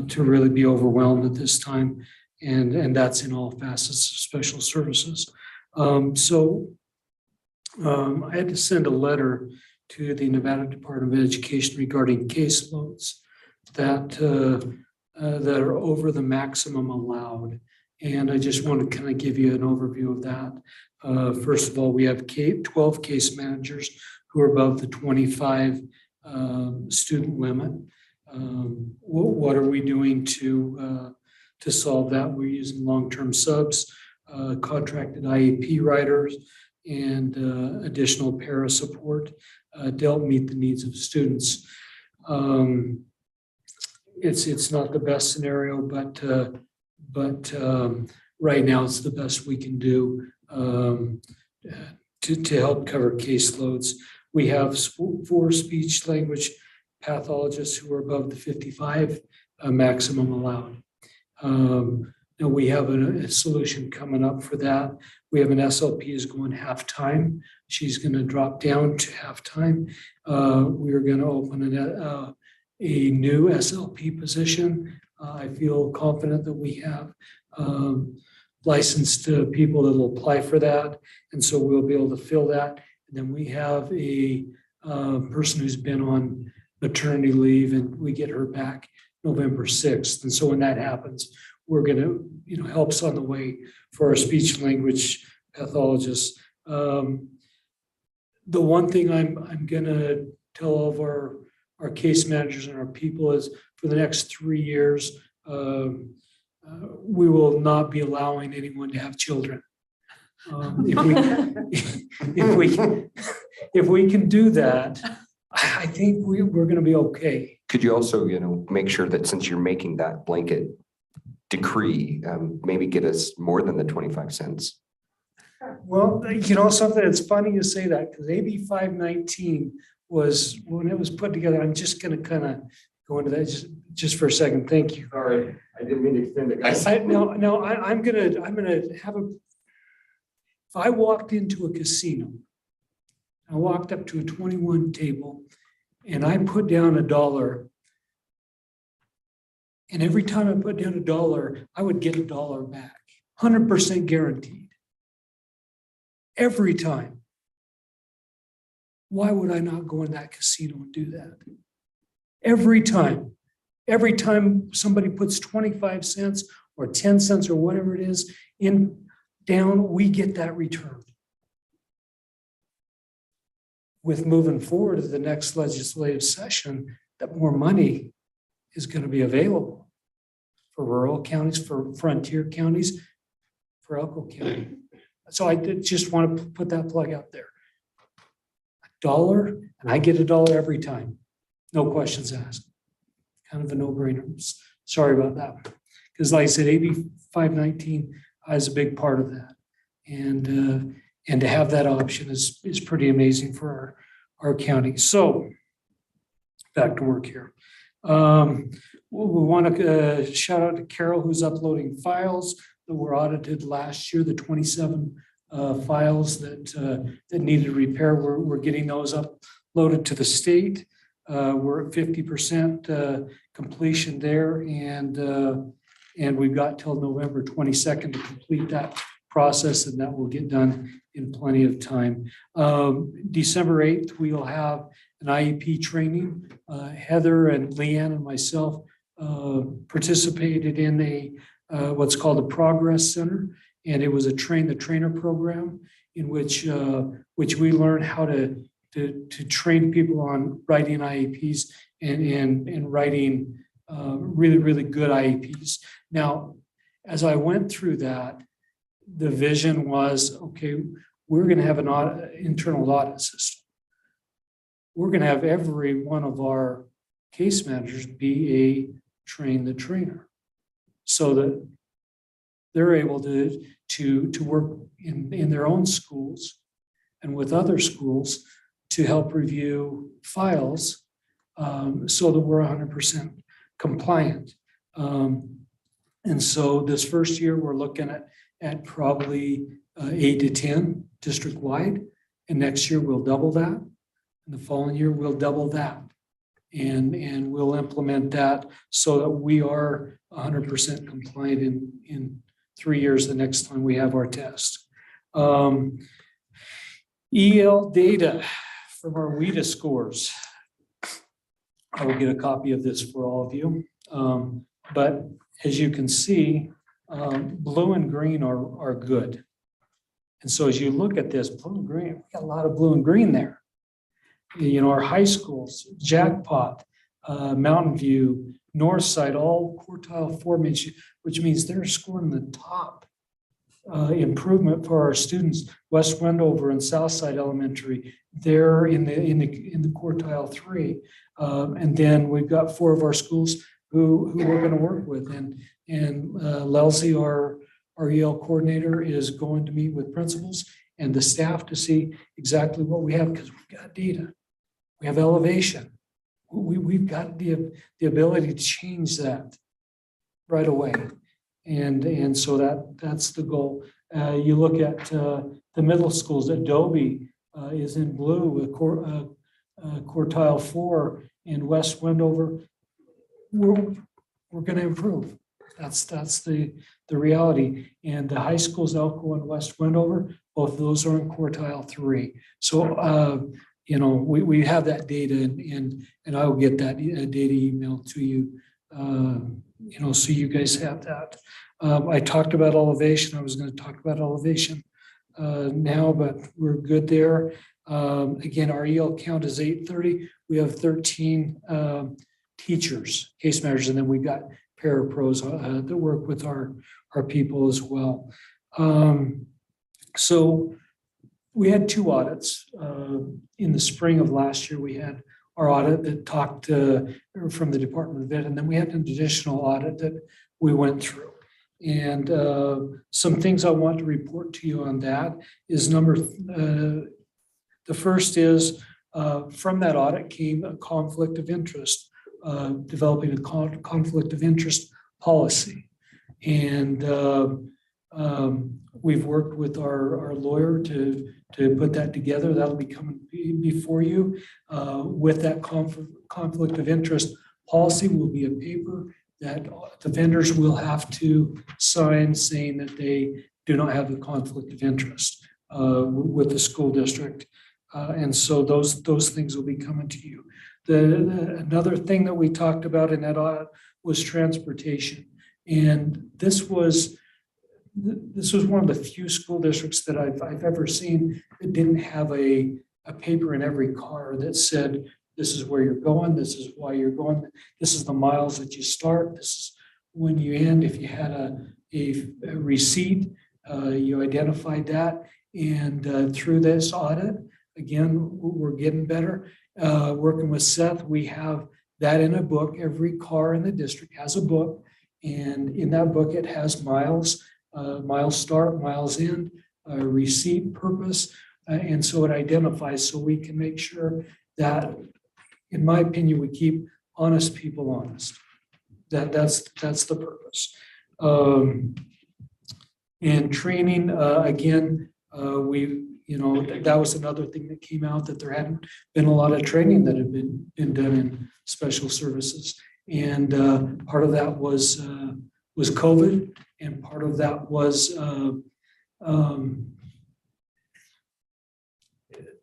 to really be overwhelmed at this time. And that's in all facets of special services. I had to send a letter to the Nevada Department of Education regarding caseloads that are over the maximum allowed. And I just want to kind of give you an overview of that. First of all, we have 12 case managers who are above the 25 student limit. What are we doing to solve that? We're using long-term subs, contracted IEP writers, and additional para support to help meet the needs of students. It's not the best scenario, but right now it's the best we can do to help cover caseloads. We have 4 speech language pathologists who are above the 55 maximum allowed. Now we have a solution coming up for that. We have an SLP is going half-time. She's going to drop down to half-time. We are going to open a new SLP position. I feel confident that we have licensed people that will apply for that. And so we'll be able to fill that. And then we have a person who's been on maternity leave, and we get her back November 6th. And so when that happens, we're going to, help's on the way for our speech language pathologists. The one thing I'm gonna tell all of our case managers and our people is for the next 3 years, we will not be allowing anyone to have children. If we can do that, I think we're gonna be okay. Could you also, make sure that since you're making that blanket decree, maybe get us more than the 25 cents? Well, something, it's funny you say that, because AB 519 was, when it was put together, I'm just gonna kind of go into that just for a second. Thank you. Sorry, I didn't mean to extend it. I'm gonna have if I walked into a casino, I walked up to a 21 table and I put down $1, and every time I put down $1, I would get $1 back, 100% guaranteed. Every time. Why would I not go in that casino and do that? Every time somebody puts 25 cents or 10 cents or whatever it is down, we get that return. With moving forward to the next legislative session, that more money is going to be available for rural counties, for frontier counties, for Elko County. So I did just want to put that plug out there. $1, and I get $1 every time. No questions asked. Kind of a no-brainer. Sorry about that. Because like I said, AB 519 is a big part of that. And to have that option is pretty amazing for our county. So back to work here. We want to shout out to Carol, who's uploading files that were audited last year, the 27 files that needed repair. We're getting those uploaded to the state. We're at 50% completion there, and we've got till November 22nd to complete that process, and that will get done in plenty of time. December 8th, we will have an IEP training. Heather and Leanne and myself participated in a what's called a Progress Center, and it was a train the trainer program in which we learned how to train people on writing IEPs and writing really, really good IEPs. Now, as I went through that, the vision was, okay, we're going to have an internal audit system. We're going to have every one of our case managers be a train the trainer, so that they're able to work in their own schools and with other schools to help review files so that we're 100% compliant. And so this first year, we're looking at probably 8 to 10 district-wide. And next year, we'll double that. And the following year, we'll double that. And we'll implement that so that we are 100% compliant in 3 years the next time we have our test. EL data from our WIDA scores. I will get a copy of this for all of you. But as you can see, blue and green are good. And so as you look at this, blue and green, we got a lot of blue and green there. Our high schools, Jackpot, Mountain View, Northside, all quartile 4, which means they're scoring the top improvement for our students. West Wendover and Southside Elementary, they're in the quartile 3. And then we've got 4 of our schools who we're going to work with. And Lelsey, our EL coordinator, is going to meet with principals and the staff to see exactly what we have, because we've got data. We have elevation. We've got the ability to change that right away. And so that's the goal. You look at the middle schools. Adobe is in blue with quartile 4, and West Wendover. We're going to improve. That's the reality. And the high schools, Elko and West Wendover, both of those are in quartile 3. So we have that data, and I will get that data emailed to you. So you guys have that. I talked about elevation. I was going to talk about elevation now, but we're good there. Again, our EL count is 830. We have 13 teachers, case managers, and then we've got parapros that work with our people as well. So we had 2 audits. In the spring of last year, we had our audit that talked from the Department of Ed, and then we had an additional audit that we went through. And some things I want to report to you on that is the first is from that audit came a conflict of interest, developing a conflict of interest policy. And we've worked with our lawyer to put that together. That'll be coming before you. With that conflict of interest policy will be a paper that the vendors will have to sign saying that they do not have the conflict of interest with the school district. And so those things will be coming to you. Another thing that we talked about in that audit was transportation. And this was one of the few school districts that I've ever seen that didn't have a paper in every car that said, this is where you're going, this is why you're going, this is the miles that you start, this is when you end. If you had a receipt, you identified that. And through this audit, again, we're getting better. Working with Seth, we have that in a book. Every car in the district has a book. And in that book, it has miles, miles start, miles end, receipt, purpose. And so it identifies so we can make sure that, in my opinion, we keep honest people honest. That's the purpose. And training, again, that was another thing that came out, that there hadn't been a lot of training that had been done in special services. And part of that was COVID, and part of that was, to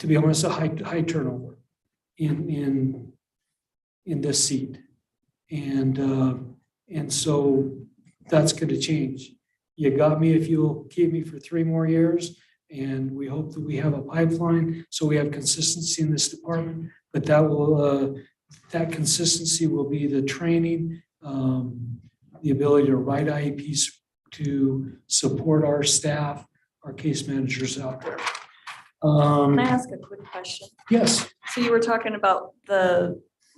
be honest, a high turnover in this seat. And so that's going to change. You got me if you'll keep me for 3 more years. And we hope that we have a pipeline so we have consistency in this department. But that consistency will be the training, the ability to write IEPs, to support our staff, our case managers out there. Can I ask a quick question? Yes. So you were talking about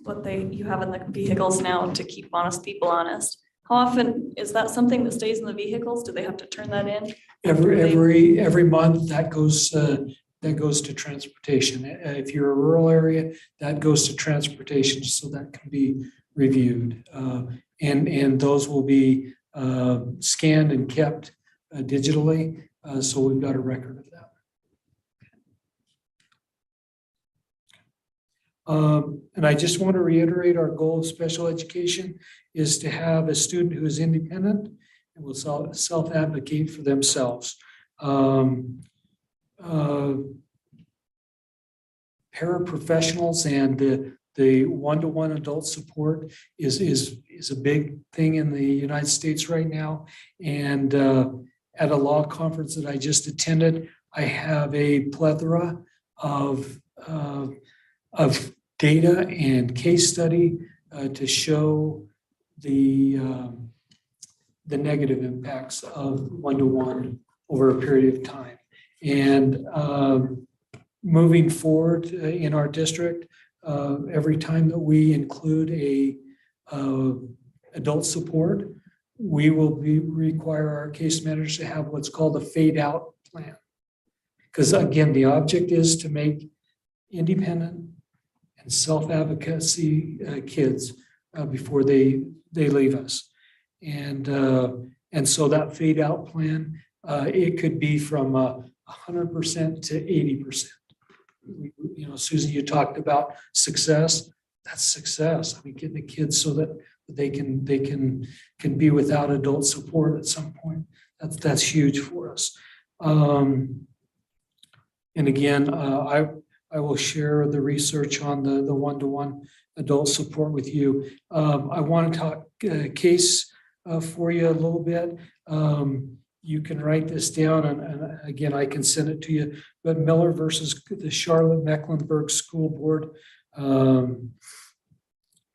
what you have in the vehicles now to keep honest people honest. How often is that something that stays in the vehicles? Do they have to turn that in? Every month that goes to transportation. If you're a rural area, that goes to transportation, so that can be reviewed. And those will be scanned and kept digitally. So we've got a record of that. And I just want to reiterate, our goal of special education is to have a student who is independent and will self-advocate for themselves. Paraprofessionals and the one-to-one adult support is a big thing in the United States right now. And at a law conference that I just attended, I have a plethora of data and case study to show the negative impacts of one-to-one over a period of time. And moving forward in our district, every time that we include a adult support, we will require our case managers to have what's called a fade-out plan. Because again, the object is to make independent and self-advocacy kids before they leave us. And so that fade-out plan, it could be from 100% to 80%. Susan, you talked about success. That's success. I mean, getting the kids so that they can be without adult support at some point. That's huge for us. And again, I will share the research on the one-to-one adult support with you. I want to talk case for you a little bit. you can write this down and again, I can send it to you, but Miller versus the Charlotte Mecklenburg School Board.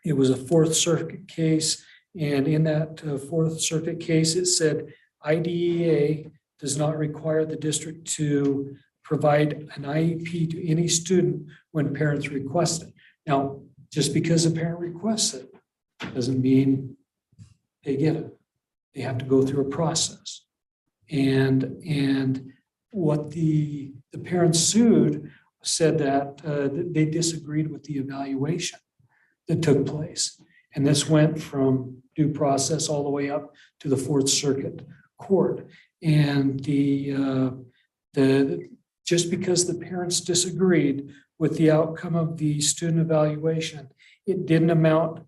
It was a Fourth Circuit case, and in that Fourth Circuit case, it said IDEA does not require the district to provide an IEP to any student when parents request it. Now, just because a parent requests it doesn't mean they get it. They have to go through a process. And what the parents sued said that they disagreed with the evaluation that took place. And this went from due process all the way up to the Fourth Circuit Court. And just because the parents disagreed with the outcome of the student evaluation, it didn't amount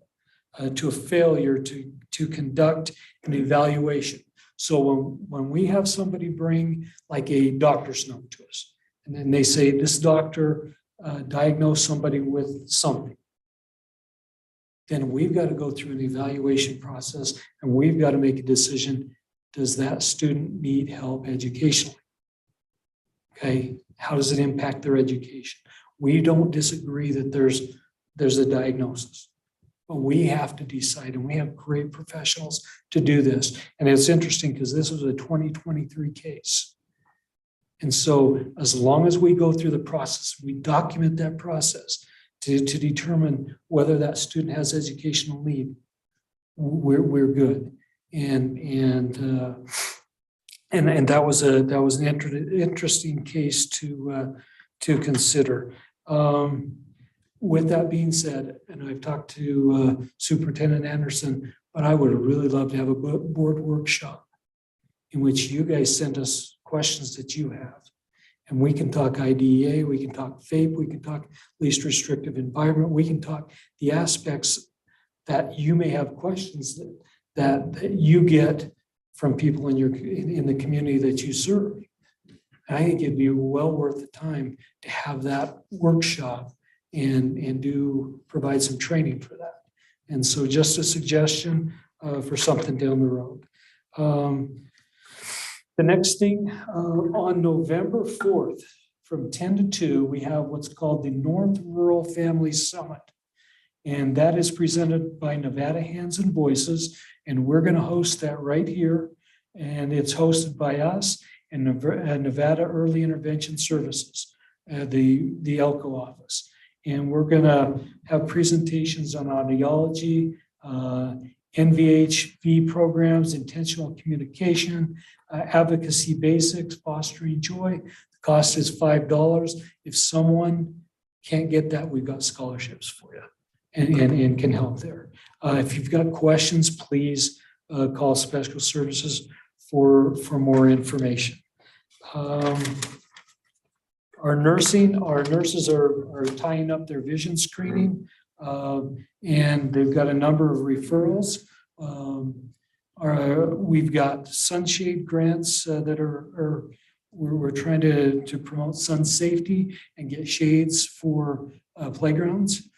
to a failure to conduct an evaluation. So when we have somebody bring like a doctor's note to us, and then they say this doctor diagnosed somebody with something, then we've got to go through an evaluation process and we've got to make a decision. Does that student need help educationally? Okay, how does it impact their education? We don't disagree that there's a diagnosis, but we have to decide, and we have great professionals to do this. And it's interesting because this was a 2023 case. And so as long as we go through the process, we document that process to determine whether that student has educational need, we're good. And that was an interesting case to consider. With that being said, and I've talked to Superintendent Anderson, but I would really love to have a board workshop in which you guys send us questions that you have. And we can talk IDEA, we can talk FAPE, we can talk least restrictive environment, we can talk the aspects that you may have questions that you get from people in the community that you serve. And I think it'd be well worth the time to have that workshop and provide some training for that. And so just a suggestion for something down the road. The next thing, on November 4th, from 10 to 2, we have what's called the North Rural Family Summit. And that is presented by Nevada Hands and Voices. And we're going to host that right here. And it's hosted by us and Nevada Early Intervention Services, the Elko office. And we're going to have presentations on audiology, NVHV programs, intentional communication, advocacy basics, fostering joy. The cost is $5. If someone can't get that, we've got scholarships for you and can help there. If you've got questions, please call Special Services for more information. Our nurses are tying up their vision screening, and they've got a number of referrals. We've got sunshade grants that we're trying to promote sun safety and get shades for playgrounds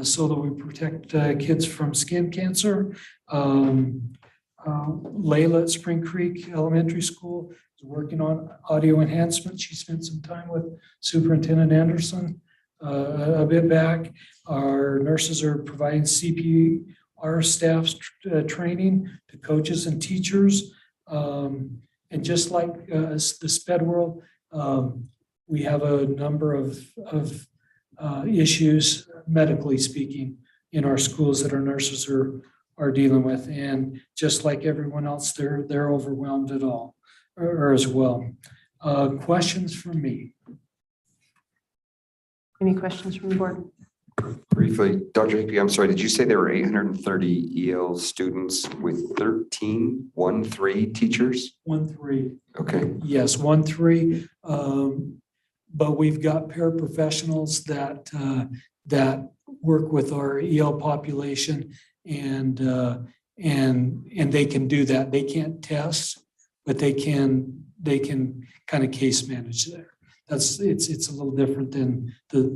so that we protect kids from skin cancer. Layla at Spring Creek Elementary School is working on audio enhancement. She spent some time with Superintendent Anderson a bit back. Our nurses are providing CPR staff training to coaches and teachers. And just like the SPED world, we have a number of issues, medically speaking, in our schools that our nurses are dealing with. And just like everyone else, they're overwhelmed at all, or as well. Questions from me? Any questions from the board? Briefly, Dr. Higbee, I'm sorry, did you say there were 830 EL students with 13 teachers? 1-3. Okay. Yes, 1-3. But we've got paraprofessionals that work with our EL population, and they can do that. They can't test, but they can kind of case manage there. It's a little different than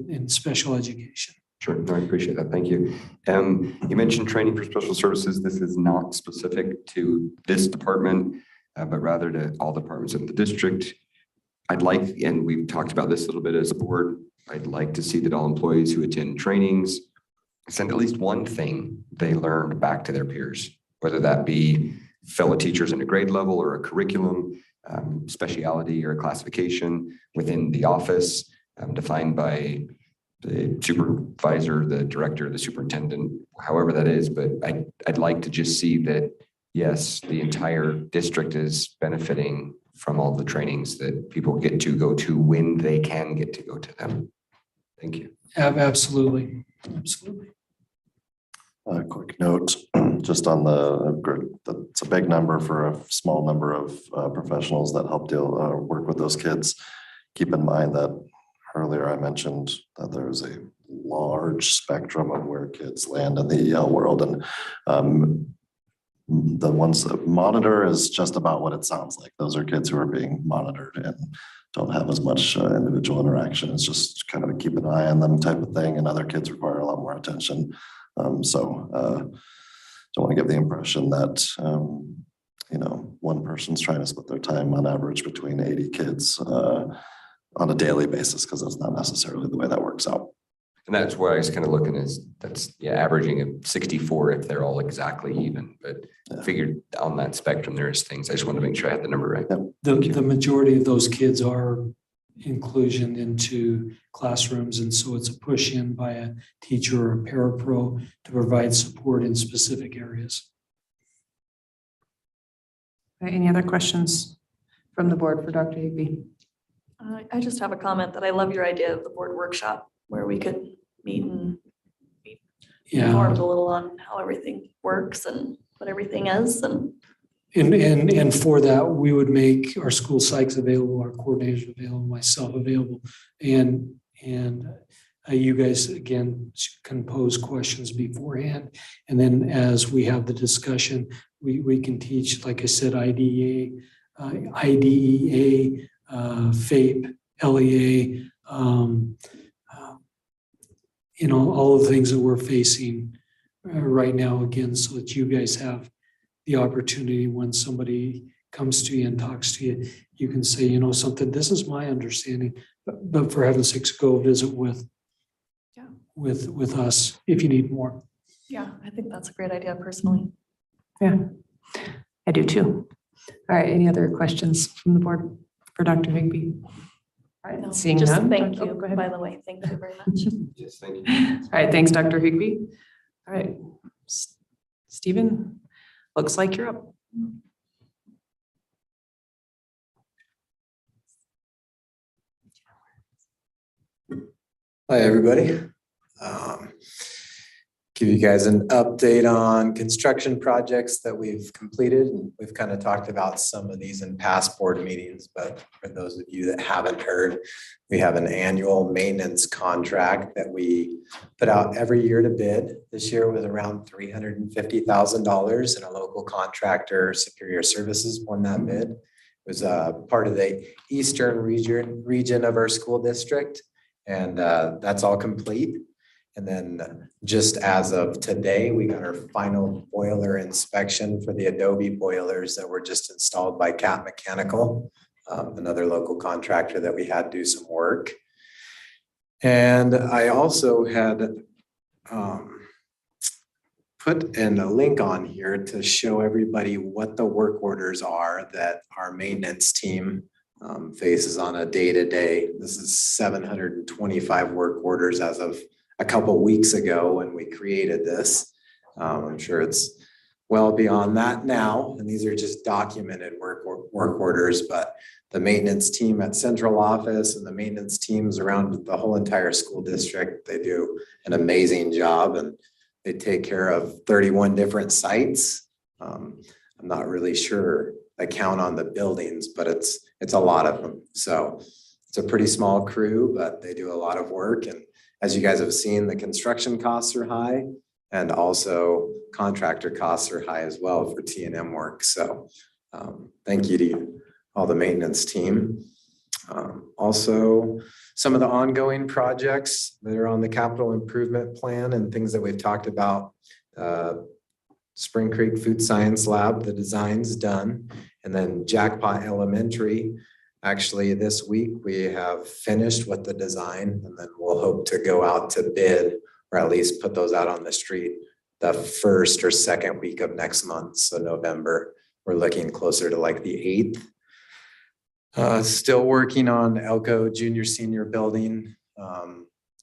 in special education. Sure, no, I appreciate that. Thank you. You mentioned training for special services. This is not specific to this department. but rather to all departments in the district. I'd like, and we've talked about this a little bit as a board, I'd like to see that all employees who attend trainings send at least one thing they learned back to their peers, whether that be fellow teachers in a grade level or a curriculum, speciality or a classification within the office, defined by the supervisor, the director, the superintendent, however that is. But I'd like to just see that, yes, the entire district is benefiting from all the trainings that people get to go to when they can get to go to them. Thank you. Absolutely. Absolutely. A quick note, just on it's a big number for a small number of professionals that help work with those kids. Keep in mind that earlier I mentioned that there's a large spectrum of where kids land in the EL world, and the ones that monitor is just about what it sounds like. Those are kids who are being monitored and don't have as much individual interaction. It's just kind of a keep an eye on them type of thing, and other kids require a lot more attention. Don't want to give the impression that one person's trying to split their time on average between 80 kids on a daily basis, because that's not necessarily the way that works out. And that's why I was kind of looking that's averaging at 64 if they're all exactly even, but I figured on that spectrum, there's things. I just wanted to make sure I had the number right. The majority of those kids are inclusion into classrooms, and so it's a push in by a teacher or a parapro to provide support in specific areas. Any other questions from the board for Dr. Higby? I just have a comment that I love your idea of the board workshop where we could meet and be informed a little on how everything works and what everything is. And for that, we would make our school psychs available, our coordinators available, myself available. And you guys, again, can pose questions beforehand. And then as we have the discussion, we can teach, like I said, IDEA, FAPE, LEA, all the things that we're facing right now, again, so that you guys have the opportunity when somebody comes to you and talks to you, you can say, something, this is my understanding, but for heaven's sakes, go visit with us if you need more. Yeah, I think that's a great idea personally. Yeah, I do too. All right, any other questions from the board for Dr. Higby? All right, No, seeing just none. thank Dr. you, go ahead. by the way. Thank you very much. Yes, thank you. All right, thanks, Dr. Higby. All right, Stephen, looks like you're up. Hi, everybody. Give you guys an update on construction projects that we've completed. We've kind of talked about some of these in past board meetings, but for those of you that haven't heard, we have an annual maintenance contract that we put out every year to bid. This year was around $350,000, and a local contractor, Superior Services, won that bid. It was part of the eastern region of our school district, and that's all complete. And then just as of today, we got our final boiler inspection for the Adobe boilers that were just installed by Cat Mechanical, another local contractor that we had do some work. And I also had put in a link on here to show everybody what the work orders are that our maintenance team faces on a day-to-day. This is 725 work orders as of a couple weeks ago when we created this. I'm sure it's well beyond that now, and these are just documented work orders, but the maintenance team at central office and the maintenance teams around the whole entire school district, they do an amazing job, and they take care of 31 different sites. I'm not really sure the count on the buildings, but it's a lot of them. So it's a pretty small crew, but they do a lot of work. And as you guys have seen, the construction costs are high, and also contractor costs are high as well for T&M work. So thank you to all the maintenance team. Also, some of the ongoing projects that are on the capital improvement plan and things that we've talked about Spring Creek Food Science Lab, the design's done. And then Jackpot Elementary, actually this week, we have finished with the design, and then we'll hope to go out to bid, or at least put those out on the street the first or second week of next month, so November. We're looking closer to like the 8th. Still working on Elko Junior Senior Building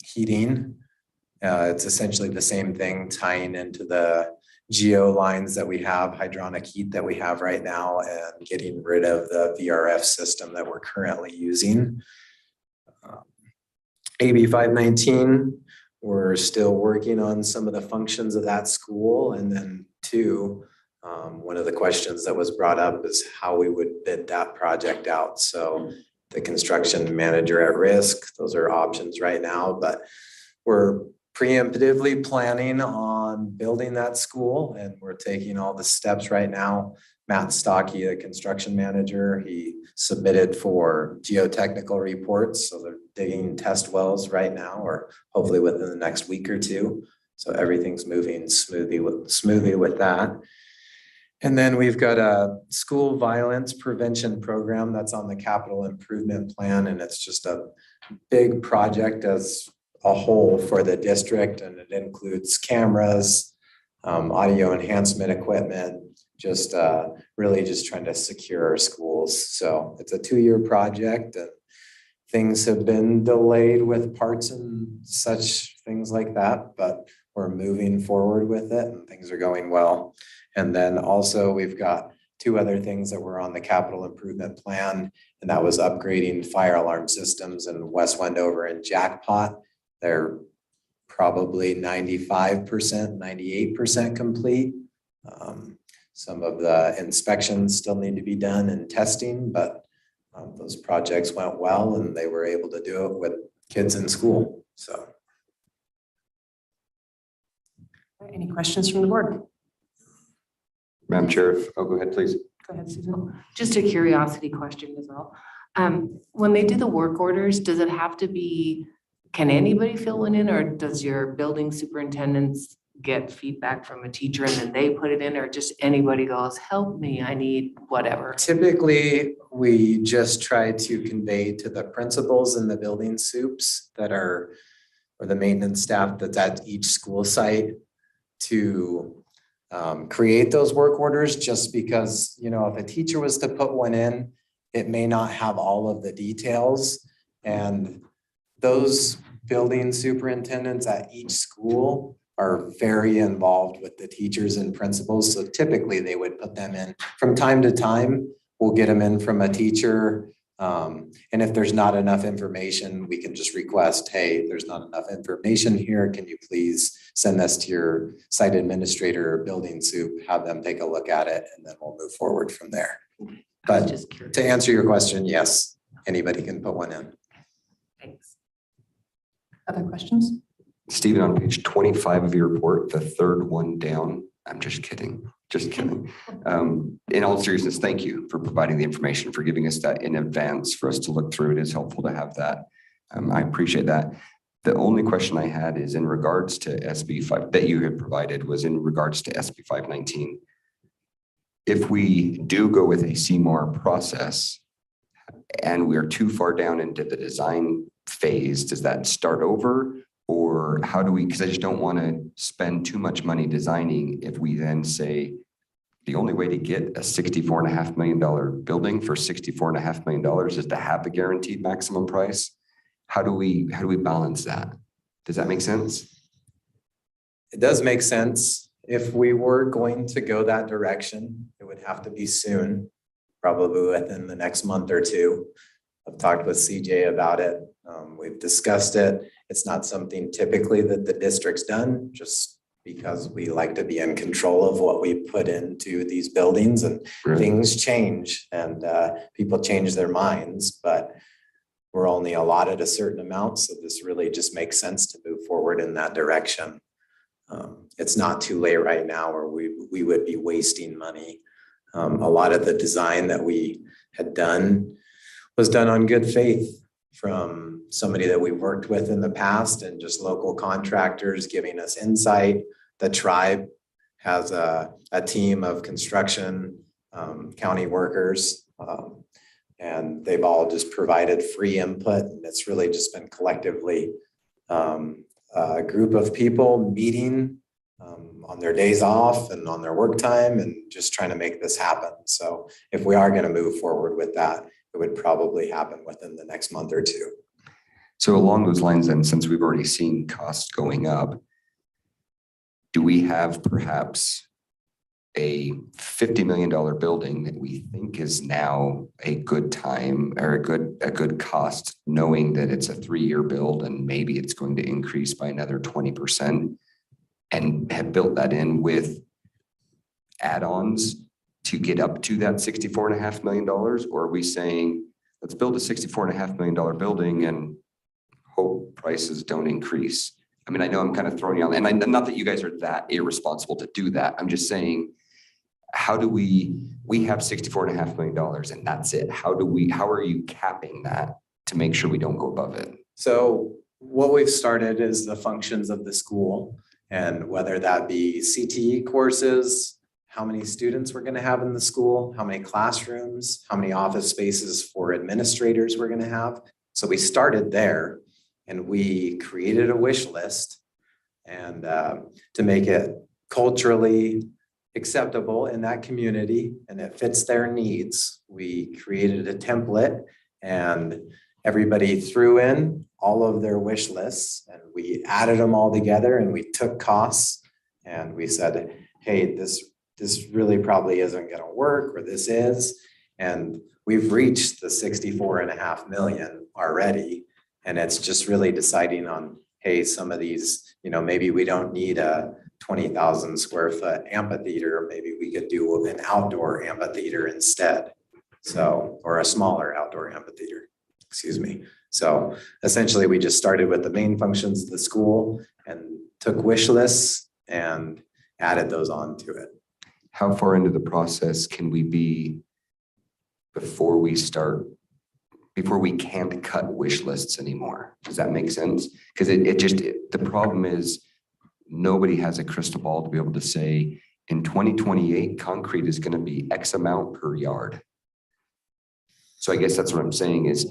heating. It's essentially the same thing, tying into the geo lines that we have, hydronic heat that we have right now, and getting rid of the VRF system that we're currently using. AB 519, we're still working on some of the functions of that school. And then 2, one of the questions that was brought up is how we would bid that project out. So the construction manager at risk, those are options right now, but we're preemptively planning on building that school, and we're taking all the steps right now. Matt Stocky, the construction manager, he submitted for geotechnical reports. So they're digging test wells right now, or hopefully within the next week or 2. So everything's moving smoothly with that. And then we've got a school violence prevention program that's on the capital improvement plan. And it's just a big project as a whole for the district. And it includes cameras, audio enhancement equipment, just really just trying to secure our schools. So it's a 2-year project, and things have been delayed with parts and such things like that, but we're moving forward with it and things are going well. And then also we've got 2 other things that were on the capital improvement plan, and that was upgrading fire alarm systems in West Wendover and Jackpot. They're probably 95%, 98% complete. Some of the inspections still need to be done and testing, but those projects went well and they were able to do it with kids in school. So. Any questions from the board? Madam Chair, go ahead, please. Go ahead, Susan. Just a curiosity question as well. When they do the work orders, does it have to be, can anybody fill one in, or does your building superintendents get feedback from a teacher and then they put it in, or just anybody goes, help me, I need whatever? Typically, we just try to convey to the principals and the building soups that are, or the maintenance staff that's at each school site, to create those work orders, just because, you know, if a teacher was to put one in, it may not have all of the details. And those building superintendents at each school are very involved with the teachers and principals. So typically they would put them in from time to time. We'll get them in from a teacher. And if there's not enough information, we can just request, hey, there's not enough information here. Can you please send this to your site administrator or building soup, have them take a look at it, and then we'll move forward from there. But to answer your question, yes, anybody can put one in. Thanks. Other questions? Stephen, on page 25 of your report, the 3rd one down, I'm just kidding. In all seriousness, thank you for providing the information, for giving us that in advance for us to look through. It is helpful to have that. I appreciate that. The only question I had is in regards to SB 5 that you had provided, was in regards to SB 519. If we do go with a CMAR process and we are too far down into the design phase, does that start over? Or how do we, because I just don't want to spend too much money designing if we then say the only way to get a $64.5 million building for $64.5 million is to have the guaranteed maximum price. How do we balance that? Does that make sense? It does make sense. If we were going to go that direction, it would have to be soon, probably within the next month or 2. I've talked with CJ about it. We've discussed it. It's not something typically that the district's done, just because we like to be in control of what we put into these buildings, and things change and people change their minds, but we're only allotted a certain amount. So this really just makes sense to move forward in that direction. It's not too late right now where we would be wasting money. A lot of the design that we had done was done on good faith from somebody that we worked with in the past, and just local contractors giving us insight. The tribe has a team of construction, county workers. And they've all just provided free input, and it's really just been collectively a group of people meeting on their days off and on their work time and just trying to make this happen. So if we are going to move forward with that, it would probably happen within the next month or two. So along those lines, then, since we've already seen costs going up, do we have perhaps a $50 million building that we think is now a good time or a good cost, knowing that it's a 3-year build and maybe it's going to increase by another 20%, and have built that in with add-ons to get up to that $64.5 million? Or are we saying, let's build a $64.5 million building and hope prices don't increase? I mean, I know I'm kind of throwing you out, and not that you guys are that irresponsible to do that. I'm just saying, how do we have $64.5 million and that's it? How are you capping that to make sure we don't go above it? So what we've started is the functions of the school, and whether that be CTE courses, how many students we're going to have in the school, how many classrooms, how many office spaces for administrators we're going to have. So we started there and we created a wish list, and to make it culturally acceptable in that community and it fits their needs, we created a template and everybody threw in all of their wish lists and we added them all together and we took costs and we said, hey, this really probably isn't going to work, or this is. And we've reached the 64.5 million already. And it's just really deciding on, hey, some of these, maybe we don't need a 20,000 square foot amphitheater. Maybe we could do an outdoor amphitheater instead. So, or a smaller outdoor amphitheater, excuse me. So essentially we just started with the main functions of the school and took wish lists and added those on to it. How far into the process can we be before we can't cut wish lists anymore? Does that make sense? Because the problem is nobody has a crystal ball to be able to say in 2028, concrete is going to be X amount per yard. So I guess that's what I'm saying is,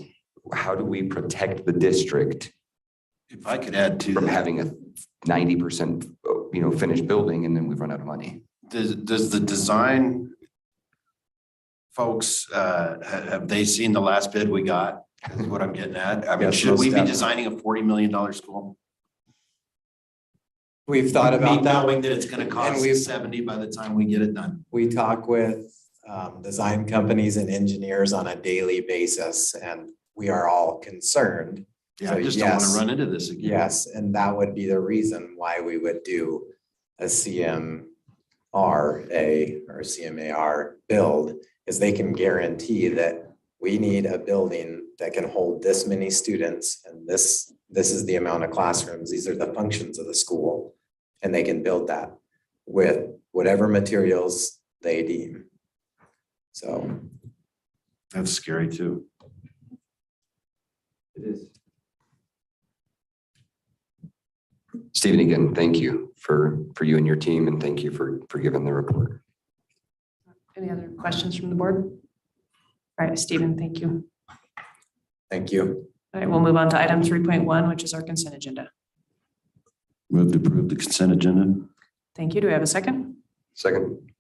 how do we protect the district? If I could add to from that, having a 90% finished building and then we've run out of money. Does the design folks, have they seen the last bid we got? Is what I'm getting at. I mean, Yes, should we be definitely. designing a $40 million school? We've thought about that. Knowing that it's going to cost 70 by the time we get it done. We talk with design companies and engineers on a daily basis, and we are all concerned. Yeah, So I just don't want to yes, run into this again. Yes, and that would be the reason why we would do a CMRA or CMAR build, is they can guarantee that we need a building that can hold this many students, and this is the amount of classrooms. These are the functions of the school, and they can build that with whatever materials they deem. So That's scary too. It is. Stephen, again, thank you for you and your team, and thank you for giving the report. Any other questions from the board? All right, Stephen, thank you. thank you. All right, we'll move on to item 3.1, which is our consent agenda. Move to approve the consent agenda. Thank you. Do we have a second? Second.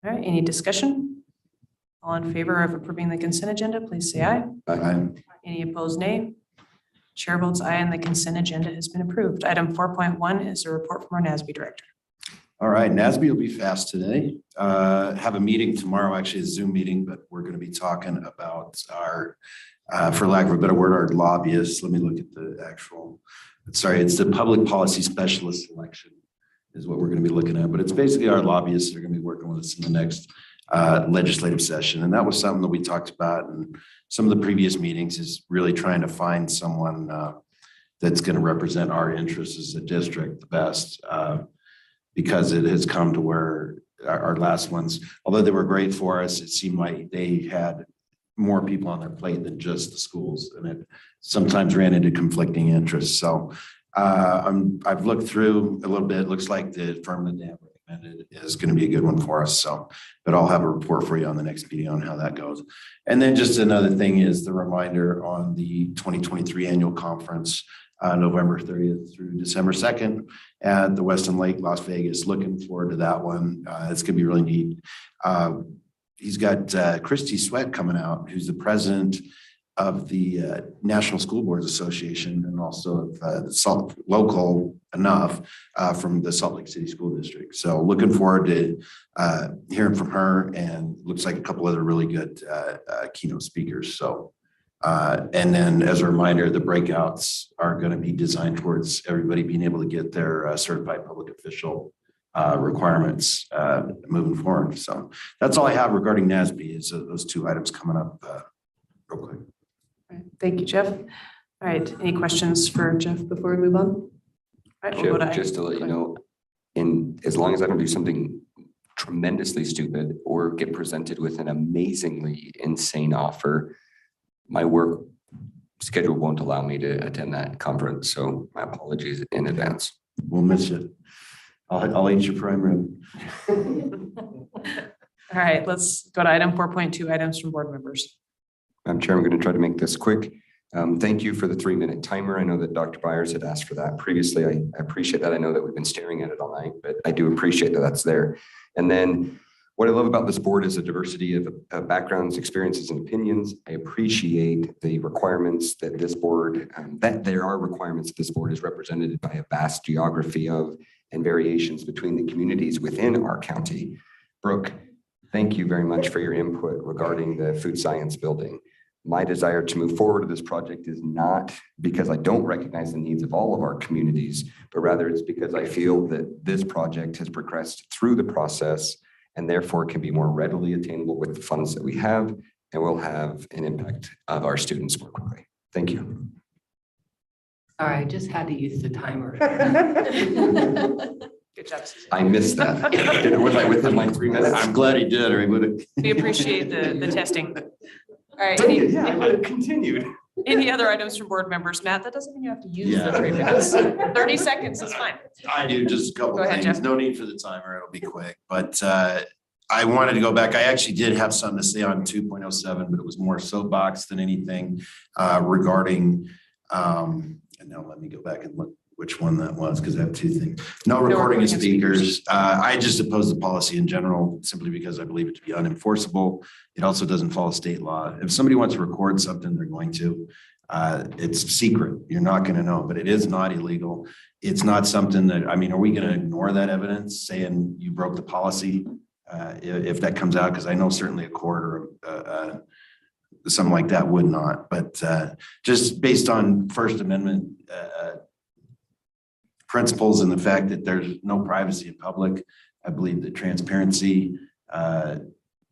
All right, any discussion? All in favor of approving the consent agenda, please say aye. Aye. Any opposed, nay? Chair votes aye and the consent agenda has been approved. Item 4.1 is a report from our NASB Director. All right, NASB will be fast today. Have a meeting tomorrow, actually a Zoom meeting, but we're going to be talking about our, for lack of a better word, our lobbyists. Let me look at the actual, sorry, it's the public policy specialist election is what we're going to be looking at, but it's basically our lobbyists that are going to be working with us in the next legislative session. And that was something that we talked about in some of the previous meetings, is really trying to find someone that's going to represent our interests as a district the best, because it has come to where our last ones, although they were great for us, it seemed like they had more people on their plate than just the schools, and it sometimes ran into conflicting interests. So I've looked through a little bit. It looks like the firm that they have recommended is going to be a good one for us. So, but I'll have a report for you on the next meeting on how that goes. And then just another thing is the reminder on the 2023 annual conference, November 30th through December 2nd at the Westin Lake, Las Vegas. Looking forward to that one. It's going to be really neat. He's got Christy Sweat coming out, who's the president of the National School Boards Association and also local enough from the Salt Lake City School District. So looking forward to hearing from her, and looks like a couple other really good keynote speakers. So, and then as a reminder, the breakouts are going to be designed towards everybody being able to get their certified public official requirements moving forward. So that's all I have regarding NASB is those two items coming up real quick. All right, thank you, Jeff. All right, any questions for Jeff before we move on? All right, we'll go Jeff, to just to let you know, as long as I don't do something tremendously stupid or get presented with an amazingly insane offer, my work schedule won't allow me to attend that conference. So my apologies in advance. We'll miss you. I'll eat your prime rib. All right, let's go to item 4.2, items from board members. Madam Chair, I'm going to try to make this quick. Thank you for the 3-minute timer. I know that Dr. Byers had asked for that previously. I appreciate that. I know that we've been staring at it all night, but I do appreciate that that's there. And then what I love about this board is a diversity of backgrounds, experiences, and opinions. I appreciate the requirements that this board, that there are requirements that this board is represented by a vast geography of and variations between the communities within our county. Brooke, thank you very much for your input regarding the food science building. My desire to move forward to this project is not because I don't recognize the needs of all of our communities, but rather it's because I feel that this project has progressed through the process and therefore can be more readily attainable with the funds that we have and will have an impact of our students more quickly. Thank you. Sorry, I just had to use the timer. Good job, Susan. I missed that. Was I within my 3 minutes? I'm glad he did, or he would have. We appreciate the testing. All right. Yeah, I would have continued. Any other items from board members? Matt, that doesn't mean you have to use the Yeah. 3 minutes. 30 seconds is fine. I do just a couple Go of ahead, things. Jeff. No need for the timer. It'll be quick. But I wanted to go back. I actually did have something to say on 2.07, but it was more soapbox than anything regarding, and now let me go back and look which one that was, because I have two things. No recording of speakers. I just oppose the policy in general simply because I believe it to be unenforceable. It also doesn't follow state law. If somebody wants to record something, they're going to. It's secret. You're not going to know, but it is not illegal. It's not something that, I mean, are we going to ignore that evidence saying you broke the policy if that comes out? Because I know certainly a court or something like that would not. But just based on First Amendment principles and the fact that there's no privacy in public, I believe that transparency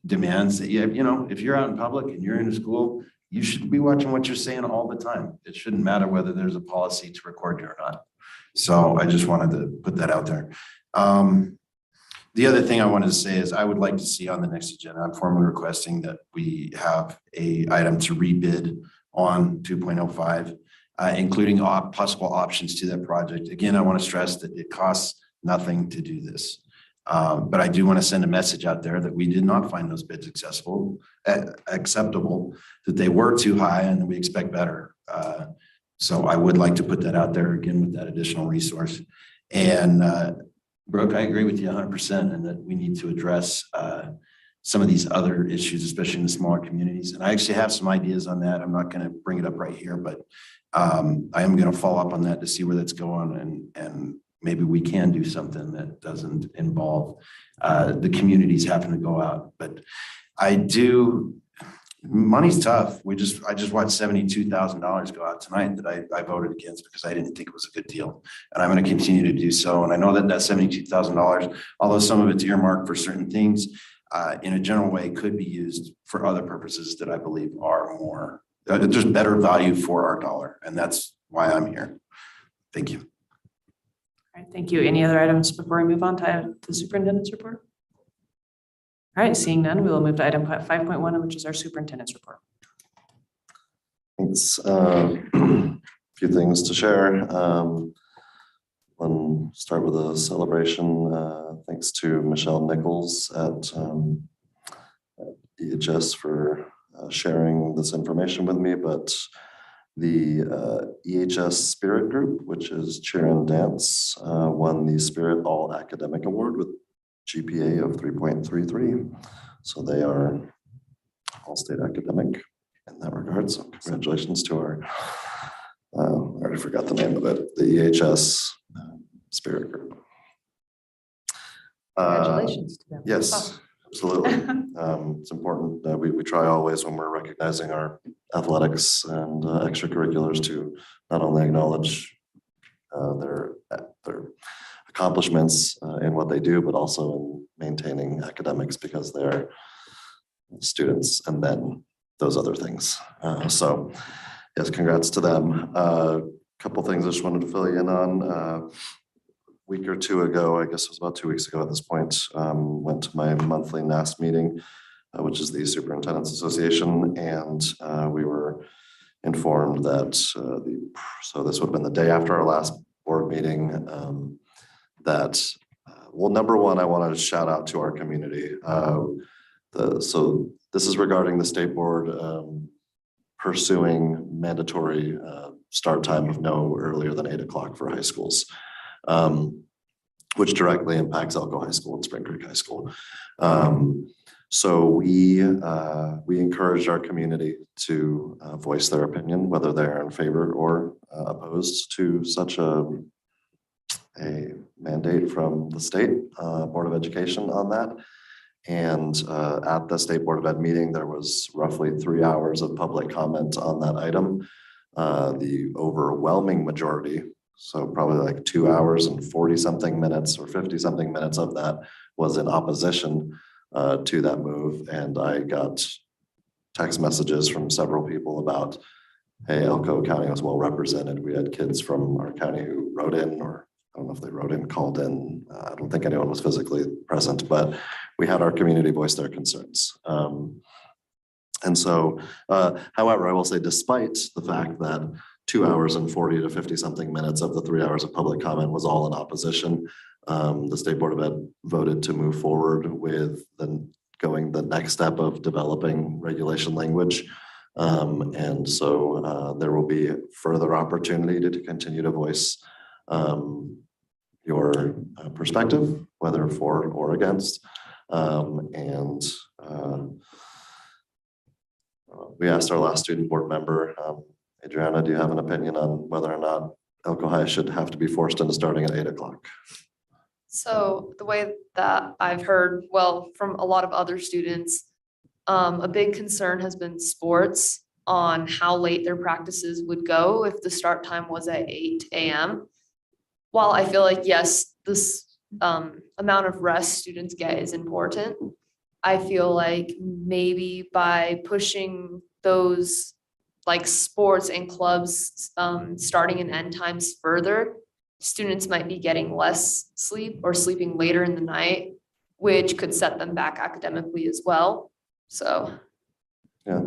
demands that if you're out in public and you're in a school, you should be watching what you're saying all the time. It shouldn't matter whether there's a policy to record you or not. So I just wanted to put that out there. The other thing I wanted to say is I would like to see on the next agenda, I'm formally requesting that we have a item to rebid on 2.05, including possible options to that project. Again, I want to stress that it costs nothing to do this. But I do want to send a message out there that we did not find those bids acceptable, that they were too high and that we expect better. So I would like to put that out there again with that additional resource. And Brooke, I agree with you 100% and that we need to address some of these other issues, especially in the smaller communities. And I actually have some ideas on that. I'm not going to bring it up right here, but I am going to follow up on that to see where that's going and maybe we can do something that doesn't involve the communities having to go out. But money's tough. I just watched $72,000 go out tonight that I voted against because I didn't think it was a good deal. And I'm going to continue to do so. And I know that $72,000, although some of it's earmarked for certain things, in a general way could be used for other purposes that I believe are more, there's better value for our dollar. And that's why I'm here. Thank you. All right, thank you. Any other items before we move on to the superintendent's report? All right, seeing none, we will move to item 5.1, which is our superintendent's report. Thanks. A few things to share. And start with a celebration. Thanks to Michelle Nichols at EHS for sharing this information with me, but the EHS Spirit Group, which is cheer and dance, won the Spirit All Academic Award with GPA of 3.33. So they are all state academic in that regard. So congratulations to our, I already forgot the name of it, the EHS Spirit Group. Congratulations to them. Yes, absolutely. It's important that we try always when we're recognizing our athletics and extracurriculars to not only acknowledge their accomplishments in what they do, but also in maintaining academics because they're students and then those other things. So yes, congrats to them. A couple things I just wanted to fill you in on. Week or two ago, I guess it was about 2 weeks ago at this point, went to my monthly NASB meeting, which is the Superintendent's Association, and we were informed that so this would have been the day after our last board meeting, that well, number one, I wanted to shout out to our community. So this is regarding the state board pursuing mandatory start time of no earlier than 8 o'clock for high schools. Which directly impacts Elko High School and Spring Creek High School. So we encouraged our community to voice their opinion, whether they're in favor or opposed to such a mandate from the state Board of Education on that. And at the State Board of Ed meeting, there was roughly 3 hours of public comment on that item. The overwhelming majority, so probably like 2 hours and 40 something minutes or 50 something minutes of that was in opposition to that move. And I got text messages from several people about, hey, Elko County was well represented. We had kids from our county who wrote in, or I don't know if they wrote in, called in. I don't think anyone was physically present, but we had our community voice their concerns. And so, however, I will say, despite the fact that 2 hours and 40 to 50 something minutes of the 3 hours of public comment was all in opposition, the State Board of Ed voted to move forward with going the next step of developing regulation language. And so there will be further opportunity to continue to voice your perspective, whether for or against. We asked our last student board member, Adriana, do you have an opinion on whether or not Elko High should have to be forced into starting at 8 o'clock? So the way that I've heard, well, from a lot of other students, a big concern has been sports on how late their practices would go if the start time was at 8 a.m. While I feel like, yes, this amount of rest students get is important, I feel like maybe by pushing those like sports and clubs starting and end times further, students might be getting less sleep or sleeping later in the night, which could set them back academically as well. So. Yeah,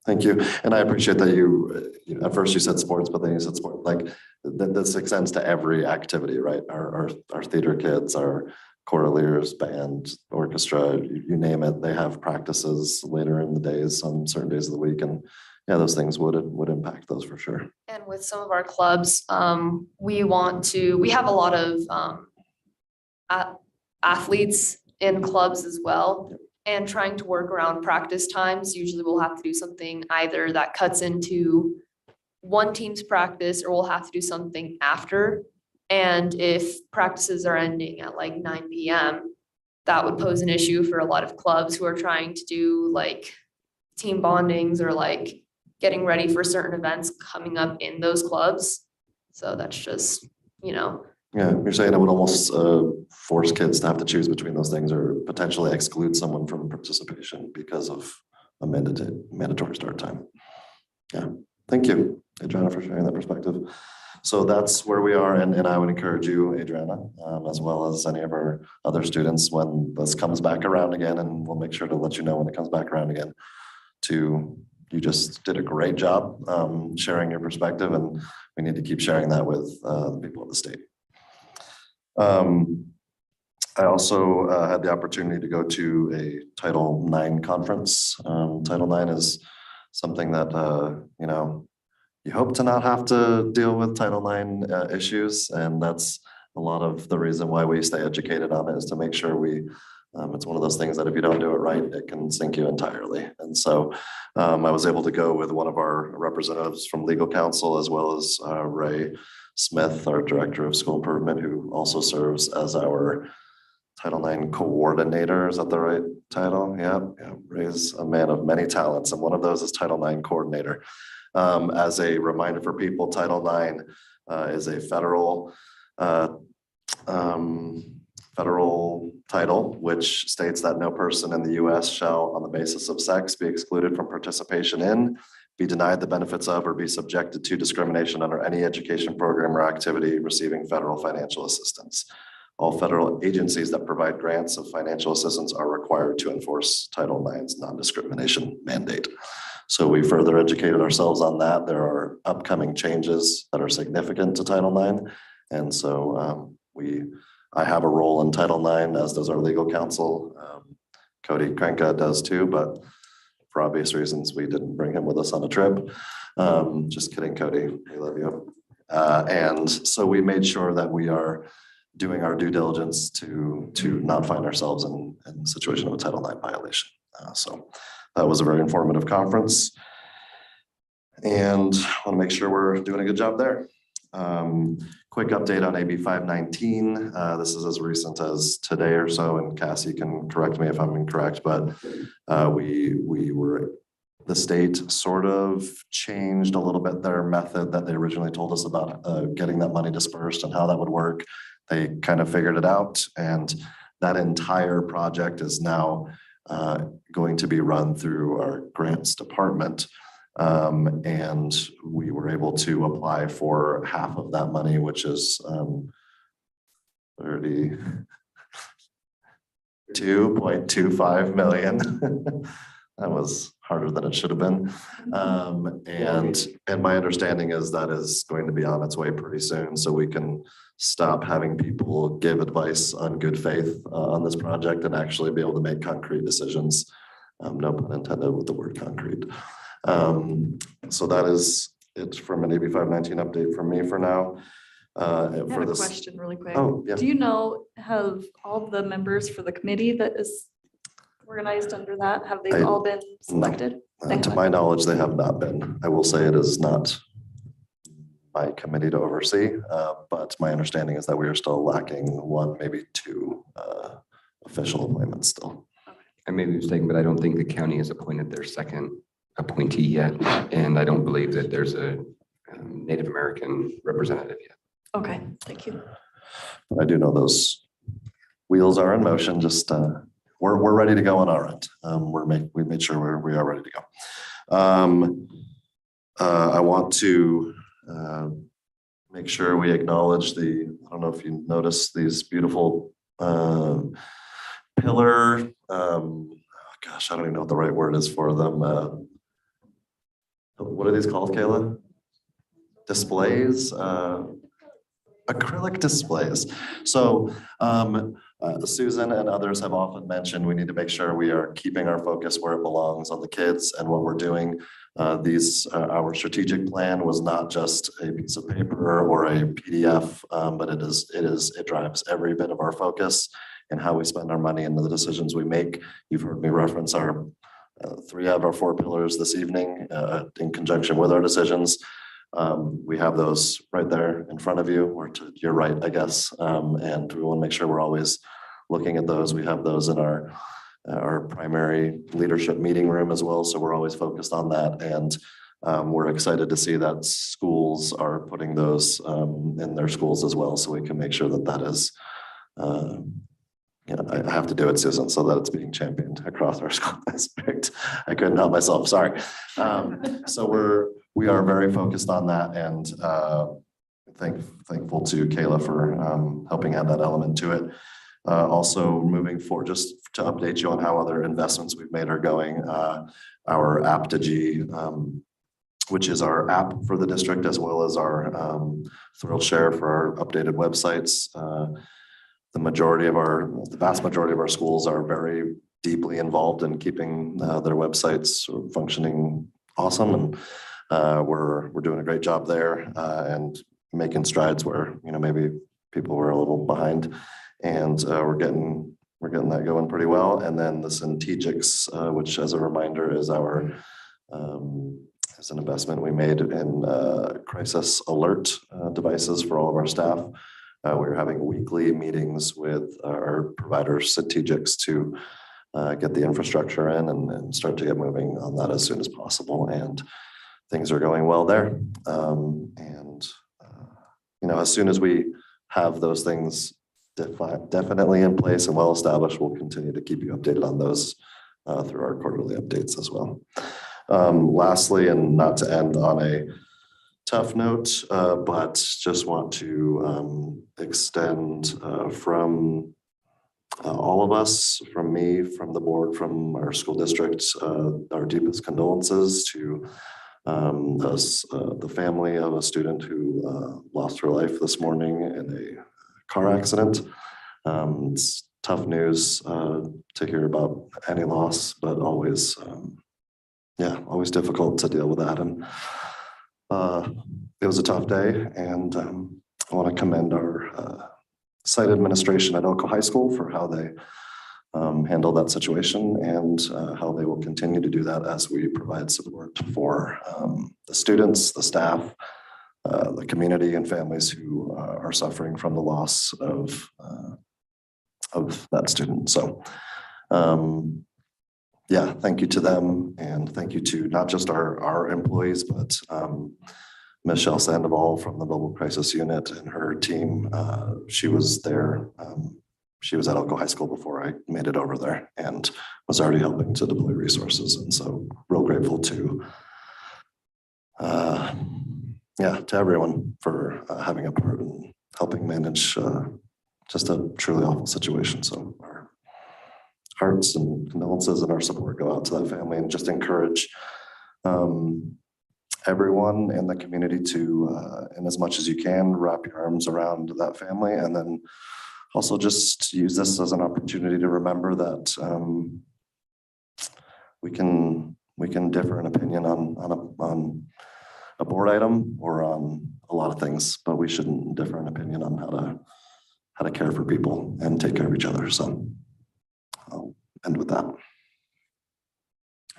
thank you. And I appreciate that you at first you said sports, but then you said sport. Like this extends to every activity, right? Our theater kids, our choraleers, band, orchestra, you name it. They have practices later in the days on certain days of the week, and yeah, those things would impact those for sure. And with some of our clubs, we have a lot of athletes in clubs as well. And trying to work around practice times, usually we'll have to do something either that cuts into one team's practice, or we'll have to do something after. And if practices are ending at like 9 p.m., that would pose an issue for a lot of clubs who are trying to do like team bondings or like getting ready for certain events coming up in those clubs. So that's just, Yeah, you're saying it would almost force kids to have to choose between those things, or potentially exclude someone from participation because of a mandatory start time. Yeah, thank you, Adriana, for sharing that perspective. So that's where we are, and I would encourage you, Adriana, as well as any of our other students, when this comes back around again, and we'll make sure to let you know when it comes back around again, you just did a great job sharing your perspective, and we need to keep sharing that with the people of the state. I also had the opportunity to go to a Title IX conference. Title IX is something that, you hope to not have to deal with Title IX issues. And that's a lot of the reason why we stay educated on it, is to make sure it's one of those things that if you don't do it right, it can sink you entirely. And so I was able to go with one of our representatives from legal counsel, as well as Ray Smith, our director of school improvement, who also serves as our Title IX coordinator. Is that the right title? Yeah. Ray's a man of many talents, and one of those is Title IX coordinator. As a reminder for people, Title IX is a federal title, which states that no person in the U.S. shall, on the basis of sex, be excluded from participation in, be denied the benefits of, or be subjected to discrimination under any education program or activity receiving federal financial assistance. All federal agencies that provide grants of financial assistance are required to enforce Title IX's non-discrimination mandate. So we further educated ourselves on that. There are upcoming changes that are significant to Title IX. And so I have a role in Title IX, as does our legal counsel. Cody Krenka does too, but for obvious reasons, we didn't bring him with us on a trip. Just kidding, Cody, we love you. And so we made sure that we are doing our due diligence to not find ourselves in a situation of a Title IX violation. So that was a very informative conference. And I want to make sure we're doing a good job there. Quick update on AB 519. This is as recent as today or so, and Cassie can correct me if I'm incorrect, but the state sort of changed a little bit their method that they originally told us about getting that money dispersed and how that would work. They kind of figured it out, and that entire project is now going to be run through our grants department. And we were able to apply for half of that money, which is 32.25 million. That was harder than it should have been. And my understanding is that is going to be on its way pretty soon, so we can stop having people give advice on good faith on this project and actually be able to make concrete decisions. No pun intended with the word concrete. So that is it from an AB 519 update from me for now. I have a question really quick. Oh, yeah. Do you know, have all the members for the committee that is organized under that, have they all been selected? To my knowledge, they have not been. I will say it is not my committee to oversee, but my understanding is that we are still lacking one, maybe two official appointments still. I may be mistaken, but I don't think the county has appointed their second appointee yet. And I don't believe that there's a Native American representative yet. Okay, thank you. But I do know those wheels are in motion. Just we're ready to go on our end. We made sure we are ready to go. I want to make sure we acknowledge I don't know if you noticed these beautiful pillar, gosh, I don't even know what the right word is for them. What are these called, Kayla? Displays, acrylic displays. So Susan and others have often mentioned we need to make sure we are keeping our focus where it belongs, on the kids and what we're doing. Our strategic plan was not just a piece of paper or a PDF, but it drives every bit of our focus and how we spend our money and the decisions we make. You've heard me reference our 3 out of our 4 pillars this evening in conjunction with our decisions. We have those right there in front of you, or to your right, I guess. And we want to make sure we're always looking at those. We have those in our primary leadership meeting room as well. So we're always focused on that. And we're excited to see that schools are putting those in their schools as well. So we can make sure that is, I have to do it, Susan, so that it's being championed across our school district. I couldn't help myself, sorry. So we are very focused on that, and thankful to Kayla for helping add that element to it. Also moving forward, just to update you on how other investments we've made are going, our App2G, which is our app for the district, as well as our Thrill Share for our updated websites. the vast majority of our schools are very deeply involved in keeping their websites functioning awesome. And we're doing a great job there and making strides where, maybe people were a little behind, and we're getting that going pretty well. And then the Syntegics, which as a reminder is is an investment we made in crisis alert devices for all of our staff. We're having weekly meetings with our providers, Syntegics, to get the infrastructure in and start to get moving on that as soon as possible. And things are going well there. As soon as we have those things definitely in place and well established, we'll continue to keep you updated on those through our quarterly updates as well. Lastly, and not to end on a tough note, but just want to extend from all of us, from me, from the board, from our school district, our deepest condolences to the family of a student who lost her life this morning in a car accident. It's tough news to hear about any loss, but always difficult to deal with that. And it was a tough day, and I want to commend our site administration at Elko High School for how they handled that situation, and how they will continue to do that as we provide support for the students, the staff, the community, and families who are suffering from the loss of that student. So thank you to them, and thank you to not just our employees, but Michelle Sandoval from the Mobile Crisis Unit and her team. She was there. She was at Elko High School before I made it over there and was already helping to deploy resources. And so real grateful to everyone for having a part in helping manage just a truly awful situation. So our hearts and condolences and our support go out to that family, and just encourage everyone in the community to, in as much as you can, wrap your arms around that family. And then also just use this as an opportunity to remember that we can differ in opinion on a board item or on a lot of things, but we shouldn't differ in opinion on how to care for people and take care of each other. So I'll end with that. All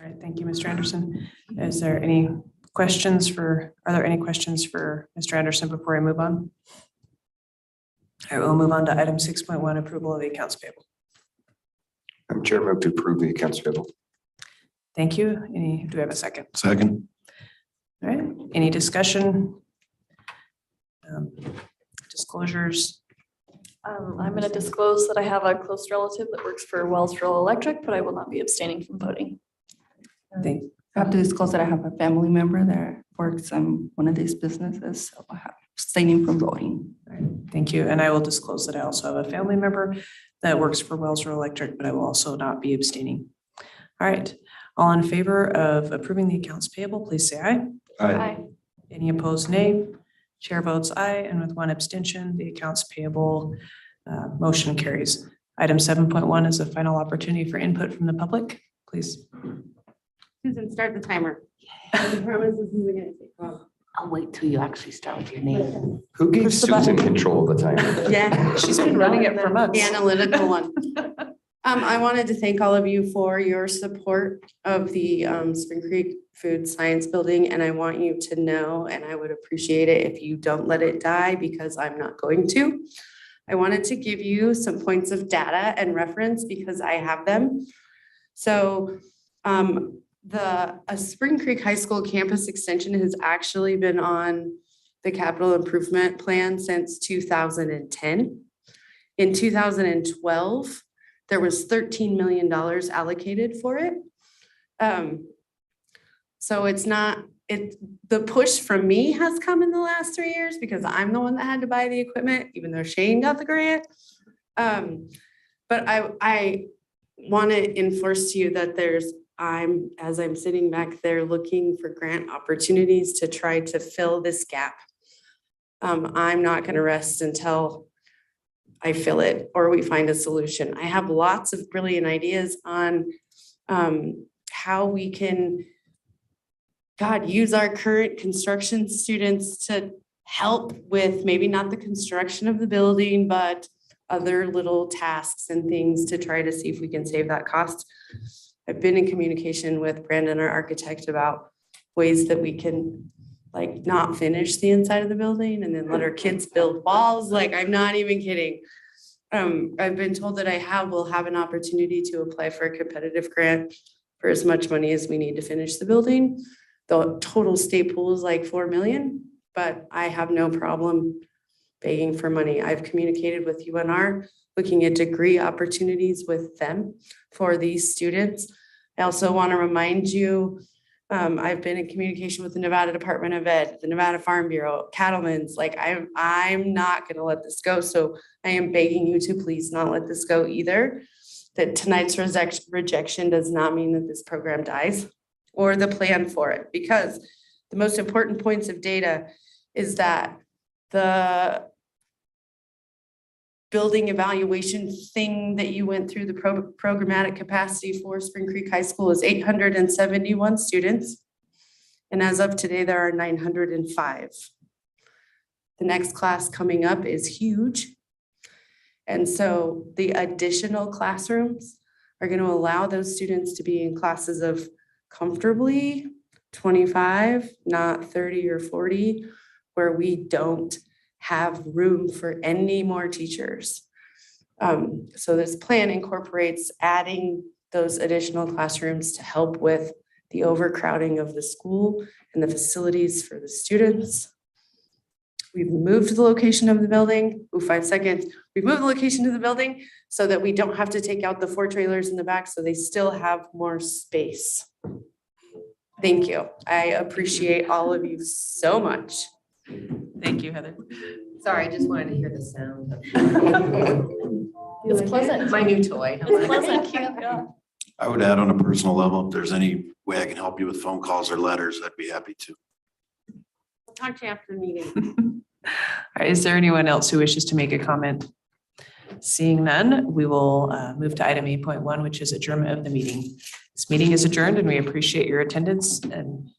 right, thank you, Mr. Anderson. Are there any questions for Mr. Anderson before I move on? All right, we'll move on to item 6.1, approval of the accounts payable. I'm Chair, move to approve the accounts payable. Thank you. Do we have a second? Second. All right, any discussion? Disclosures? I'm going to disclose that I have a close relative that works for Wells Rural Electric, but I will not be abstaining from voting. I have to disclose that I have a family member that works in one of these businesses, so I have abstaining from voting. All right, thank you. And I will disclose that I also have a family member that works for Wells Rural Electric, but I will also not be abstaining. All right, all in favor of approving the accounts payable, please say aye. Aye. Any opposed, nay? Chair votes aye, and with one abstention, the accounts payable motion carries. Item 7.1 is a final opportunity for input from the public. Please. Susan, start the timer. I promise this isn't gonna take long. I'll wait till you actually start with your name. Who gave Susan control of the time? Yeah. She's been running it for months. The analytical one. I wanted to thank all of you for your support of the Spring Creek Food Science Building, and I want you to know, and I would appreciate it if you don't let it die, because I'm not going to. I wanted to give you some points of data and reference because I have them. So a Spring Creek High School campus extension has actually been on the capital improvement plan since 2010. In 2012, there was $13 million allocated for it. So the push from me has come in the last 3 years because I'm the one that had to buy the equipment, even though Shane got the grant. But I want to enforce to you that as I'm sitting back there looking for grant opportunities to try to fill this gap. I'm not going to rest until I fill it or we find a solution. I have lots of brilliant ideas on how we can, use our current construction students to help with maybe not the construction of the building, but other little tasks and things to try to see if we can save that cost. I've been in communication with Brandon, our architect, about ways that we can like not finish the inside of the building and then let our kids build walls. Like, I'm not even kidding. I've been told that will have an opportunity to apply for a competitive grant for as much money as we need to finish the building. The total state pool is like 4 million, but I have no problem begging for money. I've communicated with UNR, looking at degree opportunities with them for these students. I also want to remind you, I've been in communication with the Nevada Department of Ed, the Nevada Farm Bureau, Cattlemen's. Like, I'm not going to let this go. So I am begging you to please not let this go either. That tonight's rejection does not mean that this program dies or the plan for it, because the most important points of data is that the building evaluation thing that you went through, the programmatic capacity for Spring Creek High School is 871 students. And as of today, there are 905. The next class coming up is huge. And so the additional classrooms are going to allow those students to be in classes of comfortably 25, not 30 or 40, where we don't have room for any more teachers. So this plan incorporates adding those additional classrooms to help with the overcrowding of the school and the facilities for the students. We've moved the location of the building. 5 seconds. We've moved the location of the building so that we don't have to take out the 4 trailers in the back, so they still have more space. Thank you. I appreciate all of you so much. Thank you, Heather. Sorry, I just wanted to hear the sound. It's pleasant. My new toy. It's pleasant, cute, yeah. I would add on a personal level, if there's any way I can help you with phone calls or letters, I'd be happy to. I'll talk to you after the meeting. All right, is there anyone else who wishes to make a comment? Seeing none, we will move to item 8.1, which is adjournment of the meeting. This meeting is adjourned and we appreciate your attendance and